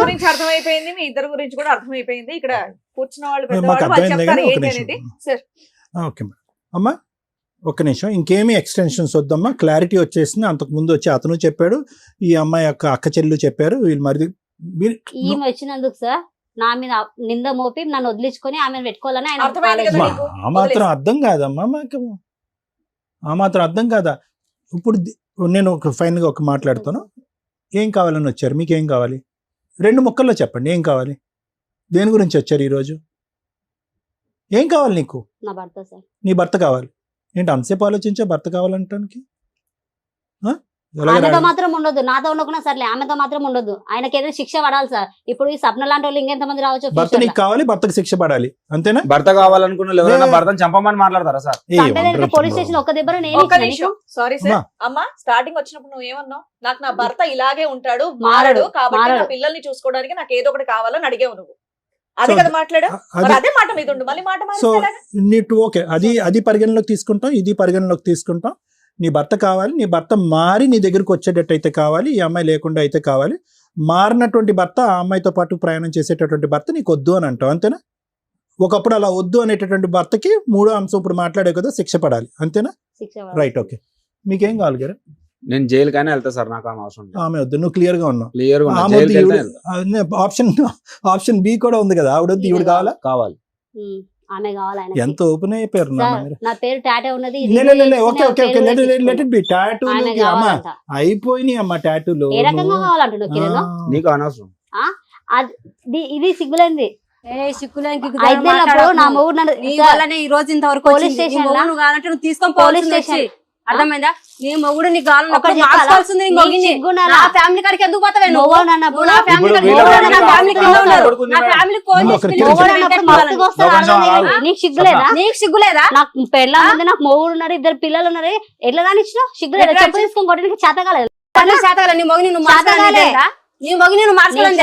గురించి అర్థమైపోయింది, మీ ఇద్దరు గురించి కూడా అర్థమైపోయింది. ఇక్కడ కూర్చున్న వాళ్ళు చెప్తారు ఏంటి అనేది. సార్ అమ్మా ఒక్క నిమిషం, ఇంకేమీ ఎక్స్టెన్షన్స్ వద్దమ్మా, క్లారిటీ వచ్చేసింది. అంతకు ముందు వచ్చి అతను చెప్పాడు, ఈ అమ్మాయి యొక్క అక్క చెల్లు చెప్పారు, వీళ్ళు మరి ఈమె వచ్చినందుకు సార్ నా మీద నింద మోపి నన్ను వదిలించుకొని ఆమె పెట్టుకోవాలని ఆయన. ఆ మాత్రం అర్థం కాదమ్మా మాకు, ఆ మాత్రం అర్థం కాదా? ఇప్పుడు నేను ఫైనల్ గా ఒక మాట్లాడుతాను. ఏం కావాలని వచ్చారు? మీకు ఏం కావాలి? 2 ముక్కల్లో చెప్పండి, ఏం కావాలి? దేని గురించి వచ్చారు ఈరోజు? ఏం కావాలి నీకు? నా భర్త సార్. నీ భర్త కావాలి ఏంటి? అంతసేపు ఆలోచించా భర్త కావాలంటానికి? ఆమెతో మాత్రం ఉండదు, నాతో ఉండకుండా సర్లే, ఆమెతో మాత్రం ఉండదు. ఆయనకి ఏదైనా శిక్ష పడాలి సార్. ఇప్పుడు ఈ సప్న లాంటి వాళ్ళు ఇంకెంతమంది రావచ్చు? భర్త నీకు కావాలి, భర్తకు శిక్ష పడాలి, అంతేనా? భర్త కావాలనుకున్న ఎవరైనా భర్తను చంపమని మాట్లాడతారా సార్? పోలీస్ స్టేషన్ ఒక్క దెబ్బ. సారీ సార్, అమ్మా స్టార్టింగ్ వచ్చినప్పుడు నువ్వు ఏమన్నావు? నాకు నా భర్త ఇలాగే ఉంటాడు, మారడు, కాబట్టి నా పిల్లల్ని చూసుకోవడానికి నాకు ఏదో ఒకటి కావాలని అడిగావు నువ్వు. అదే కదా మాట్లాడు, అదే మాట మీద ఉండు, మళ్ళీ మాట. సో ఓకే, అది పరిగణలోకి తీసుకుంటాం, ఇది పరిగణలోకి తీసుకుంటాం. నీ భర్త కావాలి, నీ భర్త మారి నీ దగ్గరకు వచ్చేటట్టు అయితే కావాలి, ఈ అమ్మాయి లేకుండా అయితే కావాలి. మారినటువంటి భర్త, ఆ అమ్మాయితో పాటు ప్రయాణం చేసేటటువంటి భర్త నీకు వద్దు అని అంటావు, అంతేనా? ఒకప్పుడు అలా వద్దు అనేటటువంటి భర్తకి 3వ అంశం ఇప్పుడు మాట్లాడే కదా, శిక్ష పడాలి, అంతేనా? Right, okay. మీకేం కావాలి గారు? నేను జైలు కానీ వెళ్తా సార్, నాకు అవసరం. ఆమె వద్దు, నువ్వు క్లియర్ గా ఉన్నావు. ఆప్షన్ బి కూడా ఉంది కదా, ఆవిడ వద్దు, ఈవిడ కావాలా? కావాలి. ఆమె కావాలి. ఎంత ఓపెన్ అయిపోయారు. నా పేరు టాటూ ఉన్నది. అయిపోయినాయి అమ్మా టాటూలు. ఏ రకంగా కావాలంటున్నావు కిరణ్? నీకు అనవసరం. ఇది సిగ్గులేంది. నా మొగుడు నన్ను ఈ రోజు ఇంతవరకు పోలీస్ స్టేషన్ కావాలంటే నువ్వు తీసుకొని పోలీస్ స్టేషన్. అర్థమైందా? నీ మొగుడు నీకు కావాలన్నా ఫ్యామిలీ కాడికి ఎందుకు పోతావే నువ్వు? నీకు సిగ్గులేదా? నీకు సిగ్గులేదా? నాకు పెళ్ళ ఉంది, నాకు మొగుడు ఉన్నారు, 2 పిల్లలు ఉన్నారు, ఎట్లా రానిచ్చినావు? సిగ్గులేదా? చెప్పు తీసుకొని కొట్టడానికి చేత కాలేదు. నీ మొగి నువ్వు మాట్లాడలే, నీ మొగి నేను మార్చుకోలేదు.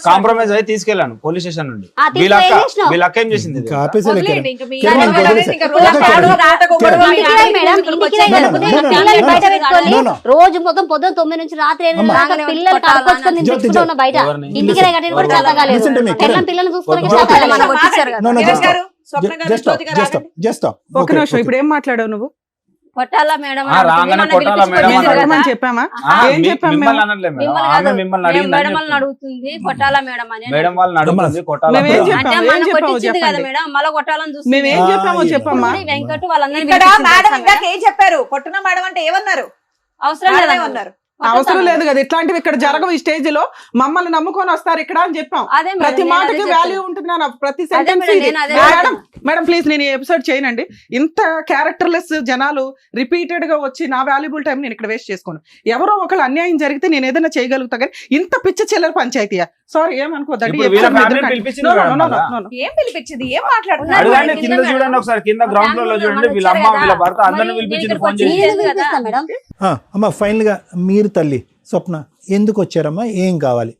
కాంప్రమైజ్ అయి తీసుకెళ్ళాను పోలీస్ స్టేషన్ నుండి. వీళ్ళక్క ఏం చేసింది? రోజు మొత్తం పొద్దున 9 నుంచి రాత్రి 8 పిల్లలు కడుకొచ్చుకొని బయట ఇంటికి కూడా చేత కాలేదు. పిల్లలు ఒక నిమిషం, ఇప్పుడు ఏం మాట్లాడావు నువ్వు? కొట్టాలా మేడం ఆ, రాగానే కొట్టాలా మేడం మేము అన్నారు. కొట్టమని చెప్పామా? ఏం చెప్పాం మేము? మిమ్మల్ని అనట్లేదు మేడం. ఆమె మిమ్మల్ని అడిగిందని మేడం వాళ్ళని చెప్తుంది. అడుగుతుంది కొట్టాలా మేడం అని మేడం వాళ్ళని అడుగుతుంది కొట్టాలా మేమేం మేడం. చెప్పాము? అంటే ఏం మనం చెప్పామో కొట్టించింది కదా చెప్పండి. మేడం మళ్ళీ కొట్టాలని చూస్తుంది. మేమేం చెప్పామో చెప్పమ్మా. ఇప్పుడు వెంకట్ వాళ్ళందరినీ ఇక్కడ పిలిపించింది మేడం తెలుసా ఇందాక మేడం? ఏం చెప్పారు? కొట్టున మేడం అంటే ఏమన్నారు? అవసరం మేడమే లేదు ఉన్నారు. అవసరం లేదు కదా, ఇట్లాంటివి ఇక్కడ జరగవు. ఈ స్టేజ్ లో మమ్మల్ని నమ్ముకొని వస్తారు ఇక్కడ అని చెప్పాం. అదే మేడం, ప్రతి నేను మాటకి అదే వాల్యూ చెప్తున్నా. ఉంటున్నాను, ప్రతి అదే సెంటెన్స్ మేడం, ఇది. నేను అదే మేడం చెప్తున్నా. మేడం ప్లీజ్ నేను ఈ ఎపిసోడ్ చేయనండి. ఇంత క్యారెక్టర్లెస్ జనాలు రిపీటెడ్ గా వచ్చి నా వాల్యుబుల్ టైం నేను ఇక్కడ వేస్ట్ చేసుకోను. ఎవరో ఒకళ్ళు అన్యాయం జరిగితే నేను ఏదైనా చేయగలుగుతా కానీ ఇంత పిచ్చ చిల్లర పంచాయతీయా? సారీ ఏమనుకోదండి. ఇప్పుడు వీళ్ళ ఫ్యామిలీని పిలిపించింది మేడం మళ్ళా. ఏం పిలిపించింది? ఏం మాట్లాడుతున్నారు? అడగండి, కింద కింద మేడం. చూడండి ఒకసారి, కింద గ్రౌండ్ ఫ్లోర్ లో చూడండి. వీళ్ళ అమ్మ వీళ్ళ భర్త అందరిని పిలిపించింది ఫోన్ చేసి. మేడం అమ్మ ఫైనల్గా మీరు తల్లి స్వప్న ఎందుకు వచ్చారమ్మా? ఏం కావాలి?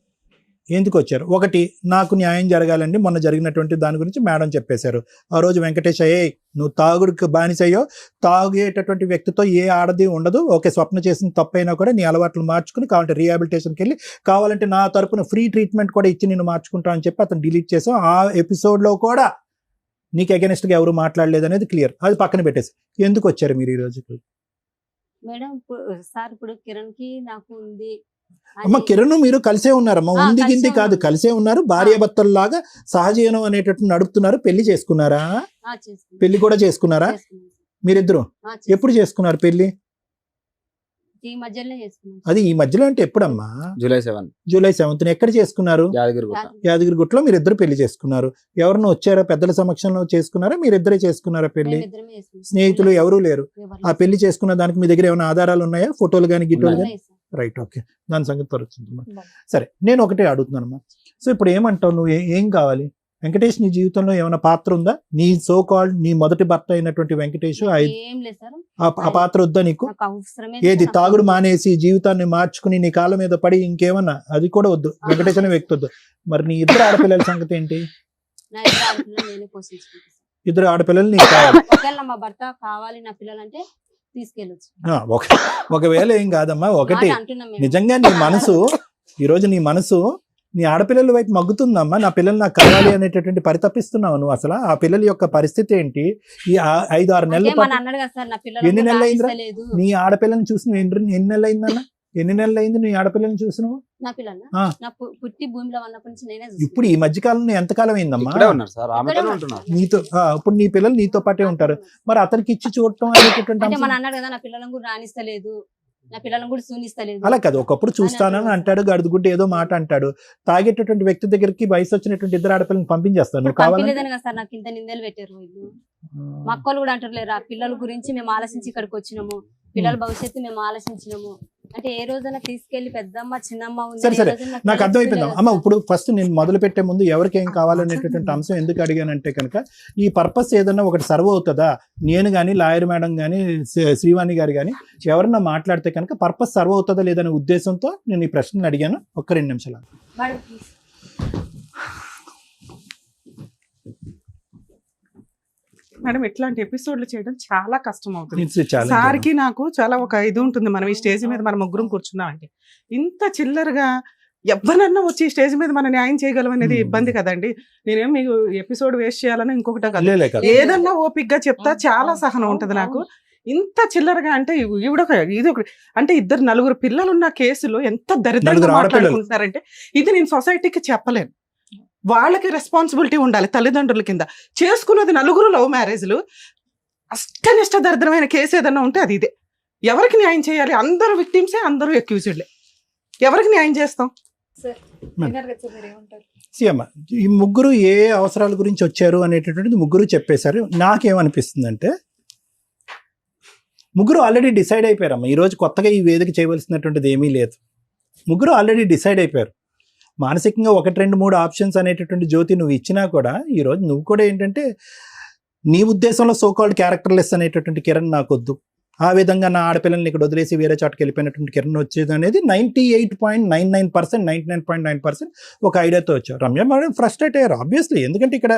ఎందుకు వచ్చారు? ఒకటి, నాకు న్యాయం జరగాలండి. మొన్న జరిగినటువంటి దాని గురించి మేడం చెప్పేశారు. ఆ రోజు వెంకటేష్ అయ్యే నువ్వు తాగుడికి బానిసయ్యో, తాగేటటువంటి వ్యక్తితో ఏ ఆడది ఉండదు. ఓకే, స్వప్న చేసిన తప్పైనా కూడా నీ అలవాట్లు మార్చుకుని కావాలంటే రీహాబిలిటేషన్కి వెళ్ళి కావాలంటే నా తరపున ఫ్రీ ట్రీట్మెంట్ కూడా ఇచ్చి నేను మార్చుకుంటా అని చెప్పి అతను డిలీట్ చేసాం. ఆ ఎపిసోడ్లో కూడా నీకు అగెనిస్ట్గా ఎవరు మాట్లాడలేదు అనేది క్లియర్. అది పక్కన పెట్టేసి ఎందుకు వచ్చారు మీరు ఈ రోజు? మేడం సార్ ఇప్పుడు కిరణ్ కి నాకు ఉంది అమ్మ కిరణ్ మీరు కలిసే ఉన్నారమ్మా. ఆ, ఉంది కలిసే గింది కాదు, ఉన్నాం. కలిసే ఉన్నారు. భార్యాభర్తల్లాగా సహజీవనం అనేటట్టు నడుపుతున్నారు. పెళ్లి చేసుకున్నారా? పెళ్లి కూడా చేసుకున్నారా మీరిద్దరు? ఎప్పుడు చేసుకున్నారు పెళ్లి? ఈ మధ్యలో చేసుకున్నాం. అది ఈ మధ్యలో అంటే ఎప్పుడమ్మా? జూలై 7 జూలై 7th ఎక్కడ చేసుకున్నారు? యాదగిరిగుట్ట. యాదగిరిగుట్టలో మీరిద్దరు పెళ్లి చేసుకున్నారు. ఎవరినో వచ్చారా? పెద్దల సమక్షంలో చేసుకున్నారా? మీరిద్దరే చేసుకున్నారా పెళ్లి? మేమిద్దరమే చేసుకున్నాం. స్నేహితులు ఎవరూ లేరు. ఎవరు ఆ పెళ్లి చేసుకున్న దానికి మీ దగ్గర ఏమైనా ఆధారాలు ఉన్నాయా? ఫోటోలు కానీ గిట్టోలు కానీ? లేదు సార్. రైట్, ఓకే, దాని సంగతి తరుచుందమ్మా. సరే, నేను ఒకటే అడుగుతున్నానమ్మా. సో ఇప్పుడు ఏమంటావు నువ్వు? ఏం కావాలి? వెంకటేష్ నీ జీవితంలో ఏమైనా పాత్ర ఉందా? నీ సో కాల్డ్ నీ మొదటి భర్త అయినటువంటి వెంకటేష్ ఏం లేదు సార్. ఆ పాత్ర వద్దా నీకు? నాకు అవసరమే ఏది లేదు. తాగుడు మానేసి జీవితాన్ని మార్చుకుని నీ కాళ్ళ మీద పడి ఇంకేమన్నా అది కూడా వద్దు. వెంకటేష్ అనే వ్యక్తి వద్దు. మరి నీ ఇద్దరు ఆడపిల్లల సంగతి ఏంటి? నా ఇద్దరు ఆడపిల్లలు నేనే పోషించుకుంటాను సార్. ఇద్దరు ఆడపిల్లలు నీకు కావాలి. ఒకవేళ మా భర్త కావాలి నా పిల్లలంటే తీసుకెళ్ళొచ్చు. ఒకవేళ ఏం కాదమ్మా. ఒకటి, మాట అంటున్నాం మేము. నిజంగా నీ మనసు ఈరోజు నీ మనసు నీ ఆడపిల్లల వైపు మగ్గుతుందమ్మా. నా పిల్లలు నాకు కావాలి అనేటటువంటి పరితపిస్తున్నావు నువ్వు. అసలు ఆ పిల్లల యొక్క పరిస్థితి ఏంటి? ఈ 5-6 నెలల అంటే మన పాటు అన్నాడు కదా సార్ నా ఎన్ని నెలలు అయిందిరా? పిల్లలు నీ ఆడపిల్లని చూసి నువ్వు ఎన్ని నెలలు అయిందన్నా? ఎన్ని నెలలు అయింది నీ ఆడపిల్లని చూసి నువ్వు? నా పిల్లలు ఆ. నా పుట్టి భూమిలో ఉన్నప్పటి నుంచి నేనే ఇప్పుడు ఈ మధ్యకాలంలో ఎంతకాలం అయిందమ్మా? ఇక్కడే ఉన్నారు సార్, ఆమెతోనే ఉంటున్నారు. నీతో ఇప్పుడు నీ పిల్లలు నీతో పాటే ఉంటారు. మరి అతనికి ఇచ్చి చూడటం అనేటటువంటి అంటే అంశం మన అన్నాడు కదా నా పిల్లలను కూడా రాణిస్తలేదు, నా పిల్లలను కూడా సూనిస్తలేదు. అలా కాదు. ఒకప్పుడు చూస్తానని అంటాడు, గడుదుగుడ్డ ఏదో మాట అంటాడు. తాగేటటువంటి వ్యక్తి దగ్గరికి వయసు వచ్చినటువంటి ఇద్దరు ఆడపిల్లని పంపించేస్తాను. నువ్వు కావాలంటే పంపిలేదని కదా సార్ నాకు ఇంత నిందలు పెట్టారు వీళ్ళు. మా అక్కలు కూడా అంటారులేరా పిల్లల గురించి మేము ఆలోచించి ఇక్కడికి వచ్చినాము, పిల్లల భవిష్యత్తు మేము ఆలోచించినాము. అంటే ఏ రోజైనా తీసుకెళ్లి పెద్దమ్మ చిన్నమ్మ ఉంది సరే సరే, నాకు అర్థమైపోయింది అమ్మ. ఇప్పుడు ఫస్ట్ నేను మొదలు పెట్టే ముందు ఎవరికి ఏం కావాలనేటటువంటి అంశం ఎందుకు అడిగానంటే కనుక ఈ పర్పస్ ఏదన్నా ఒకటి సర్వ్ అవుతుందా? నేను కానీ లాయర్ మేడం కానీ శ్రీవాణి గారు కానీ ఎవరన్నా మాట్లాడితే కనుక పర్పస్ సర్వ్ అవుతుందా లేదనే ఉద్దేశంతో నేను ఈ ప్రశ్నను అడిగాను. ఒక్క 2 నిమిషాలు. మేడం ఇట్లాంటి ఎపిసోడ్లు చేయడం చాలా కష్టం అవుతుంది. It's a challenge. సార్కి నాకు చాలా ఒక ఇది ఉంటుంది. మనం ఈ స్టేజ్ మీద మనం ముగ్గురం కూర్చున్నామంటే ఇంత చిల్లరగా ఎవరన్నా వచ్చి ఈ స్టేజ్ మీద మనం న్యాయం చేయగలం అనేది ఇబ్బంది కదండి. నేనేం మీకు ఎపిసోడ్ వేస్ట్ చేయాలని ఇంకొకటి కాదు. లే కాదు. ఏదన్నా ఓపిక్ గా చెప్తా చాలా సహనం ఉంటది నాకు. ఇంత చిల్లరగా అంటే ఈవిడొక ఇది ఒక అంటే 2-4 పిల్లలున్న కేసులో ఎంత దరిద్రంగా 4 ఆడపిల్లలు. మాట్లాడుకుంటున్నారంటే ఇది నేను సొసైటీకి చెప్పలేను. వాళ్ళకి రెస్పాన్సిబిలిటీ ఉండాలి తల్లిదండ్రుల కింద. చేసుకున్నది 4 లవ్ మ్యారేజ్లు. అష్టనిష్ట దరిద్రమైన కేసు ఏదన్నా ఉంటే అది ఇదే. ఎవరికి న్యాయం చేయాలి? అందరూ విక్టిమ్సే, అందరూ అక్యూజ్డ్లే. ఎవరికి న్యాయం చేస్తాం? సీఎమ్మ ఈ ముగ్గురు ఏ అవసరాల గురించి వచ్చారు అనేటటువంటిది ముగ్గురు చెప్పేశారు. నాకేమనిపిస్తుందంటే ముగ్గురు ఆల్రెడీ డిసైడ్ అయిపోయారమ్మా. ఈరోజు కొత్తగా ఈ వేదిక చేయవలసినటువంటిది ఏమీ లేదు. ముగ్గురు ఆల్రెడీ డిసైడ్ అయిపోయారు. మానసికంగా 1-2-3 ఆప్షన్స్ అనేటటువంటి జ్యోతి నువ్వు ఇచ్చినా కూడా ఈరోజు నువ్వు కూడా ఏంటంటే నీ ఉద్దేశంలో సోకాల్డ్ క్యారెక్టర్లెస్ అనేటటువంటి కిరణ్ నాకు వద్దు, ఆ విధంగా నా ఆడపిల్లల్ని ఇక్కడ వదిలేసి వేరే చోటకి వెళ్ళిపోయినటువంటి కిరణ్ వచ్చేది అనేది 98.99%, 99.9% ఒక ఐడియాతో వచ్చారు. రమ్య మేడం ఫ్రస్ట్రేట్ అయ్యారు ఆబ్వియస్లీ. ఎందుకంటే ఇక్కడ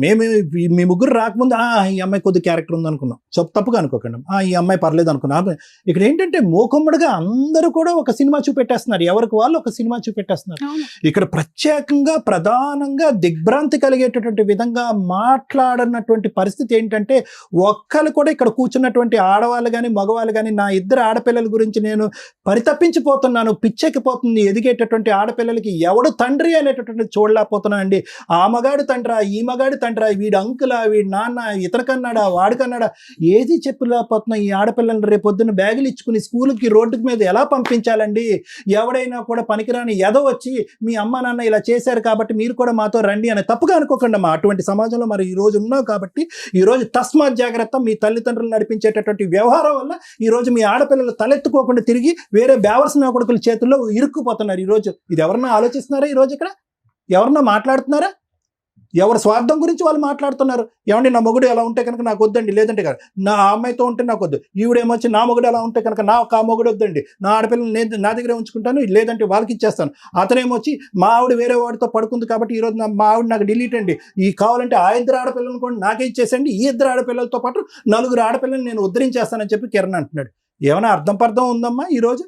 మేము మీ ముగ్గురు రాకముందు ఈ అమ్మాయి కొద్ది క్యారెక్టర్ ఉంది అనుకున్నాం. సో తప్పుగా అనుకోకండి, ఈ అమ్మాయి పర్లేదు అనుకున్నాం. ఇక్కడ ఏంటంటే మూకమ్మడిగా అందరూ కూడా ఒక సినిమా చూపెట్టేస్తున్నారు, ఎవరికి వాళ్ళు ఒక సినిమా చూపెట్టేస్తున్నారు. ఇక్కడ ప్రత్యేకంగా ప్రధానంగా దిగ్భ్రాంతి కలిగేటటువంటి విధంగా మాట్లాడనటువంటి పరిస్థితి ఏంటంటే ఒక్కరు కూడా ఇక్కడ కూర్చున్నటువంటి ఆడవాళ్ళు ఆడవాళ్ళు కానీ మగవాళ్ళు కానీ నా ఇద్దరు ఆడపిల్లల గురించి నేను పరితపించిపోతున్నాను, పిచ్చెక్కిపోతుంది. ఎదిగేటటువంటి ఆడపిల్లలకి ఎవడు తండ్రి అనేటటువంటి చూడలేకపోతున్నాను అండి. ఆ మగాడు తండ్రా, ఈ మగాడు తండ్రా, వీడు అంకులా, వీడి నాన్న, ఇతనికన్నాడా, వాడికన్నాడా, ఏది చెప్పలేకపోతున్నా. ఈ ఆడపిల్లలు రేపొద్దున బ్యాగులు ఇచ్చుకుని స్కూల్కి రోడ్డు మీద ఎలా పంపించాలండి? ఎవడైనా కూడా పనికిరాని ఎదో వచ్చి మీ అమ్మ నాన్న ఇలా చేశారు కాబట్టి మీరు కూడా మాతో రండి అని తప్పుగా అనుకోకండి అమ్మా. అటువంటి సమాజంలో మరి ఈ రోజు ఉన్నాం కాబట్టి ఈరోజు తస్మాత్ జాగ్రత్త. మీ తల్లిదండ్రులు నడిపించేటటువంటి వ్యవహారం వల్ల ఈరోజు మీ ఆడపిల్లలు తలెత్తుకోకుండా తిరిగి వేరే బేవర్స్ నా కొడుకుల చేతుల్లో ఇరుక్కుపోతున్నారు. ఈరోజు ఇది ఎవరన్నా ఆలోచిస్తున్నారా? ఈరోజు ఇక్కడ ఎవరన్నా మాట్లాడుతున్నారా? ఎవరి స్వార్థం గురించి వాళ్ళు మాట్లాడుతున్నారు. ఏమండి నా మొగుడు ఎలా ఉంటే కనుక నాకు వద్దండి, లేదంటే కదా నా అమ్మాయితో ఉంటే నాకు వద్దు, ఈవిడేమొచ్చి నా మొగుడు ఎలా ఉంటే కనుక నాకు ఆ మొగుడు వద్దండి, నా ఆడపిల్లలు నేను నా దగ్గరే ఉంచుకుంటాను, లేదంటే వాళ్ళకి ఇచ్చేస్తాను. అతనేమొచ్చి మా ఆవిడ వేరే వాడితో పడుకుంది కాబట్టి ఈరోజు మా ఆవిడ నాకు డిలీట్ అండి, ఈ కావాలంటే ఆ ఇద్దరు ఆడపిల్లలను కూడా నాకే ఇచ్చేసండి, ఈ ఇద్దరు ఆడపిల్లలతో పాటు 4 ఆడపిల్లలు నేను ఉద్ధరించేస్తానని చెప్పి కిరణ్ అంటున్నాడు. ఏమైనా అర్థం ఉందమ్మా? ఈరోజు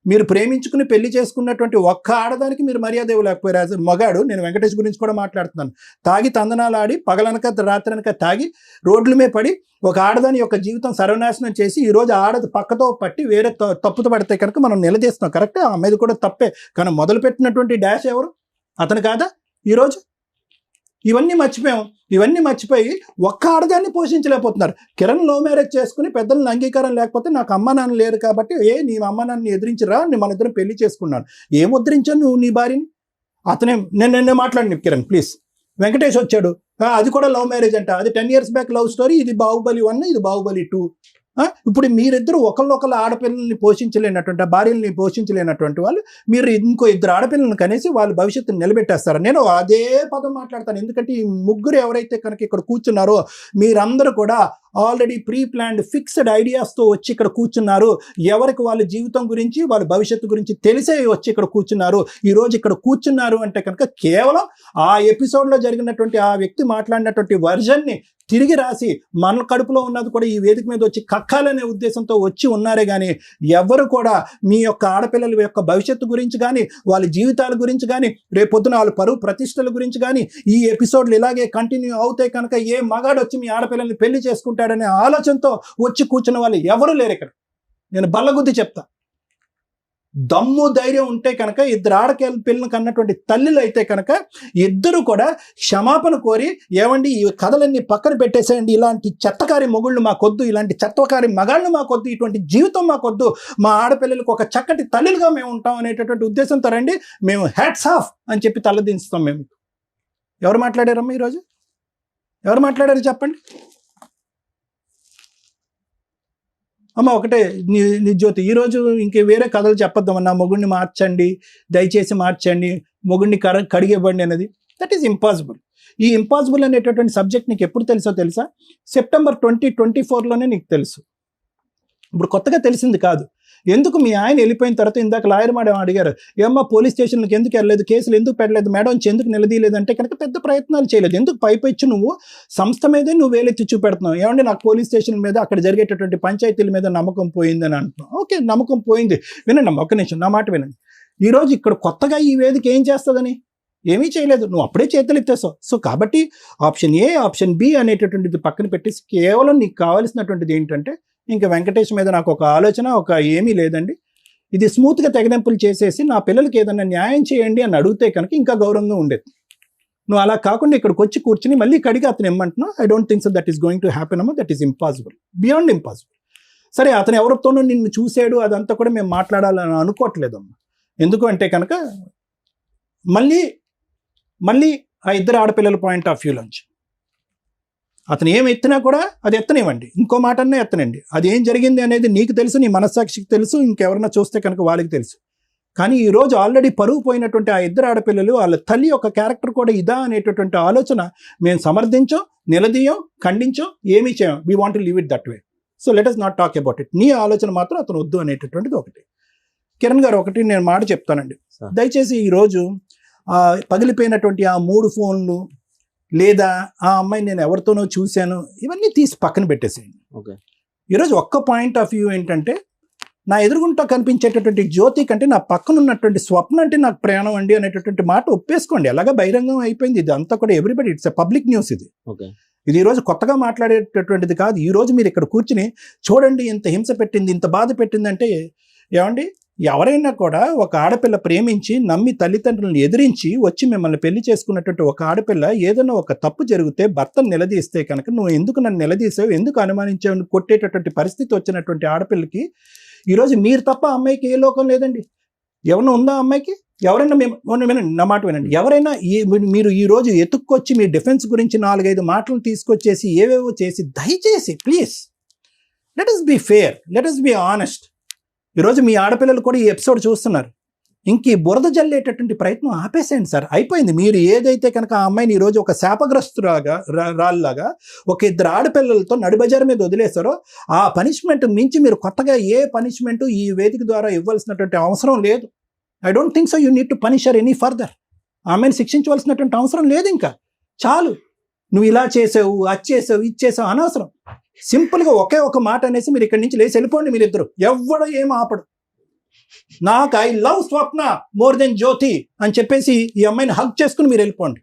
మీరు ప్రేమించుకుని పెళ్లి చేసుకున్నటువంటి ఒక్క ఆడదానికి మీరు మర్యాద ఇవ్వలేకపోయారు. మగాడు, నేను వెంకటేష్ గురించి కూడా మాట్లాడుతున్నాను, తాగి తందనాలు ఆడి పగలనక రాత్రనక తాగి రోడ్ల మీద పడి ఒక ఆడదాని యొక్క జీవితం సర్వనాశనం చేసి ఈరోజు ఆడది పక్కతో పట్టి వేరే తప్పుతో పడితే కనుక మనం నిలదీస్తున్నాం. కరెక్టే, ఆ మీద కూడా తప్పే. కానీ మొదలుపెట్టినటువంటి డాష్ ఎవరు? అతను కాదా? ఈరోజు ఇవన్నీ మర్చిపోయి ఒక్క ఆడదాన్ని పోషించలేకపోతున్నారు. కిరణ్ లవ్ మ్యారేజ్ చేసుకుని పెద్దలను అంగీకారం లేకపోతే నాకు అమ్మ నాన్న లేరు కాబట్టి నీ అమ్మ నాన్నని ఎదిరించిరా, నేను మన ఇద్దరం పెళ్లి చేసుకున్నాను. ఏం ఉద్ధరించాను నువ్వు నీ భార్యని? అతనే నేను మాట్లాడిన కిరణ్ ప్లీజ్. వెంకటేష్ వచ్చాడు, అది కూడా లవ్ మ్యారేజ్ అంట, అది 10 years బ్యాక్ లవ్ స్టోరీ, ఇది బాహుబలి 1, ఇది బాహుబలి 2. ఇప్పుడు మీరిద్దరు ఒకళ్ళొకళ్ళ ఆడపిల్లల్ని పోషించలేనటువంటి, భార్యల్ని పోషించలేనటువంటి వాళ్ళు మీరు ఇంకో 2 ఆడపిల్లలను కనేసి వాళ్ళ భవిష్యత్తుని నిలబెట్టేస్తారు. నేను అదే పదం మాట్లాడతాను. ఎందుకంటే ఈ ముగ్గురు ఎవరైతే కనుక ఇక్కడ కూర్చున్నారో మీరందరూ కూడా ఆల్రెడీ ప్రీ ప్లాన్డ్ ఫిక్స్డ్ ఐడియాస్తో వచ్చి ఇక్కడ కూర్చున్నారు. ఎవరికి వాళ్ళ జీవితం గురించి వాళ్ళ భవిష్యత్తు గురించి తెలిసే వచ్చి ఇక్కడ కూర్చున్నారు. ఈరోజు ఇక్కడ కూర్చున్నారు అంటే కనుక కేవలం ఆ ఎపిసోడ్లో జరిగినటువంటి ఆ వ్యక్తి మాట్లాడినటువంటి వర్జన్ని తిరిగి రాసి మన కడుపులో ఉన్నది కూడా ఈ వేదిక మీద వచ్చి కక్కాలనే ఉద్దేశంతో వచ్చి ఉన్నారే కానీ ఎవరు కూడా మీ యొక్క ఆడపిల్లల యొక్క భవిష్యత్తు గురించి కానీ వాళ్ళ జీవితాల గురించి కానీ రేపొద్దున వాళ్ళ పరువు ప్రతిష్టల గురించి కానీ ఈ ఎపిసోడ్లు ఇలాగే కంటిన్యూ అవుతాయి కనుక ఏ మగాడు వచ్చి మీ ఆడపిల్లల్ని పెళ్లి చేసుకుంటాడనే ఆలోచనతో వచ్చి కూర్చున్న వాళ్ళు ఎవరు లేరు ఇక్కడ. నేను బల్లగుద్ది చెప్తా. దమ్ము ధైర్యం ఉంటే కనుక 2 ఆడపిల్లలను కన్నటువంటి తల్లులు అయితే కనుక ఇద్దరు కూడా క్షమాపణ కోరి, ఏమండి ఈ కథలన్నీ పక్కన పెట్టేసేయండి, ఇలాంటి చెత్తకారి మొగుళ్ళు మాకొద్దు, ఇలాంటి చెత్తకారి మగాళ్ళు మాకొద్దు, ఇటువంటి జీవితం మాకొద్దు, మా ఆడపిల్లలకు ఒక చక్కటి తల్లులుగా మేము ఉంటాం అనేటటువంటి ఉద్దేశంతో రండి, మేము హ్యాట్స్ ఆఫ్ అని చెప్పి తలదించుతాం. మేము ఎవరు మాట్లాడారమ్మా ఈరోజు? ఎవరు మాట్లాడారు చెప్పండి అమ్మ? ఒకటే నీ జ్యోతి, ఈరోజు ఇంక వేరే కథలు చెప్పొద్దామన్నా, మొగుడిని మార్చండి, దయచేసి మార్చండి, మొగుడిని కడిగివ్వండి అనేది. That is impossible. ఈ ఇంపాసిబుల్ అనేటటువంటి సబ్జెక్ట్ నీకు ఎప్పుడు తెలుసా? సెప్టెంబర్ 2024లోనే నీకు తెలుసు. ఇప్పుడు కొత్తగా తెలిసింది కాదు. ఎందుకు మీ ఆయన వెళ్ళిపోయిన తర్వాత ఇందాక లాయర్ మేడం అడిగారు, ఏమ్మా పోలీస్ స్టేషన్లకు ఎందుకు వెళ్ళలేదు, కేసులు ఎందుకు పెట్టలేదు మేడం, ఎందుకు నిలదీయలేదు అంటే కనుక పెద్ద ప్రయత్నాలు చేయలేదు. ఎందుకు పైపెచ్చు నువ్వు సంస్థ మీదే నువ్వు వేలెత్తి చూపెడుతున్నావు. ఏమంటే నాకు పోలీస్ స్టేషన్ మీద అక్కడ జరిగేటటువంటి పంచాయతీల మీద నమ్మకం పోయిందని అంటున్నావు. ఓకే, నమ్మకం పోయింది. వినండి ఒక్క నిమిషం, నా మాట వినండి. ఈరోజు ఇక్కడ కొత్తగా ఈ వేదిక ఏం చేస్తుందని ఏమీ చేయలేదు, నువ్వు అప్పుడే చేతులు ఎత్తేసావు. సో కాబట్టి ఆప్షన్ ఏ, ఆప్షన్ బి అనేటటువంటిది పక్కన పెట్టేసి కేవలం నీకు కావాల్సినటువంటిది ఏంటంటే, ఇంకా వెంకటేష్ మీద నాకు ఒక ఆలోచన, ఒక ఏమీ లేదండి, ఇది స్మూత్గా తెగదెంపులు చేసేసి నా పిల్లలకి ఏదైనా న్యాయం చేయండి అని అడిగితే కనుక ఇంకా గౌరవంగా ఉండేది. నువ్వు అలా కాకుండా ఇక్కడికి వచ్చి కూర్చుని మళ్ళీ కడిగి అతను ఏమంటున్నావు, I don't think so that is going to happen అమ్మా, that is impossible, beyond impossible. సరే, అతను ఎవరితోనూ నిన్ను చూసాడు అదంతా కూడా మేము మాట్లాడాలని అనుకోవట్లేదమ్మా. ఎందుకు అంటే కనుక మళ్ళీ ఆ 2 ఆడపిల్లల పాయింట్ ఆఫ్ వ్యూలోంచి అతను ఏం ఎత్తినా కూడా అది ఎత్తనివ్వండి, ఇంకో మాట అన్నా ఎత్తనండి. అది ఏం జరిగింది అనేది నీకు తెలుసు, నీ మనస్సాక్షికి తెలుసు, ఇంకెవరన్నా చూస్తే కనుక వాళ్ళకి తెలుసు. కానీ ఈరోజు ఆల్రెడీ పరుగు పోయినటువంటి ఆ 2 ఆడపిల్లలు వాళ్ళ తల్లి యొక్క క్యారెక్టర్ కూడా ఇదా అనేటటువంటి ఆలోచన మేము సమర్థించం, నిలదీయం, ఖండించం, ఏమీ చేయం. We want to leave it that way. So let us not talk about it. నీ ఆలోచన మాత్రం అతను వద్దు అనేటటువంటిది ఒకటి. కిరణ్ గారు, ఒకటి నేను మాట చెప్తానండి, దయచేసి ఈరోజు పగిలిపోయినటువంటి ఆ 3 ఫోన్లు లేదా ఆ అమ్మాయి నేను ఎవరితోనో చూశాను ఇవన్నీ తీసి పక్కన పెట్టేసేయండి. ఓకే, ఈరోజు ఒక్క పాయింట్ ఆఫ్ వ్యూ ఏంటంటే, నా ఎదురుగుంటా కనిపించేటటువంటి జ్యోతి కంటే నా పక్కన ఉన్నటువంటి స్వప్న అంటే నాకు ప్రయాణం అండి అనేటటువంటి మాట ఒప్పేసుకోండి. అలాగా బహిరంగం అయిపోయింది. ఇది అంతా కూడా everybody, it's a public news ఇది. ఓకే, ఇది ఈరోజు కొత్తగా మాట్లాడేటటువంటిది కాదు. ఈరోజు మీరు ఇక్కడ కూర్చుని చూడండి ఇంత హింస పెట్టింది, ఇంత బాధ పెట్టిందంటే ఏమండి, ఎవరైనా కూడా ఒక ఆడపిల్ల ప్రేమించి నమ్మి తల్లిదండ్రులను ఎదిరించి వచ్చి మిమ్మల్ని పెళ్లి చేసుకున్నటువంటి ఒక ఆడపిల్ల ఏదైనా ఒక తప్పు జరిగితే భర్తను నిలదీస్తే కనుక నువ్వు ఎందుకు నన్ను నిలదీసావు, ఎందుకు అనుమానించావు కొట్టేటటువంటి పరిస్థితి వచ్చినటువంటి ఆడపిల్లకి ఈరోజు మీరు తప్ప అమ్మాయికి ఏ లోకం లేదండి. ఎవరైనా ఉందా అమ్మాయికి? ఎవరైనా వినండి, నా మాట వినండి, ఎవరైనా మీరు ఈరోజు ఎత్తుక్కొచ్చి మీ డిఫెన్స్ గురించి 4-5 మాటలు తీసుకొచ్చేసి ఏవేవో చేసి దయచేసి please let us be fair, let us be honest. ఈరోజు మీ ఆడపిల్లలు కూడా ఈ ఎపిసోడ్ చూస్తున్నారు. ఇంక ఈ బురద జల్లేటటువంటి ప్రయత్నం ఆపేసేయండి సార్, అయిపోయింది. మీరు ఏదైతే కనుక ఆ అమ్మాయిని ఈరోజు ఒక శాపగ్రస్తురాగా రాళ్ళలాగా ఒక 2 ఆడపిల్లలతో నడిబజారు మీద వదిలేస్తారో ఆ పనిష్మెంట్ మించి మీరు కొత్తగా ఏ పనిష్మెంట్ ఈ వేదిక ద్వారా ఇవ్వాల్సినటువంటి అవసరం లేదు. I don't think so you need to punish her any further. ఆమెను శిక్షించవలసినటువంటి అవసరం లేదు. ఇంకా చాలు, నువ్వు ఇలా చేసావు, అది చేసావు, ఇది చేసావు అనవసరం. సింపుల్గా ఒకే ఒక మాట అనేసి మీరు ఇక్కడి నుంచి లేచి వెళ్ళిపోండి. మీరిద్దరు ఎవడో ఏం ఆపడు. నాకు I love Swapna more than Jyothi అని చెప్పేసి ఈ అమ్మాయిని హగ్ చేసుకుని మీరు వెళ్ళిపోండి.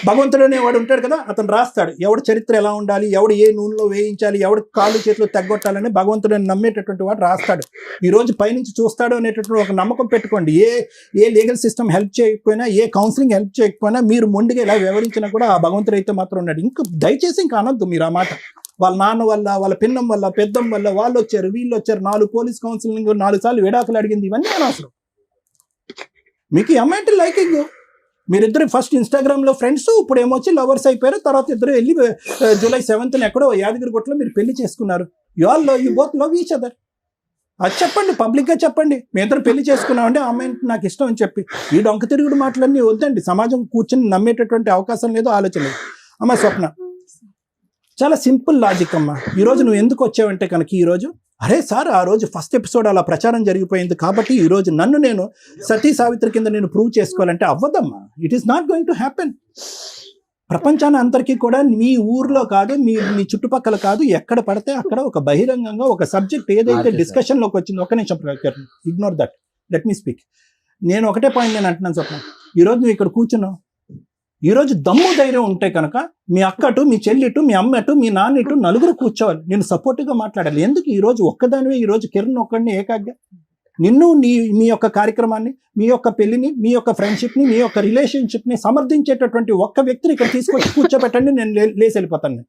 భగవంతుడు అనేవాడు ఉంటాడు కదా, అతను రాస్తాడు ఎవడు చరిత్ర ఎలా ఉండాలి, ఎవడు ఏ నూనెలో వేయించాలి, ఎవడు కాళ్ళు చేతులు తగ్గొట్టాలని భగవంతుడిని నమ్మేటటువంటి వాడు రాస్తాడు. ఈ రోజు పైనుంచి చూస్తాడు అనేటటువంటి ఒక నమ్మకం పెట్టుకోండి. ఏ లీగల్ సిస్టమ్ హెల్ప్ చేయకపోయినా, ఏ కౌన్సిలింగ్ హెల్ప్ చేయకపోయినా మీరు మొండిగా ఇలా వివరించినా కూడా ఆ భగవంతుడు అయితే మాత్రం ఉన్నాడు. ఇంకా దయచేసి ఇంకా అనొద్దు మీరు ఆ మాట. వాళ్ళ నాన్న వల్ల, వాళ్ళ పిన్నం వల్ల, పెద్దం వల్ల వాళ్ళు వచ్చారు, వీళ్ళు వచ్చారు, 4 పోలీస్ కౌన్సిలింగ్, 4 సార్లు విడాకులు అడిగింది, ఇవన్నీ అనవసరం. మీకు ఈ అమ్మాయి అంటే లైకింగ్, మీరిద్దరు ఫస్ట్ ఇన్స్టాగ్రామ్లో ఫ్రెండ్స్, ఇప్పుడు ఏమొచ్చి లవర్స్ అయిపోయారు. తర్వాత ఇద్దరు వెళ్ళి July 7th ఎక్కడో యాదగిరిగుట్టలో మీరు పెళ్లి చేసుకున్నారు. You both love each other. అది చెప్పండి, పబ్లిక్గా చెప్పండి. మీ ఇద్దరు పెళ్లి చేసుకున్నామంటే ఆ అమ్మాయి నాకు ఇష్టం అని చెప్పి ఈ డొంక తిరుగుడు మాటలన్నీ వద్దండి. సమాజం కూర్చొని నమ్మేటటువంటి అవకాశం లేదు, ఆలోచన లేదు. అమ్మ స్వప్న, చాలా సింపుల్ లాజిక్ అమ్మా. ఈరోజు నువ్వు ఎందుకు వచ్చావంటే కనుక ఈరోజు అరే సార్ ఆ రోజు ఫస్ట్ ఎపిసోడ్ అలా ప్రచారం జరిగిపోయింది కాబట్టి ఈరోజు నన్ను నేను సతీ సావిత్రి కింద నేను ప్రూవ్ చేసుకోవాలంటే అవ్వదమ్మా. It is not going to happen. ప్రపంచాన్ని అందరికీ కూడా మీ ఊర్లో కాదు, మీ చుట్టుపక్కల కాదు, ఎక్కడ పడితే అక్కడ ఒక బహిరంగంగా ఒక సబ్జెక్ట్ ఏదైతే డిస్కషన్లోకి వచ్చిందో, ఒక్క నిమిషం ignore that, let me speak. నేను ఒకటే పాయింట్ నేను అంటున్నాను స్వప్న, ఈరోజు నువ్వు ఇక్కడ కూర్చున్నావు, ఈరోజు దమ్ము ధైర్యం ఉంటే కనుక మీ అక్కటు, మీ చెల్లిటు, మీ అమ్మటు, మీ నాన్నటు నలుగురు కూర్చోవాలి, నేను సపోర్టివ్గా మాట్లాడాలి. ఎందుకు ఈరోజు ఒక్కదానివే, ఈరోజు కిరణ్ ఒక్కడిని ఏకాగ్గా నిన్ను మీ యొక్క కార్యక్రమాన్ని, మీ యొక్క పెళ్లిని, మీ యొక్క ఫ్రెండ్షిప్ని, మీ యొక్క రిలేషన్షిప్ని సమర్థించేటటువంటి ఒక్క వ్యక్తిని ఇక్కడ తీసుకొచ్చి కూర్చోబెట్టండి, నేను లేచి వెళ్ళిపోతాను.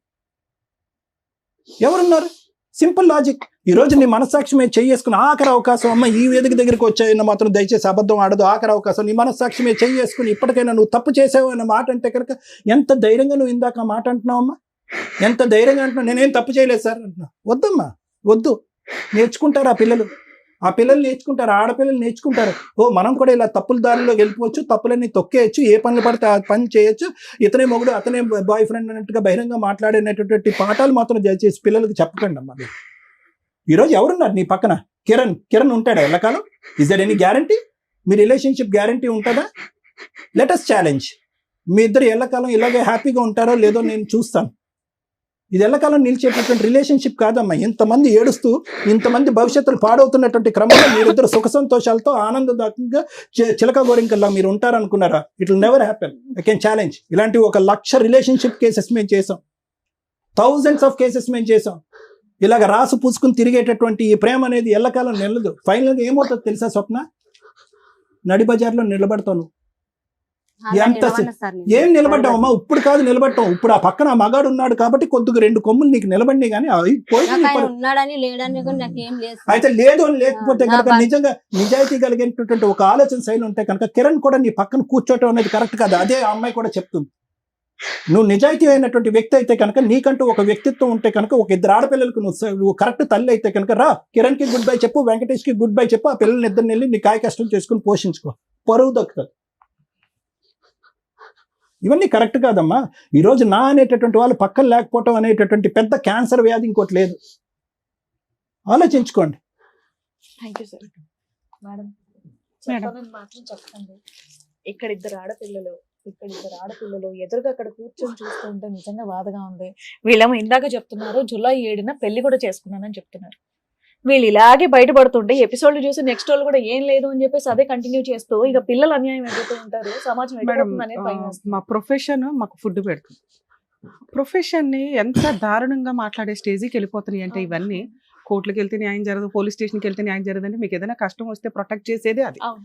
ఎవరున్నారు? Simple logic. ఈరోజు నీ మనస్సాక్షి మీద చేసుకుని ఆఖరి అవకాశం, అమ్మ ఈ వేదిక దగ్గరికి వచ్చాయన్న మాత్రం దయచేసి అబద్ధం ఆడదు, ఆఖరి అవకాశం నీ మనస్సాక్షి మీద చేసుకుని ఇప్పటికైనా నువ్వు తప్పు చేసావు అన్న మాట అంటే కనుక ఎంత ధైర్యంగా నువ్వు ఇందాక మాట అంటున్నావు అమ్మా, ఎంత ధైర్యంగా అంటున్నావు. నేనేం తప్పు చేయలేదు సార్ అంటున్నావు. వద్దమ్మా వద్దు, నేర్చుకుంటారు ఆ పిల్లలు నేర్చుకుంటారు, ఆడపిల్లలు నేర్చుకుంటారు. మనం కూడా ఇలా తప్పుల దారిలో వెళ్ళిపోవచ్చు, తప్పులన్నీ తొక్కేయచ్చు, ఏ పనులు పడితే ఆ పని చేయొచ్చు, ఇతనే మొగుడు అతనే బాయ్ ఫ్రెండ్ అన్నట్టుగా బహిరంగ మాట్లాడేటటువంటి పాఠాలు మాత్రం దయచేసి పిల్లలకి చెప్పకండి అమ్మా. ఈరోజు ఎవరున్నారు నీ పక్కన? కిరణ్ ఉంటాడా ఎల్లకాలం? Is there any guarantee? మీ రిలేషన్షిప్ గ్యారంటీ ఉంటుందా? Let us challenge. మీ ఇద్దరు ఎల్లకాలం ఇలాగే హ్యాపీగా ఉంటారో లేదో నేను చూస్తాను. ఇది ఎల్లకాలం నిలిచేటటువంటి రిలేషన్షిప్ కాదమ్మా. ఇంతమంది ఏడుస్తూ, ఇంతమంది భవిష్యత్తులు పాడవుతున్నటువంటి క్రమంలో మీరిద్దరు సుఖ సంతోషాలతో ఆనందదాయకంగా చిలక గోరింకల్లా మీరు ఉంటారనుకున్నారా? It will never happen. I can challenge. ఇలాంటి 1,00,000 రిలేషన్షిప్ కేసెస్ మేము చేసాం, థౌజండ్స్ ఆఫ్ కేసెస్ మేము చేసాం. ఇలాగ రాసు పూసుకుని తిరిగేటటువంటి ఈ ప్రేమ అనేది ఎల్లకాలం నిలదు. ఫైనల్గా ఏమవుతుంది తెలుసా స్వప్న? నడి బజార్లో నిలబడతాను. ఎంత ఏం నిలబడ్డావమ్మా? ఇప్పుడు కాదు నిలబడ్డాం, ఇప్పుడు ఆ పక్కన ఆ మగాడు ఉన్నాడు కాబట్టి కొద్దిగా 2 కొమ్ములు నీకు నిలబడి కానీ అయితే లేదు అని లేకపోతే కనుక నిజంగా నిజాయితీ కలిగినటువంటి ఒక ఆలోచన శైలి ఉంటే కనుక కిరణ్ కూడా నీ పక్కన కూర్చోవటం అనేది కరెక్ట్ కాదు. అదే ఆ అమ్మాయి కూడా చెప్తుంది. నువ్వు నిజాయితీ అయినటువంటి వ్యక్తి అయితే కనుక, నీకంటూ ఒక వ్యక్తిత్వం ఉంటే కనుక, ఒక 2 ఆడపిల్లలకు నువ్వు కరెక్ట్ తల్లి అయితే కనుక రా, కిరణ్కి గుడ్ బై చెప్పు, వెంకటేష్కి గుడ్ బై చెప్పు, ఆ పిల్లల్ని ఇద్దరిని వెళ్ళి నీ కాయ కష్టం చేసుకుని పోషించుకో, పరువు దక్కుతుంది. ఇవన్నీ కరెక్ట్ కాదమ్మా. ఈరోజు నా అనేటటువంటి వాళ్ళు పక్కన లేకపోవటం అనేటటువంటి పెద్ద క్యాన్సర్ వ్యాధి ఇంకోటి లేదు. ఆలోచించుకోండి. Thank you sir. మేడం మాత్రం చెప్పండి, ఇక్కడ ఇద్దరు ఆడపిల్లలు ఎదురుగా అక్కడ కూర్చొని చూస్తుంటే నిజంగా బాధగా ఉంది. వీళ్ళేమో ఇందాక చెప్తున్నారు July 7న పెళ్లి కూడా చేసుకున్నానని చెప్తున్నారు. వీళ్ళు ఇలాగే బయటపడుతుంటే ఎపిసోడ్లు చూసి నెక్స్ట్ వాళ్ళు కూడా ఏం లేదు అని చెప్పేసి అదే కంటిన్యూ చేస్తూ ఇక పిల్లలు అన్యాయం ఎదుగుతూ ఉంటారు, సమాజం ఎదుగుతుంది అనేది భయం వేస్తుంది. మా ప్రొఫెషన్ మాకు ఫుడ్ పెడుతుంది. ప్రొఫెషన్ ని ఎంత దారుణంగా మాట్లాడే స్టేజ్కి వెళ్ళిపోతున్నాయి అంటే ఇవన్నీ కోర్టులకు వెళ్తే న్యాయం జరగదు, పోలీస్ స్టేషన్కి వెళ్తే న్యాయం జరగదు అంటే మీకు ఏదైనా కష్టం వస్తే ప్రొటెక్ట్ చేసేదే అది. అవును.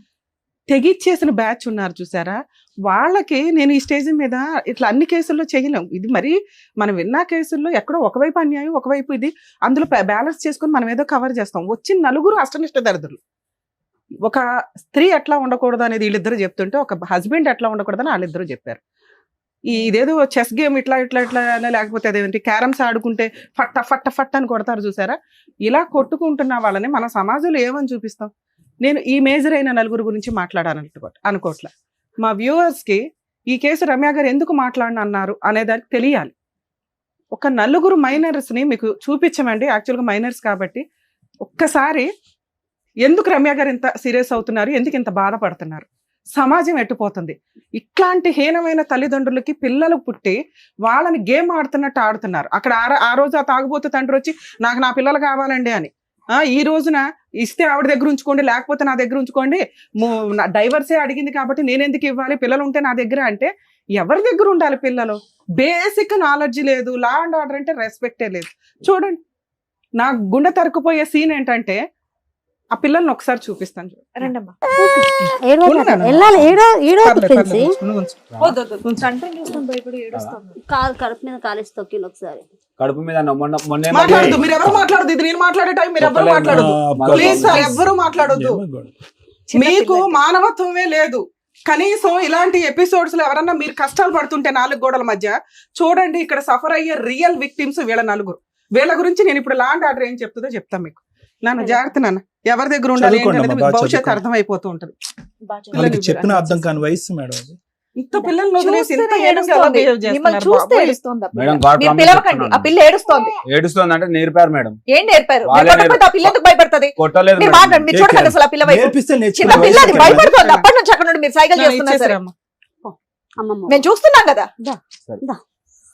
తెగిచ్చేసిన బ్యాచ్ ఉన్నారు చూసారా, వాళ్ళకి నేను ఈ స్టేజ్ మీద ఇట్లా అన్ని కేసుల్లో చేయలేం. ఇది మరి మనం విన్న కేసుల్లో ఎక్కడో ఒకవైపు అన్యాయం ఒకవైపు ఇది, అందులో బ్యాలెన్స్ చేసుకొని మనం ఏదో కవర్ చేస్తాం. వచ్చిన నలుగురు అష్టనిష్ట దరిద్రులు. ఒక స్త్రీ ఎట్లా ఉండకూడదు అనేది వీళ్ళిద్దరు చెప్తుంటే ఒక హస్బెండ్ ఎట్లా ఉండకూడదని వాళ్ళిద్దరూ చెప్పారు. ఇదేదో చెస్ గేమ్ ఇట్లా ఇట్లా ఇట్లా లేకపోతే అదేంటి క్యారమ్స్ ఆడుకుంటే ఫట్ట ఫట్ట ఫట్ట అని కొడతారు చూసారా, ఇలా కొట్టుకుంటున్న వాళ్ళని మన సమాజంలో ఏమని చూపిస్తాం. నేను ఈ మేజర్ అయిన నలుగురు గురించి అనుకోవట్లే. మా వ్యూవర్స్కి ఈ కేసు రమ్య గారు ఎందుకు మాట్లాడనన్నారు అనేదానికి తెలియాలి. ఒక నలుగురు మైనర్స్ని మీకు చూపించమండి, యాక్చువల్గా మైనర్స్ కాబట్టి. ఒక్కసారి ఎందుకు రమ్య గారు ఇంత సీరియస్ అవుతున్నారు, ఎందుకు ఇంత బాధపడుతున్నారు, సమాజం ఎట్టుపోతుంది. ఇట్లాంటి హీనమైన తల్లిదండ్రులకి పిల్లలు పుట్టి వాళ్ళని గేమ్ ఆడుతున్నట్టు ఆడుతున్నారు. అక్కడ ఆ రోజు ఆ తాగుబోతు తండ్రి వచ్చి నాకు నా పిల్లలు కావాలండి అని, ఈ రోజున ఇస్తే ఆవిడ దగ్గర ఉంచుకోండి లేకపోతే నా దగ్గర ఉంచుకోండి, డైవర్సే అడిగింది కాబట్టి నేను ఎందుకు ఇవ్వాలి, పిల్లలు ఉంటే నా దగ్గర అంటే ఎవరి దగ్గర ఉండాలి పిల్లలు? బేసిక్ నాలెడ్జ్ లేదు, లా అండ్ ఆర్డర్ అంటే రెస్పెక్టే లేదు. చూడండి, నా గుండె తరుకుపోయే సీన్ ఏంటంటే ఆ పిల్లల్ని ఒకసారి చూపిస్తాను. రండమ్మా. కడుపు మీద కాలేసి తొక్కింది ఒకసారి. కడుపు మీద మాట్లాడదు, మీరు ఎవరు మాట్లాడదు, ఇది నేను మాట్లాడే టైం మీరు ఎవరు మాట్లాడదు ప్లీజ్ సార్, ఎవరు మాట్లాడొద్దు. మీకు మానవత్వమే లేదు. కనీసం ఇలాంటి ఎపిసోడ్స్ లో ఎవరన్నా మీరు కష్టాలు పడుతుంటే నాలుగు గోడల మధ్య చూడండి, ఇక్కడ సఫర్ అయ్యే రియల్ విక్టిమ్స్ వీళ్ళ నలుగురు. వీళ్ళ గురించి నేను ఇప్పుడు లా అండ్ ఆర్డర్ ఏం చెప్తుందో చెప్తాను మీకు. నాన్న జాగ్రత్త నాన్న, ఎవరి దగ్గర ఉండాలి భవిష్యత్తు అర్థమైపోతూ ఉంటది. చెప్పిన అర్థం కాని వయసు మేడం. ఇంత పిల్లల్ని వదిలేసి ఇంత హీనంగా behave చేస్తున్నారు చూస్తే బాబోయ్. ఏడుస్తోంది. మేడం మీరు పిలవకండి, ఆ పిల్ల ఏడుస్తోంది. ఏడుస్తుంది అంటే నేర్పారు మేడం. ఏం నేర్పారు? వాళ్ళే భయపడకపోతే ఆ పిల్ల ఎందుకు భయపడుతుంది? కొట్టలేదు మీరు మేడం. మాట్లాడండి, మీరు చూడకండి అసలు ఆ పిల్ల వైపు. నేర్పిస్తే చిన్న నేర్చుకునే పిల్ల అది వయసు భయపడుతోంది. అప్పటి నుంచి అక్కడ నుండి మీరు సైకిల్ నా చేస్తున్నారు సరే. ఇచ్చేసారమ్మా. అమ్మమ్మ మేము చూస్తున్నాం కదా.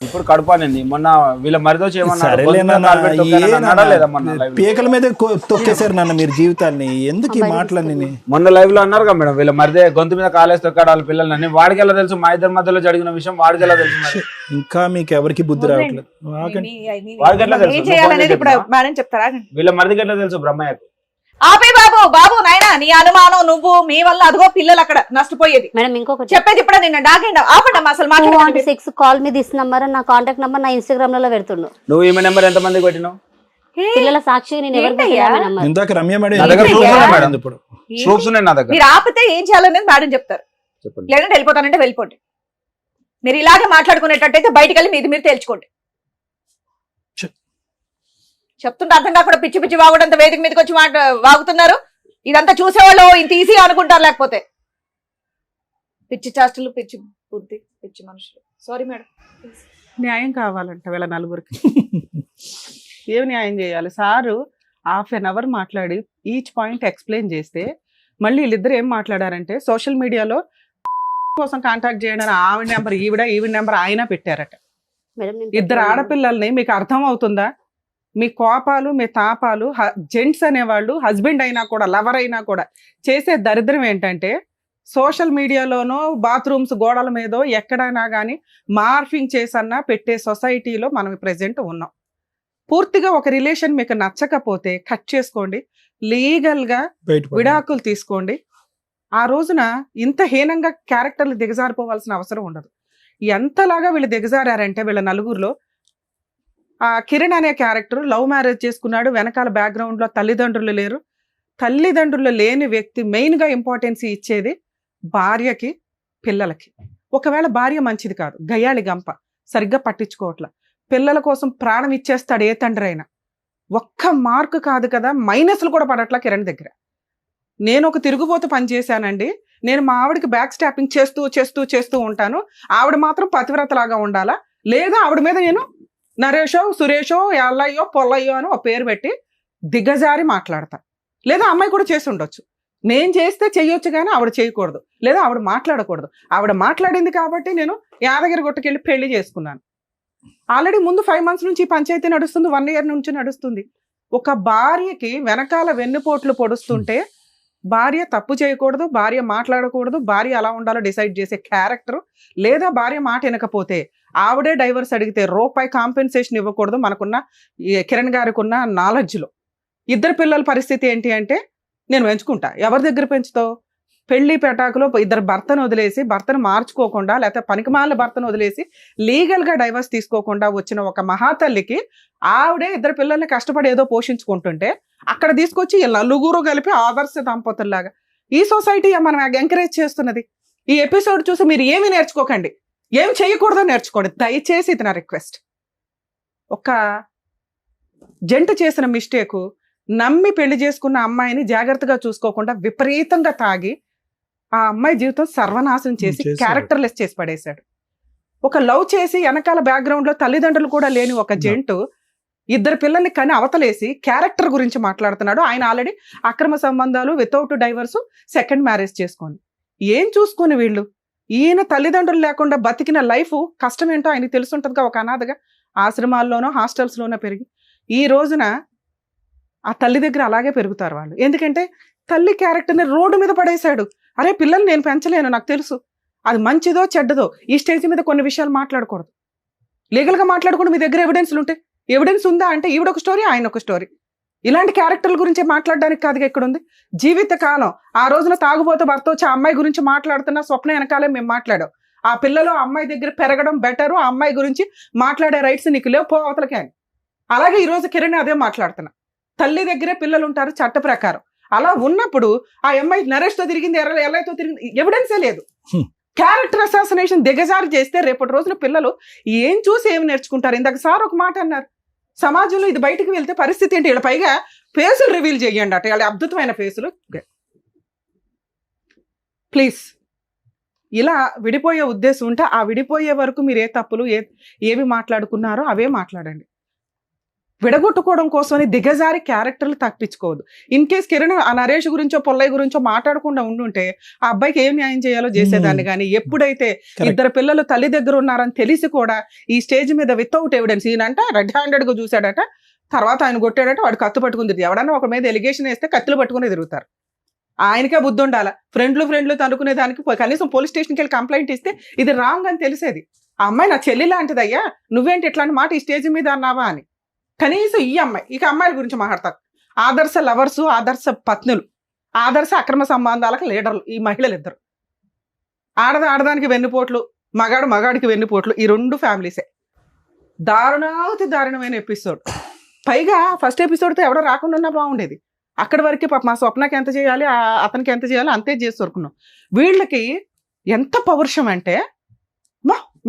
ఇప్పుడు కడుపు అనింది. మొన్న వీళ్ళ మరిదో సరేలే నాన్న, పీకల మీద తొక్కేశారు నాన్న మీరు జీవితాన్ని. ఎందుకు ఈ మాటలన్నీ? మొన్న లైవ్ లో అన్నారు కదా మేడం, వీళ్ళ మరిదే గొంతు మీద కాలేసి తొక్కాడు వాళ్ళ పిల్లలని. వాడికి ఎలా తెలుసు? మా ఇద్దరి మధ్యలో జరిగిన విషయం వాడికి ఎలా తెలుసు మరి? ఇంకా మీకు ఎవరికి బుద్ధి రావట్లేదు. వాడికి ఎట్లా తెలుసు? ఏం చేయాలనేది ఇప్పుడు మేడం చెప్తారా? వీళ్ళ మరిదికి ఎట్లా తెలుసు బ్రహ్మయ్యకు? ఆపే బాబు, బాబు నాయనా, నీ అనుమానం నువ్వు, మీ వల్ల అదిగో పిల్లలు అక్కడ నష్టపోయేది. మేడం ఇంకొకటి చెప్పేది ఇప్పుడు నిన్న డాగండి. ఆపండి అసలు మాట్లాడండి. 6 కాల్ మీ దిస్ నంబర్, నా కాంటాక్ట్ నంబర్ నా ఇన్స్టాగ్రామ్ లో పెడుతుండు. నువ్వు ఈమె నెంబర్ ఎంత మందికి పెట్టినావు? పిల్లల సాక్షి నేను ఏంటయ్యా? ఎవరికి ఇందాక రమ్య నా మేడం దగ్గర ఏంటయ్యా? ప్రూఫ్స్ ఉన్నాయి మేడం. ఇప్పుడు ప్రూఫ్స్ ఉన్నాయి నా దగ్గర. మీరు ఆపితే ఏం చేయాలనేది మేడం చెప్తారు. చెప్పండి. లేదంటే వెళ్ళిపోతానంటే వెళ్ళిపోండి. మీరు ఇలాగే మాట్లాడుకునేటట్టయితే బయటికి వెళ్ళి మీది మీరు తేల్చుకోండి. చెప్తుంటే అర్థం కాకుండా పిచ్చి పిచ్చి వాగుడంత వేదిక మీదకి వచ్చి వాగుతున్నారు. ఇదంతా చూసేవాళ్ళు ఇంత ఈజీ అనుకుంటారు, లేకపోతే పిచ్చి చేష్టలు, పిచ్చి బుద్ధి, పిచ్చి మనుషులు. Sorry madam. న్యాయం కావాలంట వీళ్ళ నలుగురికి. ఏం న్యాయం చేయాలి? సారు ½ hour మాట్లాడి ఈచ్ పాయింట్ ఎక్స్ప్లెయిన్ చేస్తే మళ్ళీ వీళ్ళిద్దరు ఏం మాట్లాడారంటే సోషల్ మీడియాలో కోసం కాంటాక్ట్ చేయడానికి ఆవిడ నెంబర్ ఈవిడ నెంబర్ ఆయన పెట్టారట. ఇద్దరు ఆడపిల్లల్ని మీకు అర్థం అవుతుందా? మీ కోపాలు, మీ తాపాలు, జెంట్స్ అనేవాళ్ళు హస్బెండ్ అయినా కూడా లవర్ అయినా కూడా చేసే దరిద్రం ఏంటంటే సోషల్ మీడియాలోనో బాత్రూమ్స్ గోడల మీదో ఎక్కడైనా కానీ మార్ఫింగ్ చేసన్నా పెట్టే సొసైటీలో మనం ప్రెజెంట్ ఉన్నాం. పూర్తిగా ఒక రిలేషన్ మీకు నచ్చకపోతే కట్ చేసుకోండి, లీగల్గా విడాకులు తీసుకోండి. ఆ రోజున ఇంత హీనంగా క్యారెక్టర్లు దిగజారిపోవాల్సిన అవసరం ఉండదు. ఎంతలాగా వీళ్ళు దిగజారంటే వీళ్ళ నలుగురిలో ఆ కిరణ్ అనే క్యారెక్టర్ లవ్ మ్యారేజ్ చేసుకున్నాడు. వెనకాల బ్యాక్గ్రౌండ్లో తల్లిదండ్రులు లేరు. తల్లిదండ్రులు లేని వ్యక్తి మెయిన్గా ఇంపార్టెన్స్ ఇచ్చేది భార్యకి, పిల్లలకి. ఒకవేళ భార్య మంచిది కాదు, గయ్యాళి గంప, సరిగ్గా పట్టించుకోవట్ల, పిల్లల కోసం ప్రాణం ఇచ్చేస్తాడు ఏ తండ్రి అయినా. ఒక్క మార్కు కాదు కదా, మైనస్లు కూడా పడట్లా కిరణ్ దగ్గర. నేను ఒక తిరుగుబోతు పని చేశానండి. నేను మా ఆవిడకి బ్యాక్ స్టాపింగ్ చేస్తూ చేస్తూ చేస్తూ ఉంటాను. ఆవిడ మాత్రం పతివ్రతలాగా ఉండాలా, లేదా ఆవిడ మీద నేను నరేషో, సురేషో, ఎల్లయ్యో, పొల్లయ్యో అని ఒక పేరు పెట్టి దిగజారి మాట్లాడతా. లేదా అమ్మాయి కూడా చేసి ఉండొచ్చు. నేను చేస్తే చెయ్యొచ్చు కానీ ఆవిడ చేయకూడదు, లేదా ఆవిడ మాట్లాడకూడదు. ఆవిడ మాట్లాడింది కాబట్టి నేను యాదగిరి గుట్టకెళ్ళి పెళ్లి చేసుకున్నాను. ఆల్రెడీ ముందు 5 months నుంచి పంచాయతీ నడుస్తుంది, 1 year నుంచి నడుస్తుంది. ఒక భార్యకి వెనకాల వెన్నుపోట్లు పొడుస్తుంటే భార్య తప్పు చేయకూడదు, భార్య మాట్లాడకూడదు, భార్య అలా ఉండాలో డిసైడ్ చేసే క్యారెక్టర్, లేదా భార్య మాట వినకపోతే ఆవిడే డైవర్స్ అడిగితే రూపాయి కాంపెన్సేషన్ ఇవ్వకూడదు. మనకున్న ఈ కిరణ్ గారికి ఉన్న నాలెడ్జ్లో ఇద్దరు పిల్లల పరిస్థితి ఏంటి అంటే నేను పెంచుకుంటా. ఎవరి దగ్గర పెంచుతావు? పెళ్లి పెటాకులో ఇద్దరు భర్తను వదిలేసి, భర్తను మార్చుకోకుండా, లేకపోతే పనికిమాలిన భర్తను వదిలేసి లీగల్గా డైవర్స్ తీసుకోకుండా వచ్చిన ఒక మహాతల్లికి ఆవిడే ఇద్దరు పిల్లల్ని కష్టపడి ఏదో పోషించుకుంటుంటే అక్కడ తీసుకొచ్చి నలుగురు కలిపి ఆదర్శ దంపతుల్లాగా ఈ సొసైటీ మనం ఎంకరేజ్ చేస్తున్నది. ఈ ఎపిసోడ్ చూసి మీరు ఏమి నేర్చుకోకండి, ఏం చేయకూడదో నేర్చుకోండి దయచేసి. ఇది నా రిక్వెస్ట్. ఒక జంట చేసిన మిస్టేకు, నమ్మి పెళ్లి చేసుకున్న అమ్మాయిని జాగ్రత్తగా చూసుకోకుండా విపరీతంగా తాగి ఆ అమ్మాయి జీవితం సర్వనాశనం చేసి క్యారెక్టర్లెస్ చేసి పడేశాడు. ఒక లవ్ చేసి వెనకాల బ్యాక్గ్రౌండ్ లో తల్లిదండ్రులు కూడా లేని ఒక జంటు ఇద్దరు పిల్లల్ని కని అవతలేసి క్యారెక్టర్ గురించి మాట్లాడుతున్నాడు. ఆయన ఆల్రెడీ అక్రమ సంబంధాలు, వితౌట్ డైవర్స్, సెకండ్ మ్యారేజ్ చేసుకొని ఏం చూసుకొని వీళ్ళు. ఈయన తల్లిదండ్రులు లేకుండా బతికిన లైఫ్ కష్టం ఏంటో ఆయనకి తెలుసుంటుందిగా. ఒక అనాథగా ఆశ్రమాల్లోనో హాస్టల్స్లోనో పెరిగి ఈ రోజున ఆ తల్లి దగ్గర అలాగే పెరుగుతారు వాళ్ళు. ఎందుకంటే తల్లి క్యారెక్టర్ని రోడ్డు మీద పడేశాడు. అరే పిల్లల్ని నేను పెంచలేను, నాకు తెలుసు అది మంచిదో చెడ్డదో. ఈ స్టేజ్ మీద కొన్ని విషయాలు మాట్లాడకూడదు. లీగల్గా మాట్లాడకుండా మీ దగ్గర ఎవిడెన్స్లు ఉంటాయి. ఎవిడెన్స్ ఉందా అంటే ఈవిడ ఒక స్టోరీ, ఆయన ఒక స్టోరీ. ఇలాంటి క్యారెక్టర్ల గురించి మాట్లాడడానికి కాదుగా ఇక్కడ ఉంది. జీవితకాలం ఆ రోజున తాగుబోతూ భర్త వచ్చి ఆ అమ్మాయి గురించి మాట్లాడుతున్న స్వప్న వెనకాలే మేము మాట్లాడాం. ఆ పిల్లలు ఆ అమ్మాయి దగ్గర పెరగడం బెటరు, ఆ అమ్మాయి గురించి మాట్లాడే రైట్స్ నీకు లేవు, పో అవతలకే అని. అలాగే ఈరోజు కిరణ్ అదే మాట్లాడుతున్నా. తల్లి దగ్గరే పిల్లలు ఉంటారు చట్ట ప్రకారం. అలా ఉన్నప్పుడు ఆ అమ్మాయి నరేష్తో తిరిగింది, ఎర్రతో తిరిగింది, ఎవిడెన్సే లేదు. క్యారెక్టర్ అసాసినేషన్ దిగజారి చేస్తే రేపటి రోజున పిల్లలు ఏం చూసి ఏమి నేర్చుకుంటారు? ఇందాక సార్ ఒక మాట అన్నారు, సమాజంలో ఇది బయటకు వెళ్తే పరిస్థితి ఏంటి? వీళ్ళ పైగా ఫేసులు రివీల్ చేయండి అట, వాళ్ళ అద్భుతమైన ఫేసులు. ప్లీజ్ ఇలా విడిపోయే ఉద్దేశం ఉంటే ఆ విడిపోయే వరకు మీరు ఏ తప్పులు ఏవి మాట్లాడుకున్నారో అవే మాట్లాడండి. విడగొట్టుకోవడం కోసమని దిగజారి క్యారెక్టర్లు తప్పించుకోవద్దు. ఇన్ కేస్ కిరణ్ ఆ నరేష్ గురించో పొల్లయ్య గురించో మాట్లాడకుండా ఉండుంటే ఆ అబ్బాయికి ఏం న్యాయం చేయాలో చేసేదాన్ని. కానీ ఎప్పుడైతే ఇద్దరు పిల్లలు తల్లి దగ్గర ఉన్నారని తెలిసి కూడా ఈ స్టేజ్ మీద వితౌట్ ఎవిడెన్స్, ఈయనంట రెడ్ హ్యాండెడ్ గా చూశాడట, తర్వాత ఆయన కొట్టాడట, వాడు కత్తి పట్టుకుని ఎవడన్నా ఒక మీద ఎలిగేషన్ వేస్తే కత్తులు పట్టుకుని తిరుగుతారు. ఆయనకే బుద్ధి ఉండాల. ఫ్రెండ్లు తనుకునే దానికి కనీసం పోలీస్ స్టేషన్కి వెళ్ళి కంప్లైంట్ ఇస్తే ఇది రాంగ్ అని తెలిసేది. ఆ అమ్మాయి నా చెల్లి లాంటిదయ్యా, నువ్వేంటి ఇట్లాంటి మాట ఈ స్టేజ్ మీద అన్నావా అని. కనీసం ఈ అమ్మాయి, ఇక అమ్మాయిల గురించి మాట్లాడతారు. ఆదర్శ లవర్స్, ఆదర్శ పత్నులు, ఆదర్శ అక్రమ సంబంధాలకు లీడర్లు ఈ మహిళలు ఇద్దరు. ఆడదానికి వెన్నుపోట్లు, మగాడికి వెన్నుపోట్లు, ఈ రెండు ఫ్యామిలీసే. దారుణమైన ఎపిసోడ్. పైగా ఫస్ట్ ఎపిసోడ్తో ఎవడో రాకుండా ఉన్నా బాగుండేది. అక్కడి వరకే పాప మా స్వప్నకి ఎంత చేయాలి, అతనికి ఎంత చేయాలి అంతే చేసి దొరుకున్నాం. వీళ్ళకి ఎంత పౌరుషం అంటే,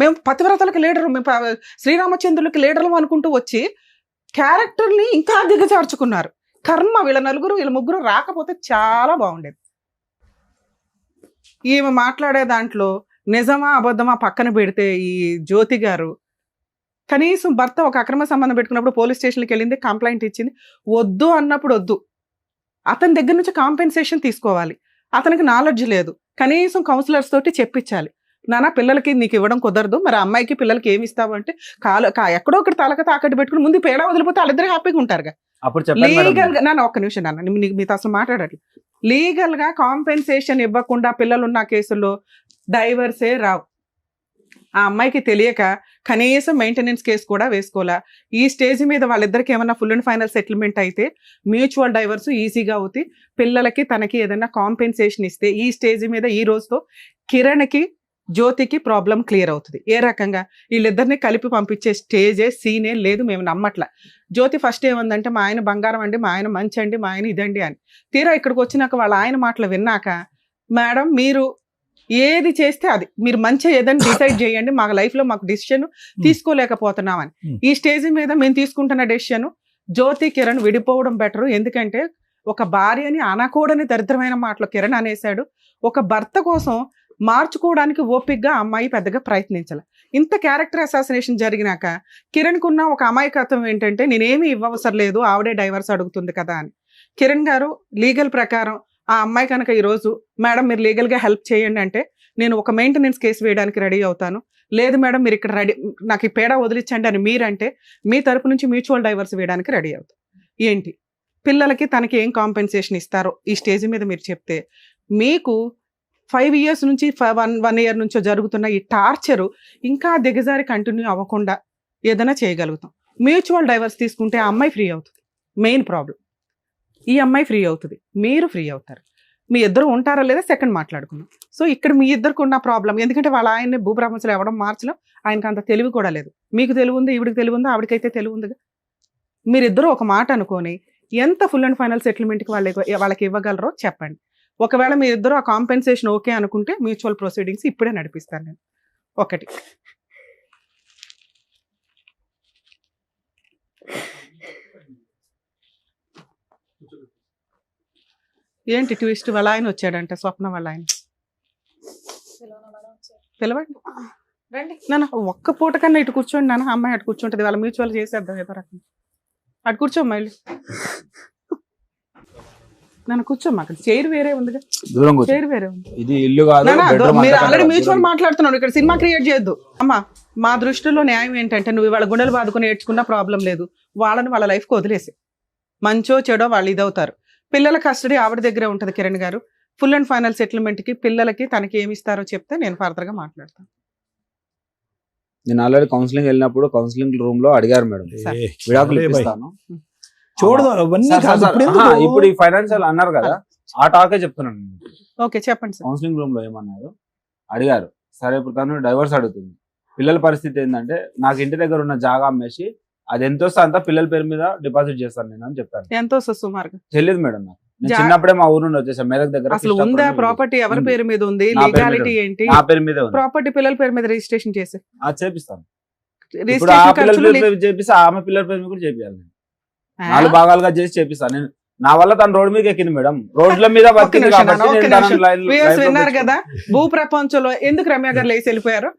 మేము పతివ్రతలకు లీడరు, మేము శ్రీరామచంద్రులకి లీడర్లు అనుకుంటూ వచ్చి క్యారెక్టర్ని ఇంకా దిగజార్చుకున్నారు. కర్మ, వీళ్ళ ముగ్గురు రాకపోతే చాలా బాగుండేది. ఈమె మాట్లాడే దాంట్లో నిజమా అబద్ధమా పక్కన పెడితే ఈ జ్యోతి గారు కనీసం భర్త ఒక అక్రమ సంబంధం పెట్టుకున్నప్పుడు పోలీస్ స్టేషన్కి వెళ్ళింది, కంప్లైంట్ ఇచ్చింది. వద్దు అన్నప్పుడు వద్దు, అతని దగ్గర నుంచి కాంపెన్సేషన్ తీసుకోవాలి. అతనికి నాలెడ్జ్ లేదు, కనీసం కౌన్సిలర్స్ తోటి చెప్పించాలి. నాన్న పిల్లలకి నీకు ఇవ్వడం కుదరదు, మరి అమ్మాయికి పిల్లలకి ఏమి ఇస్తావు అంటే ఎక్కడో ఒకటి తలక తాకట్టు పెట్టుకుని ముందు పేడ వదిలిపోతే వాళ్ళిద్దరు హ్యాపీగా ఉంటారుగా. లీగల్ గా నాన్న ఒక్క నిమిషం నాన్న, మీతో అసలు మాట్లాడట్లేదు. లీగల్ గా కాంపెన్సేషన్ ఇవ్వకుండా పిల్లలు ఉన్న కేసుల్లో డైవర్సే రావు. ఆ అమ్మాయికి తెలియక కనీసం మెయింటెనెన్స్ కేసు కూడా వేసుకోవాలా. ఈ స్టేజ్ మీద వాళ్ళిద్దరికి ఏమన్నా ఫుల్ అండ్ ఫైనల్ సెటిల్మెంట్ అయితే మ్యూచువల్ డైవర్స్ ఈజీగా అవుతాయి. పిల్లలకి తనకి ఏదైనా కాంపెన్సేషన్ ఇస్తే ఈ స్టేజ్ మీద ఈ రోజుతో కిరణ్కి జ్యోతికి ప్రాబ్లం క్లియర్ అవుతుంది. ఏ రకంగా వీళ్ళిద్దరిని కలిపి పంపించే స్టేజే సీనే లేదు, మేము నమ్మట్ల. జ్యోతి ఫస్ట్ ఏముందంటే మా ఆయన బంగారం అండి, మా ఆయన మంచి అండి, మా ఆయన ఇదండి అని. తీరా ఇక్కడికి వచ్చినాక వాళ్ళ ఆయన మాటలు విన్నాక, మేడం మీరు ఏది చేస్తే అది, మీరు మంచిగా ఏదైనా డిసైడ్ చేయండి, మా లైఫ్లో మాకు డెసిషన్ తీసుకోలేకపోతున్నామని. ఈ స్టేజ్ మీద మేము తీసుకుంటున్న డెసిషన్ జ్యోతి కిరణ్ విడిపోవడం బెటరు. ఎందుకంటే ఒక భార్యని అనకూడని దరిద్రమైన మాటలు కిరణ్ అనేశాడు. ఒక భర్త కోసం మార్చుకోవడానికి ఓపికగా అమ్మాయి పెద్దగా ప్రయత్నించాలి. ఇంత క్యారెక్టర్ అసాసినేషన్ జరిగినాక కిరణ్కు ఉన్న ఒక అమాయకత్వం ఏంటంటే నేనేమి ఇవ్వవసరం లేదు, ఆవిడే డైవర్స్ అడుగుతుంది కదా అని. కిరణ్ గారు లీగల్ ప్రకారం ఆ అమ్మాయి కనుక ఈరోజు మేడం మీరు లీగల్గా హెల్ప్ చేయండి అంటే నేను ఒక మెయింటెనెన్స్ కేసు వేయడానికి రెడీ అవుతాను, లేదు మేడం మీరు ఇక్కడ రెడీ నాకు ఈ పేడ వదిలించండి అని మీరంటే మీ తరపు నుంచి మ్యూచువల్ డైవర్స్ వేయడానికి రెడీ అవుతాం. ఏంటి పిల్లలకి తనకి ఏం కాంపెన్సేషన్ ఇస్తారో ఈ స్టేజ్ మీద మీరు చెప్తే మీకు 5 years నుంచి 1 year నుంచో జరుగుతున్న ఈ టార్చరు ఇంకా దిగజారి కంటిన్యూ అవ్వకుండా ఏదైనా చేయగలుగుతాం. మ్యూచువల్ డైవర్స్ తీసుకుంటే ఆ అమ్మాయి ఫ్రీ అవుతుంది, మెయిన్ ప్రాబ్లం. ఈ అమ్మాయి ఫ్రీ అవుతుంది, మీరు ఫ్రీ అవుతారు. మీ ఇద్దరు ఉంటారా లేదా సెకండ్ మాట్లాడుకున్నాం. సో ఇక్కడ మీ ఇద్దరికి ఉన్న ప్రాబ్లం, ఎందుకంటే వాళ్ళ ఆయన్ని భూప్రపంచంలో ఎవడం మార్చడం, ఆయనకు అంత తెలివి కూడా లేదు. మీకు తెలివి ఉంది, ఈవిడికి తెలివి ఉంది, ఆవిడకైతే తెలివి ఉందిగా. మీరిద్దరూ ఒక మాట అనుకొని ఎంత ఫుల్ అండ్ ఫైనల్ సెటిల్మెంట్కి వాళ్ళకి ఇవ్వగలరో చెప్పండి. ఒకవేళ మీరిద్దరూ ఆ కాంపెన్సేషన్ ఓకే అనుకుంటే మ్యూచువల్ ప్రొసీడింగ్స్ ఇప్పుడే నడిపిస్తాను నేను. ఒకటి ఏంటి ట్విస్ట్, వాళ్ళ ఆయన వచ్చాడంట, స్వప్న వాళ్ళ ఆయన. పిలవండి రండి నాన్న, ఒక్క పూట కన్నా ఇటు కూర్చోండి నాన్న. అమ్మాయి అటు కూర్చుంటది, వాళ్ళ మ్యూచువల్ చేసేద్దాం ఏదో రకం. అటు కూర్చోమ్మా వెళ్ళి. నన్ను కూర్చోమ్మా, అక్కడ చైర్ వేరే ఉందిగా, చైర్ వేరే ఉంది. ఇది ఇల్లు కాదు, మీరు ఆల్రెడీ మ్యూచువల్ మాట్లాడుతున్నాడు, ఇక్కడ సినిమా క్రియేట్ చేయొద్దు. అమ్మా మా దృష్టిలో న్యాయం ఏంటంటే నువ్వు వాళ్ళ గుండెలు బాదుకుని ఏడ్చుకున్న ప్రాబ్లం లేదు, వాళ్ళని వాళ్ళ లైఫ్కి వదిలేసి మంచో చెడో వాళ్ళు ఇదవుతారు. పిల్లల కస్టడీ ఆవిడ దగ్గరే ఉంటుంది కిరణ్ గారు. ఫుల్ అండ్ ఫైనల్ సెటిల్మెంట్కి పిల్లలకి తనకి ఏమి ఇస్తారో చెప్తే నేను ఫర్దర్గా మాట్లాడతాను. నేను ఆల్రెడీ కౌన్సిలింగ్ వెళ్ళినప్పుడు కౌన్సిలింగ్ రూమ్ లో అడిగారు మేడం, విడాకులు ఇప్పిస్తాను చూడదు అవన్నీ కాదు. ఇప్పుడు ఈ ఫైనాన్షియల్ అన్నారు కదా, ఆ టాకే చెప్తున్నాను. ఓకే చెప్పండి సార్. కౌన్సిలింగ్ రూమ్ లో ఏమన్నారు అడిగారు, సరే ఇప్పుడు తను డైవర్స్ అడుగుతుంది. పిల్లల పరిస్థితి ఏంటంటే నాకు ఇంటి దగ్గర ఉన్న జాగా అమ్మేసి అది ఎంత వస్తే అంతా పిల్లల పేరు మీద డిపాజిట్ చేస్తాను నేను అని చెప్పాను. ఎంత వస్తుంది సుమారుగా తెలియదు మేడం నాకు. నేను చిన్నప్పుడే మా ఊరు నుండి వచ్చేసాను మెదక్ దగ్గర. అసలు ఉందా ప్రాపర్టీ, ఎవరి పేరు మీద ఉంది, లీగాలిటీ ఏంటి? నా పేరు మీద ప్రాపర్టీ పిల్లల పేరు మీద రిజిస్ట్రేషన్ చేసి చేపిస్తాను. ఇప్పుడు ఆ పిల్లల పేరు మీద చేపిస్తే ఆమె పిల్లల పేరు మీద కూడా చేపియాలి. 4 భాగాలుగా చేసి చేపిస్తాను నేను. నా వల్ల తను రోడ్ మీద ఎక్కింది మేడం, రోడ్ల మీద విన్నారు కదా. భూ ప్రపంచంలో ఎందుకు రమ్య గారు లేచి వెళ్ళిపోయారు?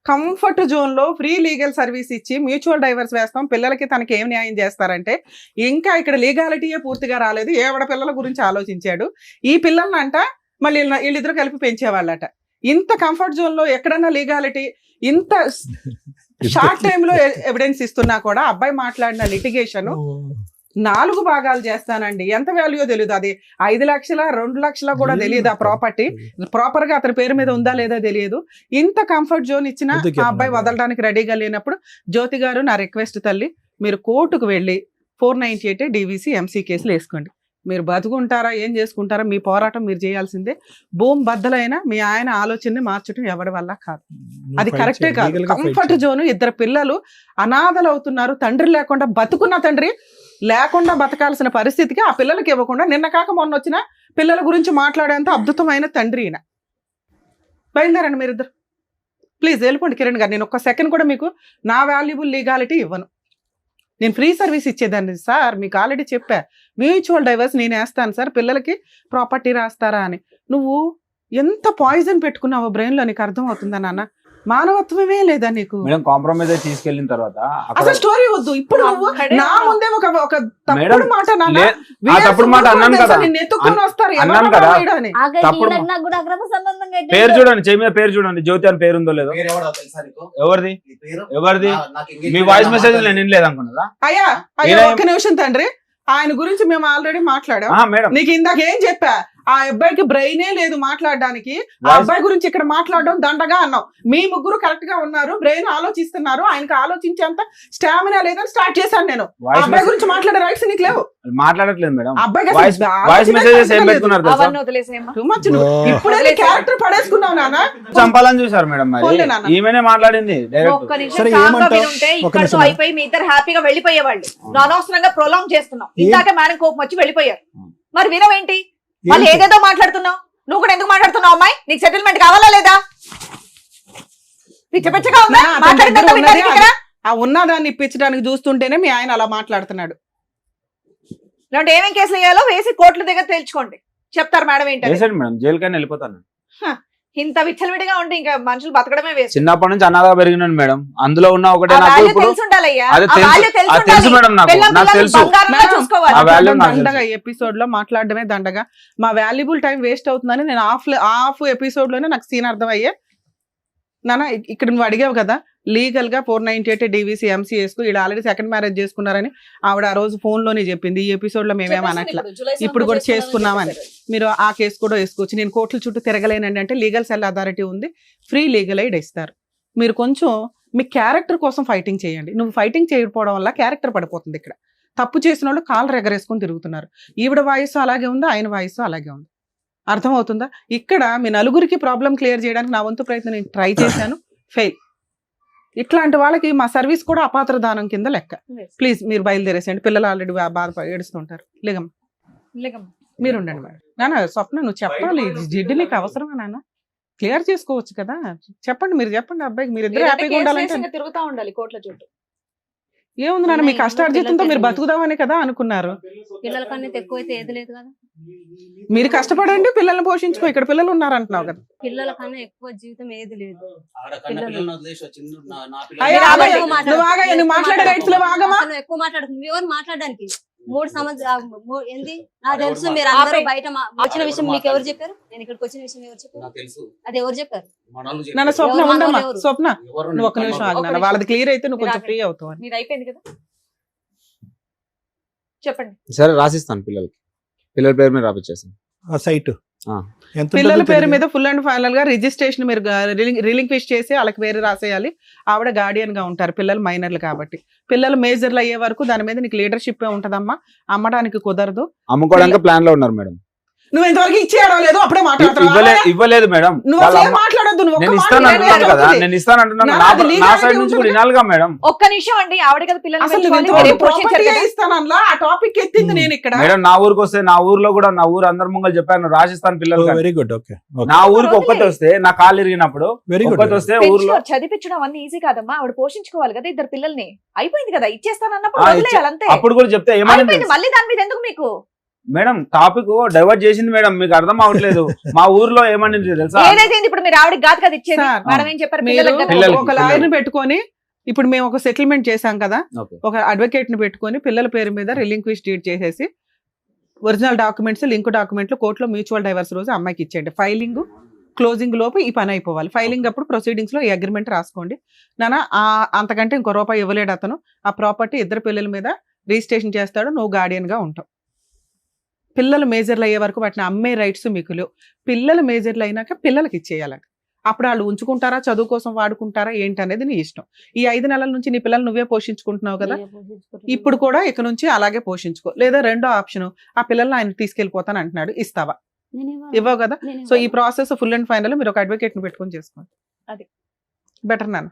కంఫర్ట్ జోన్ లో ఫ్రీ లీగల్ సర్వీస్ ఇచ్చి మ్యూచువల్ డైవర్స్ వేస్తాం, పిల్లలకి తనకి ఏం న్యాయం చేస్తారంటే ఇంకా ఇక్కడ లీగాలిటీయే పూర్తిగా రాలేదు. ఏవడ పిల్లల గురించి ఆలోచించాడు. ఈ పిల్లల్ని అంట మళ్ళీ వీళ్ళిద్దరు కలిపి పెంచేవాళ్ళట. ఇంత కంఫర్ట్ జోన్ లో ఎక్కడన్నా లీగాలిటీ, ఇంత షార్ట్ టైమ్ లో ఎవిడెన్స్ ఇస్తున్నా కూడా అబ్బాయి మాట్లాడిన లిటిగేషన్ 4 భాగాలు చేస్తానండి. ఎంత వాల్యూ తెలియదు, అది 5 లక్షల 2 లక్షల కూడా తెలియదు. ఆ ప్రాపర్టీ ప్రాపర్ గా అతని పేరు మీద ఉందా లేదా తెలియదు. ఇంత కంఫర్ట్ జోన్ ఇచ్చిన ఆ అబ్బాయి వదలడానికి రెడీగా లేనప్పుడు జ్యోతి గారు నా రిక్వెస్ట్ తల్లి, మీరు కోర్టుకు వెళ్ళి 498 DVC MC కేసులు వేసుకోండి. మీరు బతుకుంటారా ఏం చేసుకుంటారా మీ పోరాటం మీరు చేయాల్సిందే. భూమి బద్దలైనా మీ ఆయన ఆలోచనని మార్చడం ఎవరి వల్ల కాదు, అది కరెక్టే కాదు. కంఫర్ట్ జోన్, 2 పిల్లలు అనాథలు అవుతున్నారు, తండ్రి లేకుండా బతుకున్న తండ్రి లేకుండా బతకాల్సిన పరిస్థితికి ఆ పిల్లలకి ఇవ్వకుండా నిన్న కాక మొన్న వచ్చిన పిల్లల గురించి మాట్లాడేంత అద్భుతమైన తండ్రి ఈయన. బయలుదేరండి మీరిద్దరు, ప్లీజ్ వెళ్ళిపోండి కిరణ్ గారు. నేను 1 సెకండ్ కూడా మీకు నా వాల్యుబుల్ లీగాలిటీ ఇవ్వను. నేను ఫ్రీ సర్వీస్ ఇచ్చేదాన్ని సార్, మీకు ఆల్రెడీ చెప్పా. మ్యూచువల్ డైవర్స్ నేను వేస్తాను సార్, పిల్లలకి ప్రాపర్టీ రాస్తారా అని. నువ్వు ఎంత పాయిజన్ పెట్టుకున్నావో బ్రెయిన్ లో నీకు అర్థం అవుతుందా నాన్న? మానవత్వమే లేదా నీకు? కాంప్రమైజ్ అయి తీసుకెళ్లిన తర్వాత అసలు స్టోరీ వద్దు. ఇప్పుడు నా ముందే ఒక తప్పుడు మాట తప్పుడు మాట అన్నాను కదా, ఎత్తుకొని వస్తారు. పేరు చూడండి, చెయ్యి మీద పేరు చూడండి, జ్యోతి అని పేరు ఉందో లేదో. ఎవరిది ఎవరిది? మీ వాయిస్ మెసేజ్ నేను వినలేదు అనుకున్నదా? అయ్యా ఒక్క నిమిషం తండ్రి, ఆయన గురించి మేము ఆల్రెడీ మాట్లాడాం. నీకు ఇందాక ఏం చెప్పా, ఆ అబ్బాయికి బ్రెయినే లేదు మాట్లాడడానికి. ఆ అబ్బాయి గురించి ఇక్కడ మాట్లాడడం దండగా అన్నాం. మీ ముగ్గురు కరెక్ట్ గా ఉన్నారు, బ్రెయిన్ ఆలోచిస్తున్నారు, ఆయనకు ఆలోచించేంత స్టామినా లేదని స్టార్ట్ చేశాను నేను. అబ్బాయి గురించి మాట్లాడే రైట్స్ నీకు లేవు. మాట్లాడట్లేదు మేడం. ఇప్పుడే క్యారెక్టర్ పడేసుకున్నావు నాన్న. చంపాలని చూసారు మేడం, ఈమెనే మాట్లాడింది. అయిపోయి మీ ఇద్దరు హ్యాపీగా వెళ్ళిపోయేవాళ్ళు, అనవసరంగా ప్రొలాంగ్ చేస్తున్నావు. ఇందాక మేడం కోపం వచ్చి వెళ్ళిపోయారు, మరి వినవేంటి? వాళ్ళు ఏదేదో మాట్లాడుతున్నావు, నువ్వు కూడా ఎందుకు మాట్లాడుతున్నావు? అమ్మాయి నీకు సెటిల్మెంట్ కావాలా లేదా? ఉన్నదాన్ని ఇప్పించడానికి చూస్తుంటేనే మీ ఆయన అలా మాట్లాడుతున్నాడు. ఇలాంటి ఏమేం కేసులు వేయాలో వేసి కోర్టుల దగ్గర తేల్చుకోండి, చెప్తారు మేడం. ఏంటంటే మేడం జైలుకైనా వెళ్ళిపోతాను. ఇంత విచ్చలవిడిగా ఉంటే ఇంకా మనుషులు బతకడమే వేస్ట్. చిన్నప్పటి నుంచి అనాథగా పెరిగినాను మేడం. అందులో ఉన్న ఒకటే ఎపిసోడ్ లో మాట్లాడడమే దండగా. మా వాల్యుబుల్ టైం వేస్ట్ అవుతుందని నేను హాఫ్ ఎపిసోడ్ లోనే నాకు సీన్ అర్థం అయ్యే. నాన్న ఇక్కడ నువ్వు అడిగావు కదా, లీగల్ గా 498 DVC MCS కు వీళ్ళు ఆల్రెడీ సెకండ్ మ్యారేజ్ చేసుకున్నారని ఆవిడ ఆ రోజు ఫోన్ లోనే చెప్పింది. ఈ ఎపిసోడ్ లో మేమేం అనట్లా, ఇప్పుడు కూడా చేసుకున్నామని. మీరు ఆ కేసు కూడా వేసుకోవచ్చు. నేను కోర్టుల చుట్టూ తిరగలేనండి అంటే లీగల్ సెల్ అథారిటీ ఉంది, ఫ్రీ లీగల్ ఎయిడ్ ఇస్తారు. మీరు కొంచెం మీ క్యారెక్టర్ కోసం ఫైటింగ్ చేయండి. నువ్వు ఫైటింగ్ చేయకపోవడం వల్ల క్యారెక్టర్ పడిపోతుంది. ఇక్కడ తప్పు చేసిన వాళ్ళు కాళ్ళు ఎగరేసుకొని తిరుగుతున్నారు. ఈవిడ వాయిస్ అలాగే ఉంది, ఆయన వాయిస్ అలాగే ఉంది. అర్థమవుతుందా? ఇక్కడ మీ నలుగురికి ప్రాబ్లం క్లియర్ చేయడానికి నా వంతు ప్రయత్నం నేను ట్రై చేశాను, ఫెయిల్. ఇట్లాంటి వాళ్ళకి మా సర్వీస్ కూడా అపాత్ర దానం కింద లెక్క. ప్లీజ్ మీరు బయలుదేరేసేయండి, పిల్లలు ఆల్రెడీ బాధపడి ఏడుస్తుంటారు. లేగమ్మ మీరు ఉండండి మేడం. నాన్న స్వప్న నువ్వు చెప్పాలి, జిడ్డు నీకు అవసరమా నాన్న? క్లియర్ చేసుకోవచ్చు కదా, చెప్పండి. మీరు చెప్పండి అబ్బాయికి, మీరు ఇద్దరు హ్యాపీగా ఉండాలంటే తిరుగుతా ఉండాలి కోట్ల చుట్టూ. ఏముంది నాన్న, మీ కష్టార్జితంతో మీరు బతుకుదామని కదా అనుకున్నారు. పిల్లల కన్నా ఎక్కువైతే ఏది లేదు కదా. మీరు కష్టపడండి, పిల్లల్ని పోషించుకో. ఇక్కడ పిల్లలు ఉన్నారంటున్నావు కదా. పిల్లల కన్నా ఎక్కువ జీవితం ఏది లేదు. నువ్వు ఆగా, నువ్వు మాట్లాడే రైట్స్ లో ఆగమా? ఎక్కువ మాట్లాడుతుంది. ఎవరు మాట్లాడడానికి 3 సంవత్సరాలు ఏంది నాకు తెలుసు. మీరు అందరూ బయట వచ్చిన విషయం మీకు ఎవరు చెప్పారు? నేను ఇక్కడికి వచ్చిన విషయం ఎవరు చెప్పారు? అది ఎవరు చెప్పారు? నన్ను స్వప్న ఉండమ్మా. స్వప్న నువ్వు ఒక్క నిమిషం ఆగినా, వాళ్ళది క్లియర్ అయితే నువ్వు కొంచెం ఫ్రీ అవుతావు. నీది అయిపోయింది కదా, చెప్పండి. సరే రాసిస్తాను, పిల్లల పేరు మీద రాపిచ్చేస్తాను. ఆ సైట్ పిల్లల పేరు మీద ఫుల్ అండ్ ఫైనల్ గా రిజిస్ట్రేషన్ మీరు రిలింక్విష్ చేసి వాళ్ళకి పేరు రాసేయాలి. ఆవిడ గార్డియన్ గా ఉంటారు, పిల్లలు మైనర్లు కాబట్టి. పిల్లలు మేజర్లు అయ్యే వరకు దాని మీద నీకు లీడర్షిప్ ఉంటదమ్మా. అమ్మడానికి కుదరదు. అమ్ముకోవడానికి ప్లాన్ లో ఉన్నారు మేడం. నువ్వు ఇంతవరకు ఇచ్చేయడం లేదు, అప్పుడే ఇవ్వలేదు మేడం. మాట్లాడొద్దు. నేను ఇస్తాను అంటున్నాను కదా, నేను ఇస్తాను అంటున్నాను. నా సైడ్ నుంచి కూడా వినాలిగా మేడం. ఒక్క నిమిషం అండి, ఆవిడ కదా టాపిక్ ఎత్తింది నేను ఇక్కడ. మేడం నా ఊరికి వస్తే, నా ఊర్లో కూడా నా ఊరు అందరి ముంగలు చెప్పాను రాసిస్తాను పిల్లలు. Very good. ఓకే, నా ఊరికి ఒక్కటి వస్తే, నా కాళ్ళు ఇరిగినప్పుడు ఒక్కటి వస్తే ఊర్లో చదివించడం అన్ని ఈజీ కాదమ్మా. ఆవిడ పోషించుకోవాలి కదా ఇద్దరు పిల్లల్ని. అయిపోయింది కదా, ఇచ్చేస్తానన్నప్పుడు అంతే. అప్పుడు కూడా చెప్తే ఏమైంది మళ్ళీ దాని మీద ఎందుకు మీకు? మేడం టాపిక్ డైవర్ట్ చేసింది మేడం, మీకు అర్థం అవట్లేదు. మా ఊర్లో ఏమని తెలుసా, ఏదైతే ఇప్పుడు మీరు ఆవిడకి కాదు కదా ఇచ్చేది, మేడం ఏం చెప్పారు? ఒక లాయర్ ని పెట్టుకొని ఇప్పుడు మేము ఒక సెటిల్మెంట్ చేశాం కదా, ఒక అడ్వకేట్ ని పెట్టుకొని పిల్లల పేరు మీద రిలింక్విష్ డీడ్ చేసేసి ఒరిజినల్ డాక్యుమెంట్స్, లింక్ డాక్యుమెంట్లు కోర్టులో మ్యూచువల్ డైవర్స్ రోజు అమ్మాయికి ఇచ్చేయండి. ఫైలింగ్ క్లోజింగ్ లోపు ఈ పని అయిపోవాలి. ఫైలింగ్ అప్పుడు ప్రొసీడింగ్స్ లో ఈ అగ్రిమెంట్ రాసుకోండి. నాన్న అంతకంటే ఇంకో రూపాయి ఇవ్వలేడు అతను. ఆ ప్రాపర్టీ ఇద్దరు పిల్లల మీద రిజిస్ట్రేషన్ చేస్తాడు, నువ్వు గార్డియన్ గా ఉంటావు. పిల్లలు మేజర్లు అయ్యే వరకు వాటిని అమ్మే రైట్స్ మీకు లేవు. పిల్లలు మేజర్లు అయినాక పిల్లలకి ఇచ్చేయాలంట. అప్పుడు వాళ్ళు ఉంచుకుంటారా, చదువు కోసం వాడుకుంటారా ఏంటి అనేది నీ ఇష్టం. ఈ 5 నెలల నుంచి నీ పిల్లలు నువ్వే పోషించుకుంటున్నావు కదా, ఇప్పుడు కూడా ఇక నుంచి అలాగే పోషించుకో. లేదా రెండో ఆప్షన్, ఆ పిల్లల్ని ఆయన తీసుకెళ్లిపోతాను అంటున్నాడు, ఇస్తావా? ఇవ్వవు కదా. సో ఈ ప్రాసెస్ ఫుల్ అండ్ ఫైనల్ మీరు ఒక అడ్వకేట్ ని పెట్టుకొని చేసుకోండి, అది బెటర్ నాన్న.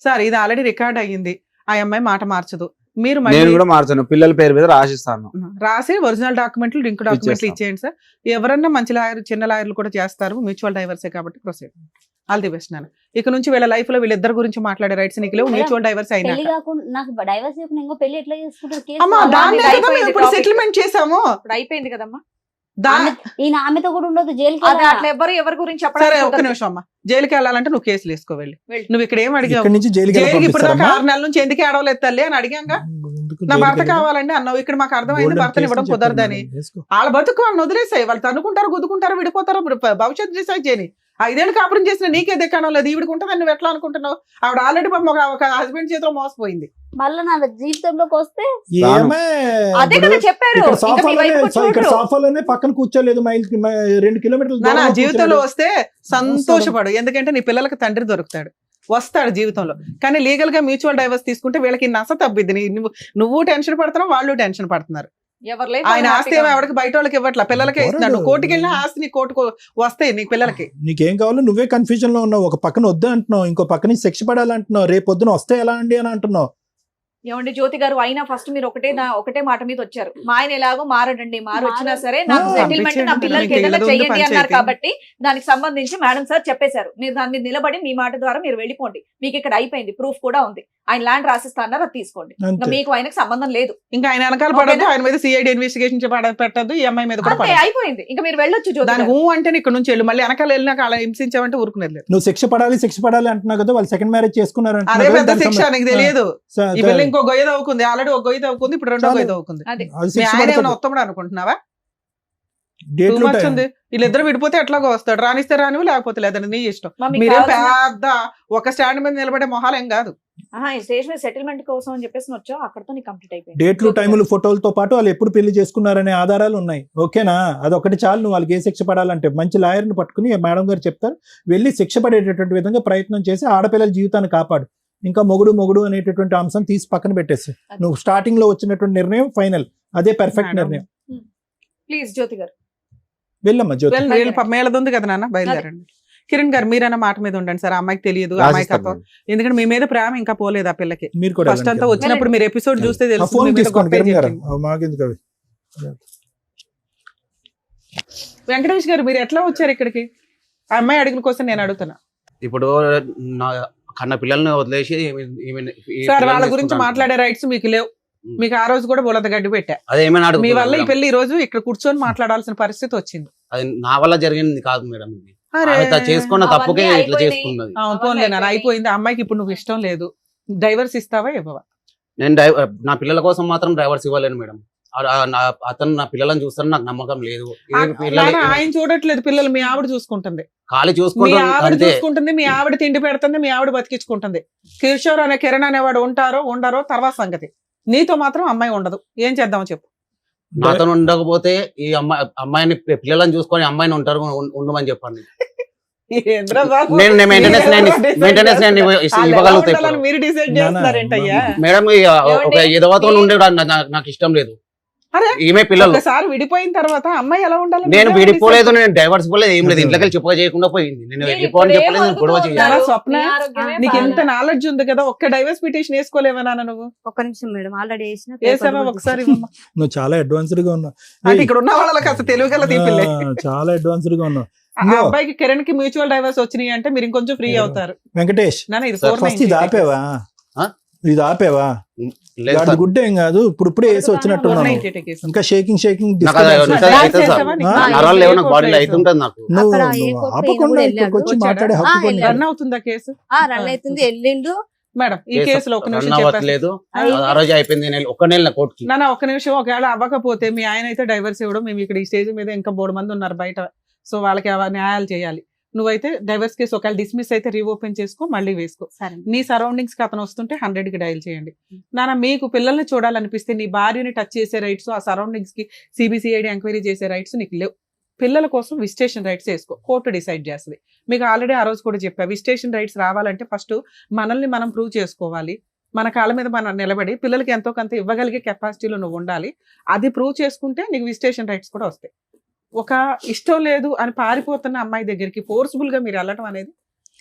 సార్ ఇది ఆల్రెడీ రికార్డ్ అయ్యింది, ఆ అమ్మాయి మాట మార్చదు. మీరు నేను కూడా మార్చాను, పిల్లల పేరు మీద రాసిస్తాను. రాసి ఒరిజినల్ డాక్యుమెంట్లు, లింక్ డాక్యుమెంట్లు ఇచ్చేయండి సార్. ఎవరన్నా మంచి లాయర్, చిన్న లాయర్లు కూడా చేస్తారు, మ్యూచువల్ డైవర్సే కాబట్టి ప్రొసీడ్. ఆల్ ది బెస్ట్ నాన్న. ఇక నుంచి వీళ్ళ లైఫ్ లో వీళ్ళిద్దరు గురించి మాట్లాడే రైట్స్ నీకు లేవు. మ్యూచువల్ డైవర్స్ అయినా సెటిల్మెంట్ చేసాము, అయిపోయింది కదమ్మా. ఆమెతో కూడా ఉండదు జైలుకి. అట్లా ఎవరి గురించి సరే ఒక్క నిమిషం అమ్మా. జైలుకి వెళ్ళాలంటే నువ్వు కేసులు వేసుకో వెళ్ళి. నువ్వు ఇక్కడ ఏం అడిగావు? జైలుకి ఇప్పుడు 6 నెలల నుంచి ఎందుకు ఏడవలేదు తల్లి అని అడిగాంగా. నా భర్త కావాలండి అన్నావు. ఇక్కడ మాకు అర్థమైంది భర్తను ఇవ్వడం కుదరదని. వాళ్ళ బతుకు వాళ్ళని వదిలేసాయి. వాళ్ళు తనుకుంటారు, గుద్దుకుంటారు, విడిపోతారు. భవిష్యత్తు డిసైడ్ చేయని. 5 ఏళ్ళు కాపురం చేసిన నీకే దిక్కడం లేదు. ఈవిడికి ఉంటుందని నువ్వు ఎట్లా అనుకుంటున్నావు? ఆవిడ ఆల్రెడీ ఒక హస్బెండ్ చేతిలో మోసపోయింది. మళ్ళీ నా జీవితంలోకి వస్తే అదే కదా చెప్పారు. ఇక్కడ సోఫాలోనే పక్కన కూర్చోలేదు, 2 కిలోమీటర్లు నా జీవితంలో వస్తే సంతోషపడు. ఎందుకంటే నీ పిల్లలకు తండ్రి దొరుకుతాడు, వస్తాడు జీవితంలో. కానీ లీగల్ గా మ్యూచువల్ డైవర్స్ తీసుకుంటే వీళ్ళకి నస తప్పిద్ది. నువ్వు టెన్షన్ పడుతున్నావు, వాళ్ళు టెన్షన్ పడుతున్నారు. ఆయన ఆస్తి ఏమో ఎవరికి బయట వాళ్ళకి ఇవ్వట్లా, పిల్లలకే ఇస్తున్నాడు. కోర్టుకి వెళ్ళినా ఆస్తి నీ కోర్టుకు వస్తాయి నీ పిల్లలకి. నీకేం కావాలో నువ్వే కన్ఫ్యూజన్ లో ఉన్నావు. ఒక పక్కన వద్దు అంటున్నావు, ఇంకో పక్కన శిక్ష పడాలంటున్నావు, రేపు పొద్దున వస్తే ఎలా అండి అని అంటున్నావు. ఏమండి జ్యోతి గారు, అయినా ఫస్ట్ మీరు ఒకటే మాట మీద వచ్చారు. మా ఆయన ఎలాగో మారడండి, మారు వచ్చినా సరే నాకు సెటిల్మెంట్ నా పిల్లలకి ఏదైనా చెయ్యండి అన్నారు కాబట్టి దానికి సంబంధించి మేడం సార్ చెప్పేశారు. మీరు దాని మీద నిలబడి మీ మాట ద్వారా మీరు వెళ్ళిపోండి. మీకు ఇక్కడ అయిపోయింది, ప్రూఫ్ కూడా ఉంది. ఆయన ల్యాండ్ రాసిస్తా అన్నారు, అది తీసుకోండి. మీకు ఆయనకు సంబంధం లేదు. ఇంకా ఆయన వెనకాల పడద్దు, ఆయన మీద సిఐడి ఇన్వెస్టిగేషన్ పెట్టద్దు, ఈ అమ్మాయి మీద కూడా అయిపోయింది. ఇంకా మీరు వెళ్ళొచ్చు. దాని అంటే ఇక్కడ నుంచి వెళ్ళి మళ్ళీ వెనకాల వెళ్ళినాక అలా హింసించామంటే ఊరుకునేది లేదు. నువ్వు శిక్ష పడాలి అంటున్నావు కదా. వాళ్ళు సెకండ్ మ్యారేజ్ చేసుకున్నారు, అదే పెద్ద శిక్ష. నీకు తెలియదు, ఈ పిల్ల ఇంకో గొయ్య తవ్వుకుంది, ఆల్రెడీ ఒక గొయ్యి తవ్వుకుంది, ఇప్పుడు రెండో గొయ్యి తవ్వుకుంది. ఆయన ఏమైనా ఉత్తముడు అనుకుంటున్నావా? డేట్లు మచ్ ఉంది. వీళ్ళిద్దరు విడిపోతే ఎట్లాగో వస్తాడు, రానిస్తే రానివి లేకపోతే లేదండి నీ ఇష్టం. మీరేం పెద్ద ఒక స్టాండ్ మీద నిలబడే మొహాలేం కాదు. స్టేజ్ మీద సెటిల్మెంట్ కోసం అని చెప్పేసి వచ్చావు, అక్కడతో నీ కంప్లీట్ అయిపోయింది. డేట్లు టైములు ఫోటోలతో పాటు వాళ్ళు ఎప్పుడు పెళ్లి చేసుకున్నారనే ఆధారాలు ఉన్నాయి. ఓకేనా? అదొకటి చాలు. నువ్వు వాళ్ళకి ఏ శిక్ష పడాలంటే మంచి లాయర్ని పట్టుకుని మేడం గారు చెప్తారు, వెళ్ళి శిక్ష పడేటటువంటి విధంగా ప్రయత్నం చేసి ఆడపిల్లల జీవితాన్ని కాపాడు. ఇంకా మొగుడు అనేటటువంటి అంశం తీసి పక్కన పెట్టేసి నువ్వు స్టార్టింగ్ లో వచ్చినటువంటి నిర్ణయం ఫైనల్, అదే పర్ఫెక్ట్ నిర్ణయం. ప్లీజ్ జ్యోతి గారు వెళ్ళమ్మా జ్యోతి. మేళదుంది కదా నాన్న, బయలుదేరండి. కిరణ్ గారు మీరైనా మాట మీద ఉండండి సార్. అమ్మాయికి తెలియదు, అమ్మాయికి రాసిస్తాను అర్థం. ఎందుకంటే మీ మీద ప్రేమ ఇంకా పోలేదు ఆ పిల్లకి. మీరు కూడా ఫస్ట్ అంతా వచ్చినప్పుడు మీరు ఎపిసోడ్ చూస్తే ఫోన్ తెలుస్తుంది. తీసుకోండి కిరణ్ గారు, మాకెందుకు అవి. వెంకటేష్ గారు మీరు ఎట్లా వచ్చారు ఇక్కడికి? ఆ అమ్మాయి అడిగిన కోసం నేను అడుగుతున్నా ఇప్పుడు నా కన్న పిల్లల్ని వదిలేసి సార్. వాళ్ళ గురించి మాట్లాడే రైట్స్ మీకు లేవు. మీకు ఆ రోజు కూడా బులద గడ్డి పెట్టా. అదేమైనా మీ అడుగుతున్నా వల్ల ఈ మేడం. పెళ్లి ఈ రోజు ఇక్కడ కూర్చొని మాట్లాడాల్సిన పరిస్థితి వచ్చింది. అది నా వల్ల జరిగింది కాదు మేడం. ఇది అరే, ఆమె చేసుకున్న తప్పుకే అవన్నీ ఇట్లా అయిపోయినాయి. చేసుకున్నది. పోన్లే నాన్న, అయిపోయింది. ఆ అమ్మాయికి ఇప్పుడు నువ్వు ఇష్టం లేదు, డైవర్స్ ఇస్తావా ఇవ్వవా? నేను నా పిల్లల కోసం మాత్రం డ్రైవర్స్ ఇవ్వలేను మేడం. అతను నా పిల్లలను చూస్తాను, నాకు నమ్మకం లేదు. నాన్న, ఆయన చూడట్లేదు పిల్లలు, మీ ఆవిడ చూసుకుంటుంది. ఖాళీ మీ చూసుకుంటాను ఆవిడ అంతే. చూసుకుంటుంది, మీ ఆవిడ తిండి పెడుతుంది, మీ ఆవిడ బతికించుకుంటుంది. కిషోర్ అనే కిరణ్ అనేవాడు ఉంటారో ఉండరో తర్వాత సంగతి. నీతో మాత్రం అమ్మాయి ఉండదు. ఏం చేద్దామో చెప్పు. నాతో ఉండకపోతే ఈ అమ్మాయిని పిల్లలను చూసుకొని అమ్మాయిని ఉంటారు ఉండమని చెప్పండి. ఏంద్రా బాబు, నేను మెయింటెనెన్స్ నేను వాళ్ళు ఎలా ఇవ్వగలుగుతాయి. ఉండాలని మీరు డిసైడ్ చేస్తున్నారేంటయ్యా? మేడం ఒక ఎదవతో ఉండే నాకు ఇష్టం లేదు. అరే, ఈమె పిల్లలు ఒకసారి విడిపోయిన తర్వాత అమ్మాయి ఎలా ఉండాలి? నేను విడిపోలేదు, నేను డైవర్స్ పోలేదు, ఏం లేదు. ఇంట్లోకి చెప్పగా చేయకుండా పోయింది. నేను వెళ్ళిపోని చెప్పలేదు, నేను గొడవ చేయాలి. స్వప్న, నీకు ఎంత నాలెడ్జ్ ఉంది కదా, ఒక్క డైవర్స్ పిటిషన్ వేసుకోలేవా నాన్న నువ్వు? ఒక్క నిమిషం మేడం, ఆల్రెడీ వేసావా ఒకసారి? నువ్వు చాలా అడ్వాన్స్డ్ గా ఉన్నావు. అంటే ఇక్కడ ఉన్న వాళ్ళకి అసలు తెలుగు గల తీపిల్లే. చాలా అడ్వాన్స్డ్ గా ఉన్నావు. ఆ అబ్బాయికి కిరణ్ కి మ్యూచువల్ డైవర్స్ వచ్చినాయి అంటే మీరు ఇంకొంచెం ఫ్రీ అవుతారు. వెంకటేష్, నాన్న ఇది ఫస్ట్ ఇది ఆపేవా? ఇది ఆపేవా? లేదు అది సార్. గుడ్ ఏం కాదు. ఇప్పుడే వేసి వచ్చినట్టున్నాను. 498 కేసు. ఇంకా షేకింగ్ నాకు అది అవుతుంది సార్. నరాలు లేవు, నాకు బాడీలో అవుతుంటది. నాకు నువ్వు అక్కడ ఏ కోర్టు ఆపకుండా వెళ్ళాడు? ఇక్కడికి వచ్చి మాట్లాడే ఆ, హక్కు పొందాడు. రన్ అవుతుందా కేసు? రన్ అవుతుంది, వెళ్ళిండు. మేడం ఈ కేసులో ఒక నిమిషం రన్ చెప్పేసి. అవ్వట్లేదు. ఆ రోజు అయిపోయింది. ఒక నెల కోర్టుకి. నాన్న ఒక నిమిషం, ఒకవేళ అవ్వకపోతే మీ ఆయన అయితే డైవర్స్ ఇవ్వడం, మేము ఇక్కడ ఈ స్టేజ్ మీద ఇంకా 3 మంది ఉన్నారు బయట, సో వాళ్ళకి న్యాయాలు చేయాలి. నువ్వైతే డైవర్స్ కేసు ఒకవేళ డిస్మిస్ అయితే రీఓపెన్ చేసుకో, మళ్ళీ వేసుకో. సరే. నీ సరౌండింగ్స్ కి అతను వస్తుంటే 100కి డయల్ చేయండి. నాన్న మీకు పిల్లల్ని చూడాలనిపిస్తే నీ భార్యని టచ్ చేసే రైట్స్, ఆ సరౌండింగ్స్ కి సిబిసిఐడి ఎంక్వైరీ చేసే రైట్స్ నీకు లేవు. పిల్లల కోసం విజిటేషన్ రైట్స్ వేసుకో, కోర్టు డిసైడ్ చేస్తుంది. మీకు ఆల్రెడీ ఆ రోజు కూడా చెప్పా, విజిటేషన్ రైట్స్ రావాలంటే ఫస్ట్ మనల్ని మనం ప్రూవ్ చేసుకోవాలి. మన కాళ్ళ మీద మనం నిలబడి పిల్లలకి ఎంతో కొంత ఇవ్వగలిగే కెపాసిటీలో నువ్వు ఉండాలి. అది ప్రూవ్ చేసుకుంటే నీకు విజిటేషన్ రైట్స్ కూడా వస్తాయి. ఒక ఇష్టం లేదు అని పారిపోతున్న అమ్మాయి దగ్గరికి ఫోర్స్ఫుల్ గా మీరు వెళ్ళటం అనేది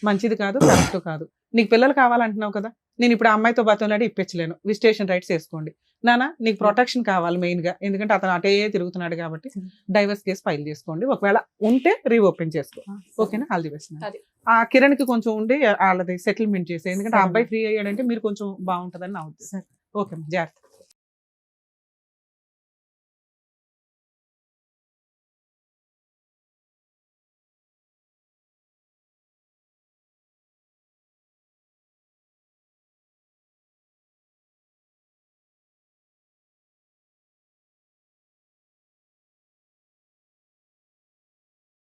మంచిది కాదు, కరెక్ట్ కాదు. నీకు పిల్లలు కావాలంటున్నావు కదా, నేను ఇప్పుడు ఆ అమ్మాయితో బతంలాడి ఇప్పించలేను. విజిటేషన్ రైట్స్ వేసుకోండి. నాన్న నీకు ప్రొటెక్షన్ కావాలి మెయిన్ గా, ఎందుకంటే అతను అటే తిరుగుతున్నాడు కాబట్టి డైవర్స్ కేసు ఫైల్ చేసుకోండి. ఒకవేళ ఉంటే రీఓపెన్ చేసుకో. ఓకేనా? All the best. ఆ కిరణ్ కి కొంచెం ఉండి వాళ్ళది సెటిల్మెంట్ చేసే, ఎందుకంటే ఆ అబ్బాయి ఫ్రీ అయ్యాడంటే మీరు కొంచెం బాగుంటుందని నా ఉద్దేశం. ఓకే, జాగ్రత్త.